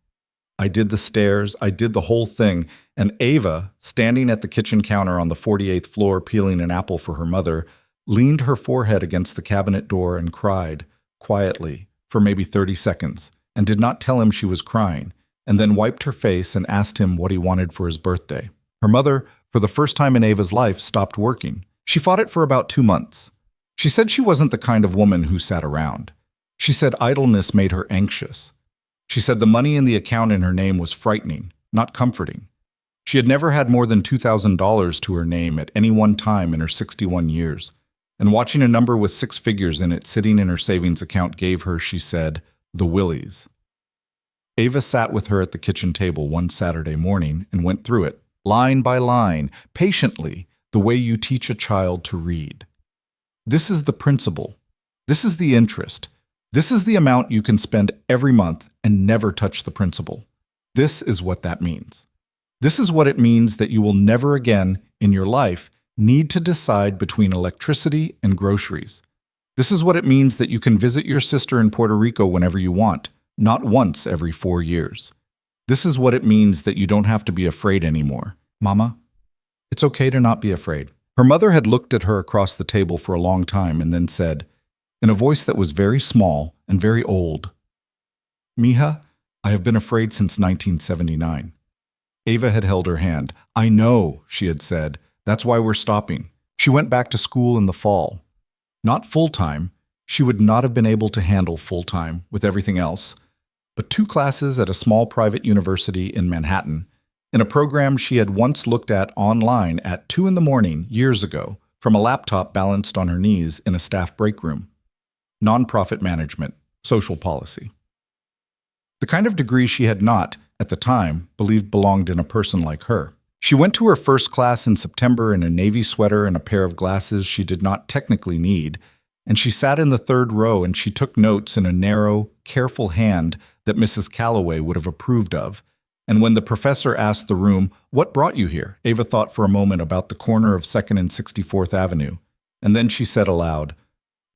I did the stairs, I did the whole thing, and Ava, standing at the kitchen counter on the 48th floor peeling an apple for her mother, leaned her forehead against the cabinet door and cried, quietly, for maybe 30 seconds, and did not tell him she was crying, and then wiped her face and asked him what he wanted for his birthday. Her mother, for the first time in Ava's life, stopped working. She fought it for about 2 months. She said she wasn't the kind of woman who sat around. She said idleness made her anxious. She said the money in the account in her name was frightening, not comforting. She had never had more than $2,000 to her name at any one time in her 61 years, and watching a number with 6 figures in it sitting in her savings account gave her, she said, the willies. Ava sat with her at the kitchen table one Saturday morning and went through it, line by line, patiently, the way you teach a child to read. This is the principal. This is the interest. This is the amount you can spend every month and never touch the principal. This is what that means. This is what it means that you will never again, in your life, need to decide between electricity and groceries. This is what it means that you can visit your sister in Puerto Rico whenever you want, not once every 4 years. This is what it means that you don't have to be afraid anymore. Mama, it's okay to not be afraid. Her mother had looked at her across the table for a long time and then said, in a voice that was very small and very old, Mija, I have been afraid since 1979. Ava had held her hand. I know, she had said. That's why we're stopping. She went back to school in the fall. Not full-time. She would not have been able to handle full-time with everything else, but 2 classes at a small private university in Manhattan, in a program she had once looked at online at 2 in the morning years ago from a laptop balanced on her knees in a staff break room. Nonprofit management, social policy. The kind of degree she had not, at the time, believed belonged in a person like her. She went to her first class in September in a navy sweater and a pair of glasses she did not technically need, and she sat in the 3rd row and she took notes in a narrow, careful hand that Mrs. Calloway would have approved of. And when the professor asked the room, what brought you here? Ava thought for a moment about the corner of 2nd and 64th Avenue. And then she said aloud,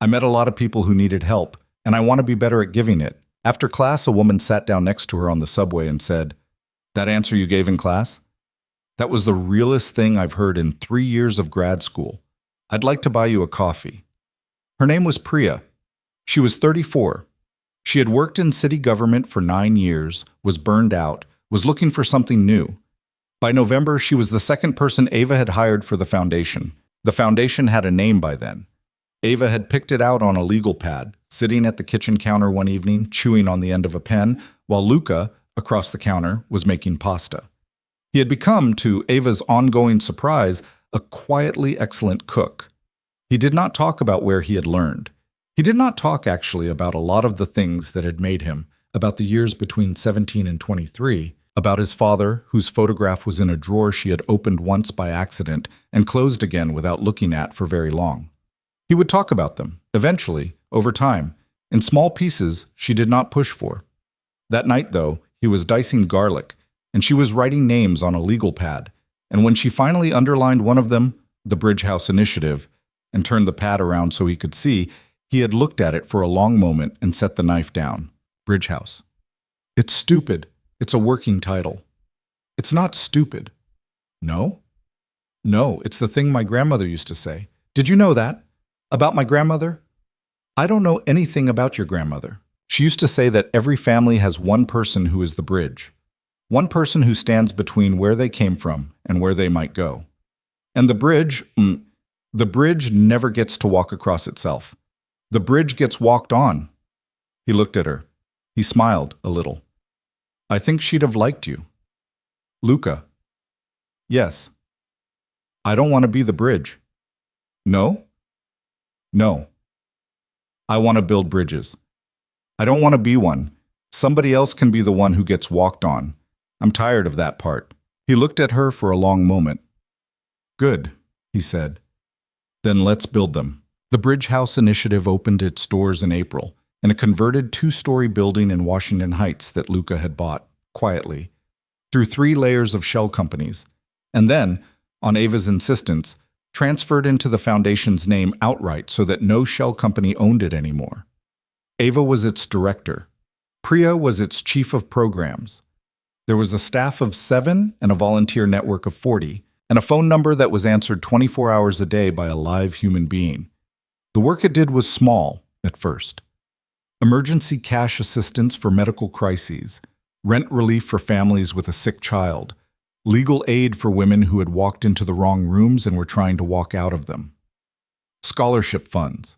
I met a lot of people who needed help, and I want to be better at giving it. After class, a woman sat down next to her on the subway and said, "That answer you gave in class? That was the realest thing I've heard in 3 years of grad school. I'd like to buy you a coffee." Her name was Priya. She was 34. She had worked in city government for 9 years, was burned out, was looking for something new. By November, she was the second person Ava had hired for the foundation. The foundation had a name by then. Ava had picked it out on a legal pad, sitting at the kitchen counter one evening, chewing on the end of a pen, while Luca, across the counter, was making pasta. He had become, to Ava's ongoing surprise, a quietly excellent cook. He did not talk about where he had learned. He did not talk, actually, about a lot of the things that had made him, about the years between 17 and 23, about his father, whose photograph was in a drawer she had opened once by accident and closed again without looking at for very long. He would talk about them, eventually, over time, in small pieces she did not push for. That night, though, he was dicing garlic, and she was writing names on a legal pad, and when she finally underlined one of them, the Bridge House Initiative, and turned the pad around so he could see, he had looked at it for a long moment and set the knife down. Bridge House. "It's stupid. It's a working title." "It's not stupid." "No?" "No, it's the thing my grandmother used to say. Did you know that? About my grandmother?" "I don't know anything about your grandmother. She used to say that every family has one person who is the bridge. One person who stands between where they came from and where they might go. And the bridge never gets to walk across itself. The bridge gets walked on." He looked at her. He smiled a little. "I think she'd have liked you." "Luca." "Yes." "I don't want to be the bridge." "No?" "No. I want to build bridges. I don't want to be one. Somebody else can be the one who gets walked on. I'm tired of that part." He looked at her for a long moment. "Good," he said. "Then let's build them." The Bridge House Initiative opened its doors in April, in a converted 2-story building in Washington Heights that Luca had bought, quietly, through 3 layers of shell companies, and then, on Ava's insistence, transferred into the foundation's name outright so that no shell company owned it anymore. Ava was its director. Priya was its chief of programs. There was a staff of 7 and a volunteer network of 40, and a phone number that was answered 24 hours a day by a live human being. The work it did was small, at first. Emergency cash assistance for medical crises, rent relief for families with a sick child, legal aid for women who had walked into the wrong rooms and were trying to walk out of them. Scholarship funds.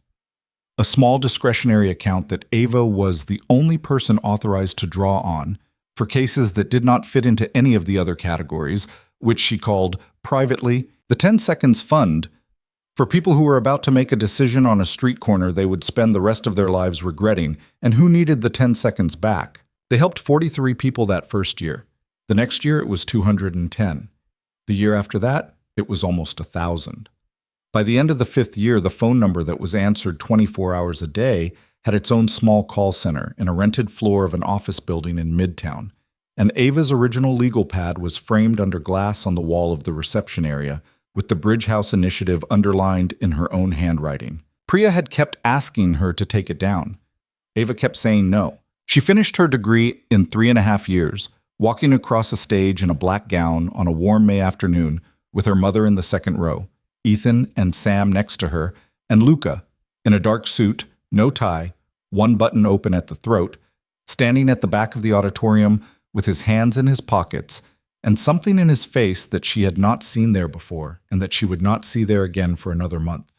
A small discretionary account that Ava was the only person authorized to draw on for cases that did not fit into any of the other categories, which she called, privately, the 10 Seconds Fund, for people who were about to make a decision on a street corner they would spend the rest of their lives regretting, and who needed the 10 seconds back. They helped 43 people that first year. The next year it was 210. The year after that, it was almost 1,000. By the end of the 5th year, the phone number that was answered 24 hours a day had its own small call center in a rented floor of an office building in Midtown, and Ava's original legal pad was framed under glass on the wall of the reception area, with the Bridge House Initiative underlined in her own handwriting. Priya had kept asking her to take it down. Ava kept saying no. She finished her degree in 3.5 years, walking across a stage in a black gown on a warm May afternoon with her mother in the second row, Ethan and Sam next to her, and Luca, in a dark suit, no tie, one button open at the throat, standing at the back of the auditorium with his hands in his pockets, and something in his face that she had not seen there before and that she would not see there again for another month.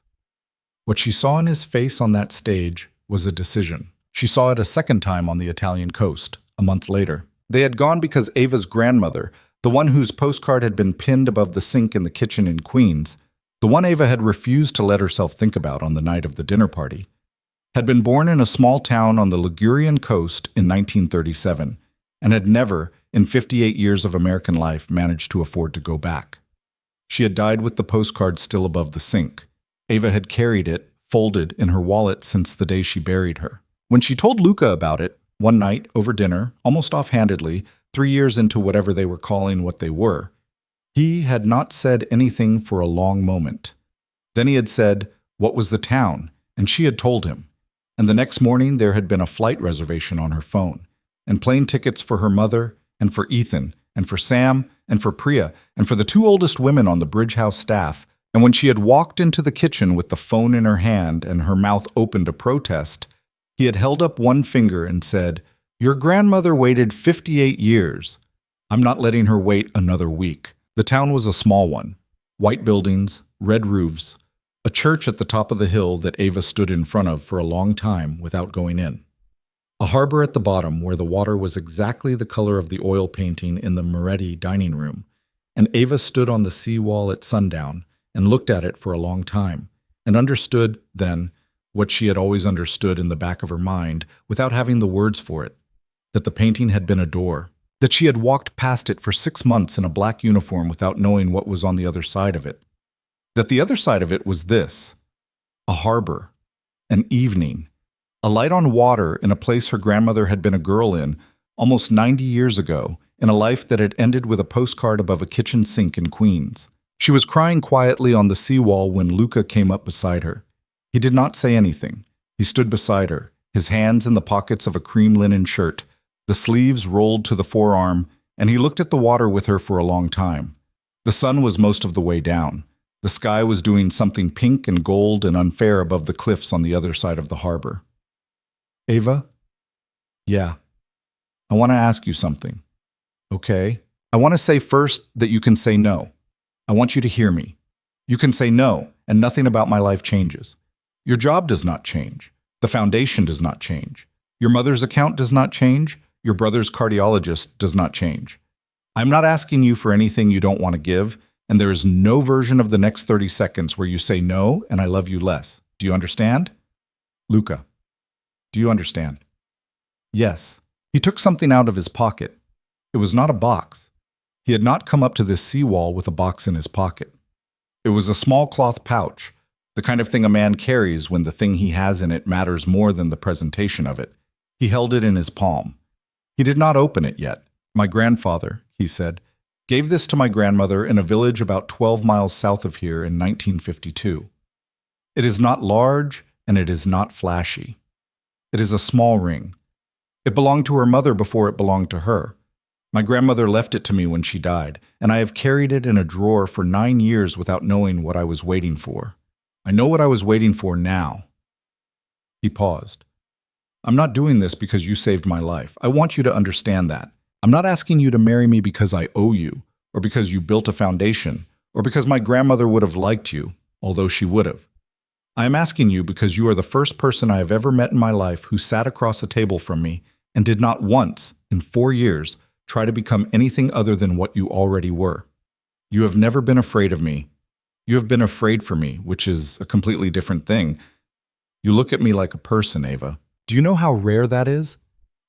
What she saw in his face on that stage was a decision. She saw it a second time on the Italian coast, a month later. They had gone because Ava's grandmother, the one whose postcard had been pinned above the sink in the kitchen in Queens, the one Ava had refused to let herself think about on the night of the dinner party, had been born in a small town on the Ligurian coast in 1937 and had never, in 58 years of American life, managed to afford to go back. She had died with the postcard still above the sink. Ava had carried it, folded, in her wallet since the day she buried her. When she told Luca about it, one night, over dinner, almost offhandedly, 3 years into whatever they were calling what they were, he had not said anything for a long moment. Then he had said, "What was the town?" And she had told him. And the next morning there had been a flight reservation on her phone, and plane tickets for her mother, and for Ethan, and for Sam, and for Priya, and for the two oldest women on the Bridge House staff. And when she had walked into the kitchen with the phone in her hand and her mouth open to protest, he had held up one finger and said, "Your grandmother waited 58 years. I'm not letting her wait another week." The town was a small one. White buildings, red roofs, a church at the top of the hill that Ava stood in front of for a long time without going in. A harbor at the bottom where the water was exactly the color of the oil painting in the Moretti dining room, and Ava stood on the seawall at sundown and looked at it for a long time, and understood, then, what she had always understood in the back of her mind without having the words for it, that the painting had been a door, that she had walked past it for 6 months in a black uniform without knowing what was on the other side of it, that the other side of it was this: a harbor, an evening, a light on water in a place her grandmother had been a girl in almost 90 years ago, in a life that had ended with a postcard above a kitchen sink in Queens. She was crying quietly on the seawall when Luca came up beside her. He did not say anything. He stood beside her, his hands in the pockets of a cream linen shirt, the sleeves rolled to the forearm, and he looked at the water with her for a long time. The sun was most of the way down. The sky was doing something pink and gold and unfair above the cliffs on the other side of the harbor. "Ava?" "Yeah. I want to ask you something." "Okay. I want to say first that you can say no. I want you to hear me. You can say no, and nothing about my life changes. Your job does not change. The foundation does not change. Your mother's account does not change. Your brother's cardiologist does not change. I'm not asking you for anything you don't want to give, and there is no version of the next 30 seconds where you say no and I love you less. Do you understand?" "Luca, do you understand?" "Yes." He took something out of his pocket. It was not a box. He had not come up to this seawall with a box in his pocket. It was a small cloth pouch, the kind of thing a man carries when the thing he has in it matters more than the presentation of it. He held it in his palm. He did not open it yet. "My grandfather," he said, "gave this to my grandmother in a village about 12 miles south of here in 1952. It is not large and it is not flashy. It is a small ring. It belonged to her mother before it belonged to her. My grandmother left it to me when she died, and I have carried it in a drawer for 9 years without knowing what I was waiting for. I know what I was waiting for now." He paused. "I'm not doing this because you saved my life. I want you to understand that. I'm not asking you to marry me because I owe you, or because you built a foundation, or because my grandmother would have liked you, although she would have. I am asking you because you are the first person I have ever met in my life who sat across a table from me and did not once, in 4 years, try to become anything other than what you already were. You have never been afraid of me. You have been afraid for me, which is a completely different thing. You look at me like a person, Ava. Do you know how rare that is?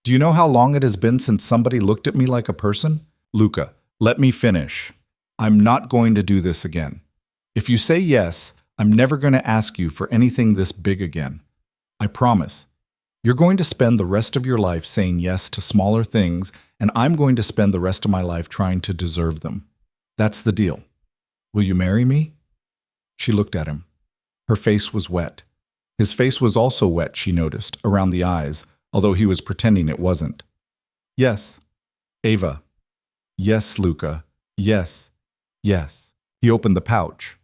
Do you know how long it has been since somebody looked at me like a person? Luca, let me finish. I'm not going to do this again. If you say yes, I'm never going to ask you for anything this big again. I promise. You're going to spend the rest of your life saying yes to smaller things, and I'm going to spend the rest of my life trying to deserve them. That's the deal. Will you marry me?" She looked at him. Her face was wet. His face was also wet, she noticed, around the eyes, although he was pretending it wasn't. "Yes, Ava. Yes, Luca. Yes. Yes." He opened the pouch.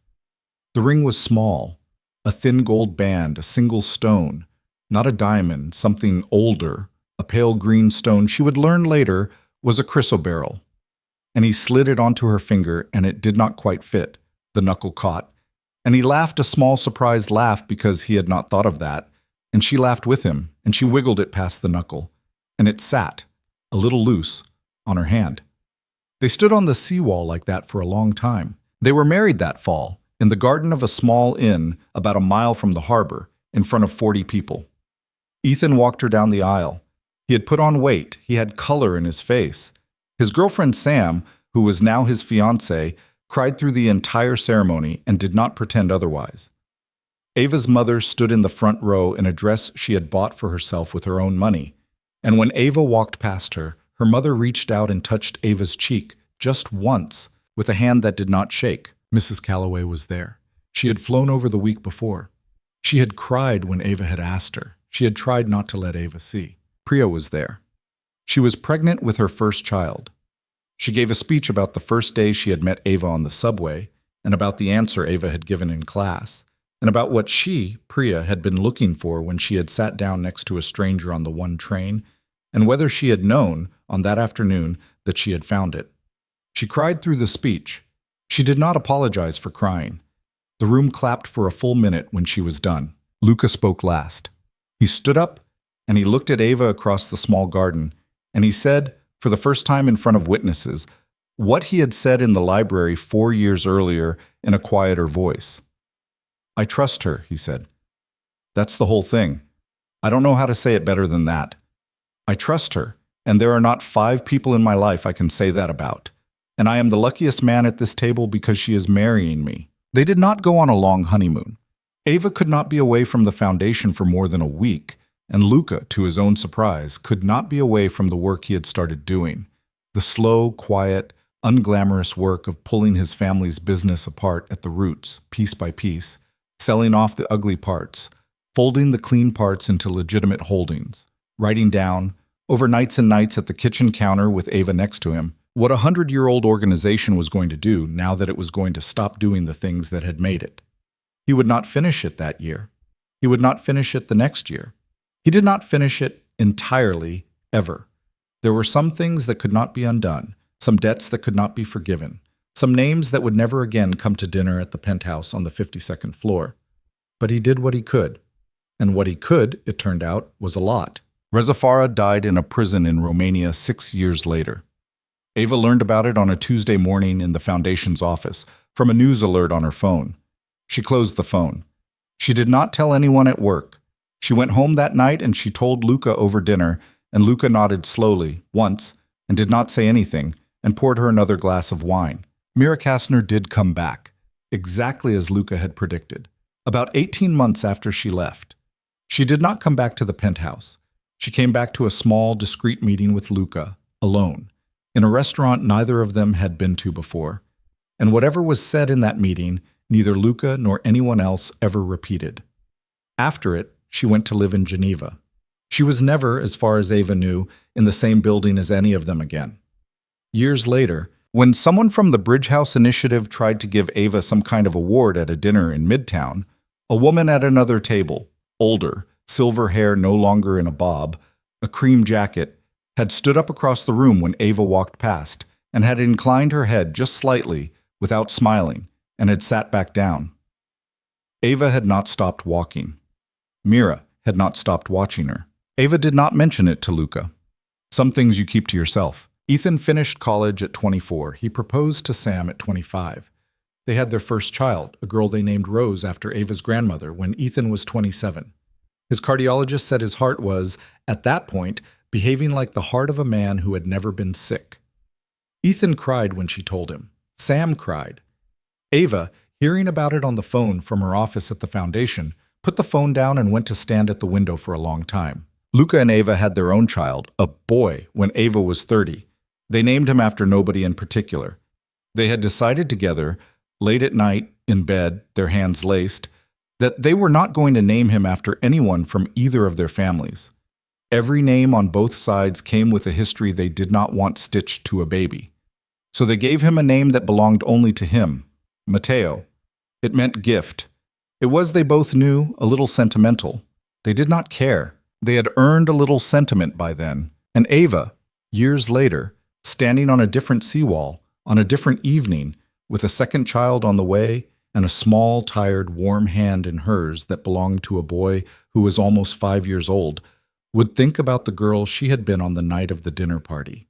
The ring was small, a thin gold band, a single stone, not a diamond, something older, a pale green stone she would learn later was a chrysoberyl. And he slid it onto her finger, and it did not quite fit. The knuckle caught, and he laughed a small surprised laugh because he had not thought of that, and she laughed with him, and she wiggled it past the knuckle, and it sat, a little loose, on her hand. They stood on the seawall like that for a long time. They were married that fall, in the garden of a small inn about a mile from the harbor, in front of 40 people. Ethan walked her down the aisle. He had put on weight, he had color in his face. His girlfriend Sam, who was now his fiancée, cried through the entire ceremony and did not pretend otherwise. Ava's mother stood in the front row in a dress she had bought for herself with her own money, and when Ava walked past her, her mother reached out and touched Ava's cheek just once with a hand that did not shake. Mrs. Calloway was there. She had flown over the week before. She had cried when Ava had asked her. she had tried not to let Ava see. Priya was there. She was pregnant with her first child. She gave a speech about the first day she had met Ava on the subway, and about the answer Ava had given in class, and about what she, Priya, had been looking for when she had sat down next to a stranger on the one train, and whether she had known, on that afternoon, that she had found it. She cried through the speech. She did not apologize for crying. The room clapped for a full minute when she was done. Luca spoke last. He stood up, and he looked at Ava across the small garden, and he said, for the first time in front of witnesses, what he had said in the library 4 years earlier in a quieter voice. "I trust her," he said. "That's the whole thing. I don't know how to say it better than that. I trust her, and there are not 5 people in my life I can say that about. And I am the luckiest man at this table because she is marrying me." They did not go on a long honeymoon. Ava could not be away from the foundation for more than a week, and Luca, to his own surprise, could not be away from the work he had started doing. The slow, quiet, unglamorous work of pulling his family's business apart at the roots, piece by piece, selling off the ugly parts, folding the clean parts into legitimate holdings, writing down, over nights and nights at the kitchen counter with Ava next to him, what a 100-year-old organization was going to do now that it was going to stop doing the things that had made it. He would not finish it that year. He would not finish it the next year. He did not finish it entirely, ever. There were some things that could not be undone, some debts that could not be forgiven, some names that would never again come to dinner at the penthouse on the 52nd floor. But he did what he could. And what he could, it turned out, was a lot. Rezafara died in a prison in Romania 6 years later. Ava learned about it on a Tuesday morning in the foundation's office, from a news alert on her phone. She closed the phone. She did not tell anyone at work. She went home that night and she told Luca over dinner, and Luca nodded slowly, once, and did not say anything, and poured her another glass of wine. Mira Kastner did come back, exactly as Luca had predicted, about 18 months after she left. She did not come back to the penthouse. She came back to a small, discreet meeting with Luca, alone, in a restaurant neither of them had been to before. And whatever was said in that meeting, neither Luca nor anyone else ever repeated. After it, she went to live in Geneva. She was never, as far as Ava knew, in the same building as any of them again. Years later, when someone from the Bridge House Initiative tried to give Ava some kind of award at a dinner in Midtown, a woman at another table, older, silver hair no longer in a bob, a cream jacket, had stood up across the room when Ava walked past and had inclined her head just slightly without smiling and had sat back down. Ava had not stopped walking. Mira had not stopped watching her. Ava did not mention it to Luca. Some things you keep to yourself. Ethan finished college at 24. He proposed to Sam at 25. They had their first child, a girl they named Rose after Ava's grandmother, when Ethan was 27. His cardiologist said his heart was, at that point, behaving like the heart of a man who had never been sick. Ethan cried when she told him. Sam cried. Ava, hearing about it on the phone from her office at the foundation, put the phone down and went to stand at the window for a long time. Luca and Ava had their own child, a boy, when Ava was 30. They named him after nobody in particular. They had decided together, late at night, in bed, their hands laced, that they were not going to name him after anyone from either of their families. Every name on both sides came with a history they did not want stitched to a baby. So they gave him a name that belonged only to him, Matteo. It meant gift. It was, they both knew, a little sentimental. They did not care. They had earned a little sentiment by then. And Ava, years later, standing on a different seawall, on a different evening, with a second child on the way, and a small, tired, warm hand in hers that belonged to a boy who was almost 5 years old, would think about the girl she had been on the night of the dinner party.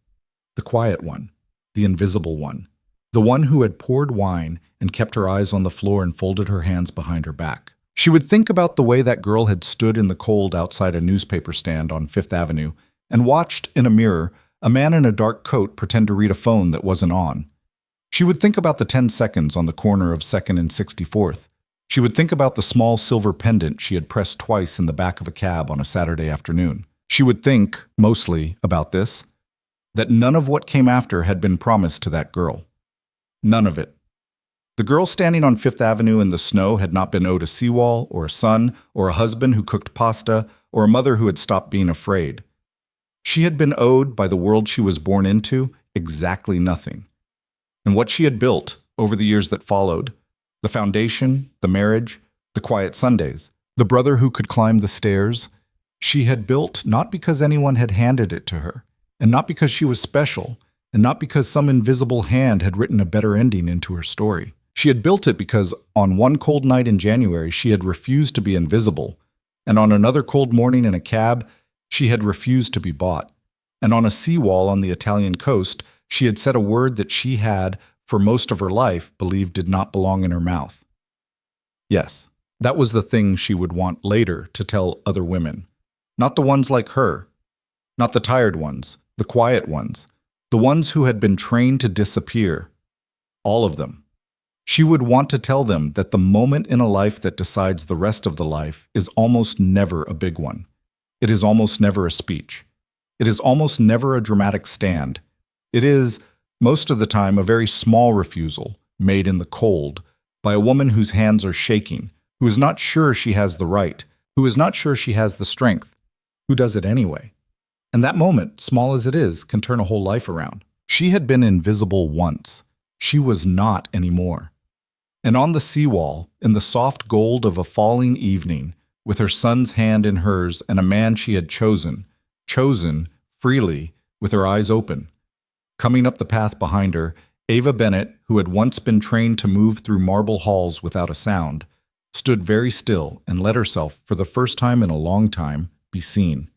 The quiet one, the invisible one, the one who had poured wine and kept her eyes on the floor and folded her hands behind her back. She would think about the way that girl had stood in the cold outside a newspaper stand on Fifth Avenue and watched, in a mirror, a man in a dark coat pretend to read a phone that wasn't on. She would think about the 10 seconds on the corner of 2nd and 64th. She would think about the small silver pendant she had pressed twice in the back of a cab on a Saturday afternoon. She would think, mostly, about this, that none of what came after had been promised to that girl. None of it. The girl standing on Fifth Avenue in the snow had not been owed a seawall, or a son, or a husband who cooked pasta, or a mother who had stopped being afraid. She had been owed by the world she was born into exactly nothing. And what she had built over the years that followed, the foundation, the marriage, the quiet Sundays, the brother who could climb the stairs, she had built not because anyone had handed it to her, and not because she was special, and not because some invisible hand had written a better ending into her story. She had built it because on one cold night in January she had refused to be invisible, and on another cold morning in a cab she had refused to be bought, and on a seawall on the Italian coast she had said a word that she had, for most of her life, believed did not belong in her mouth. Yes, that was the thing she would want later to tell other women. Not the ones like her, not the tired ones, the quiet ones, the ones who had been trained to disappear. All of them. She would want to tell them that the moment in a life that decides the rest of the life is almost never a big one. It is almost never a speech. It is almost never a dramatic stand. It is, most of the time, a very small refusal, made in the cold, by a woman whose hands are shaking, who is not sure she has the right, who is not sure she has the strength, who does it anyway. And that moment, small as it is, can turn a whole life around. She had been invisible once. She was not anymore. And on the seawall, in the soft gold of a falling evening, with her son's hand in hers and a man she had chosen freely, with her eyes open. Coming up the path behind her, Ava Bennett, who had once been trained to move through marble halls without a sound, stood very still and let herself, for the first time in a long time, be seen.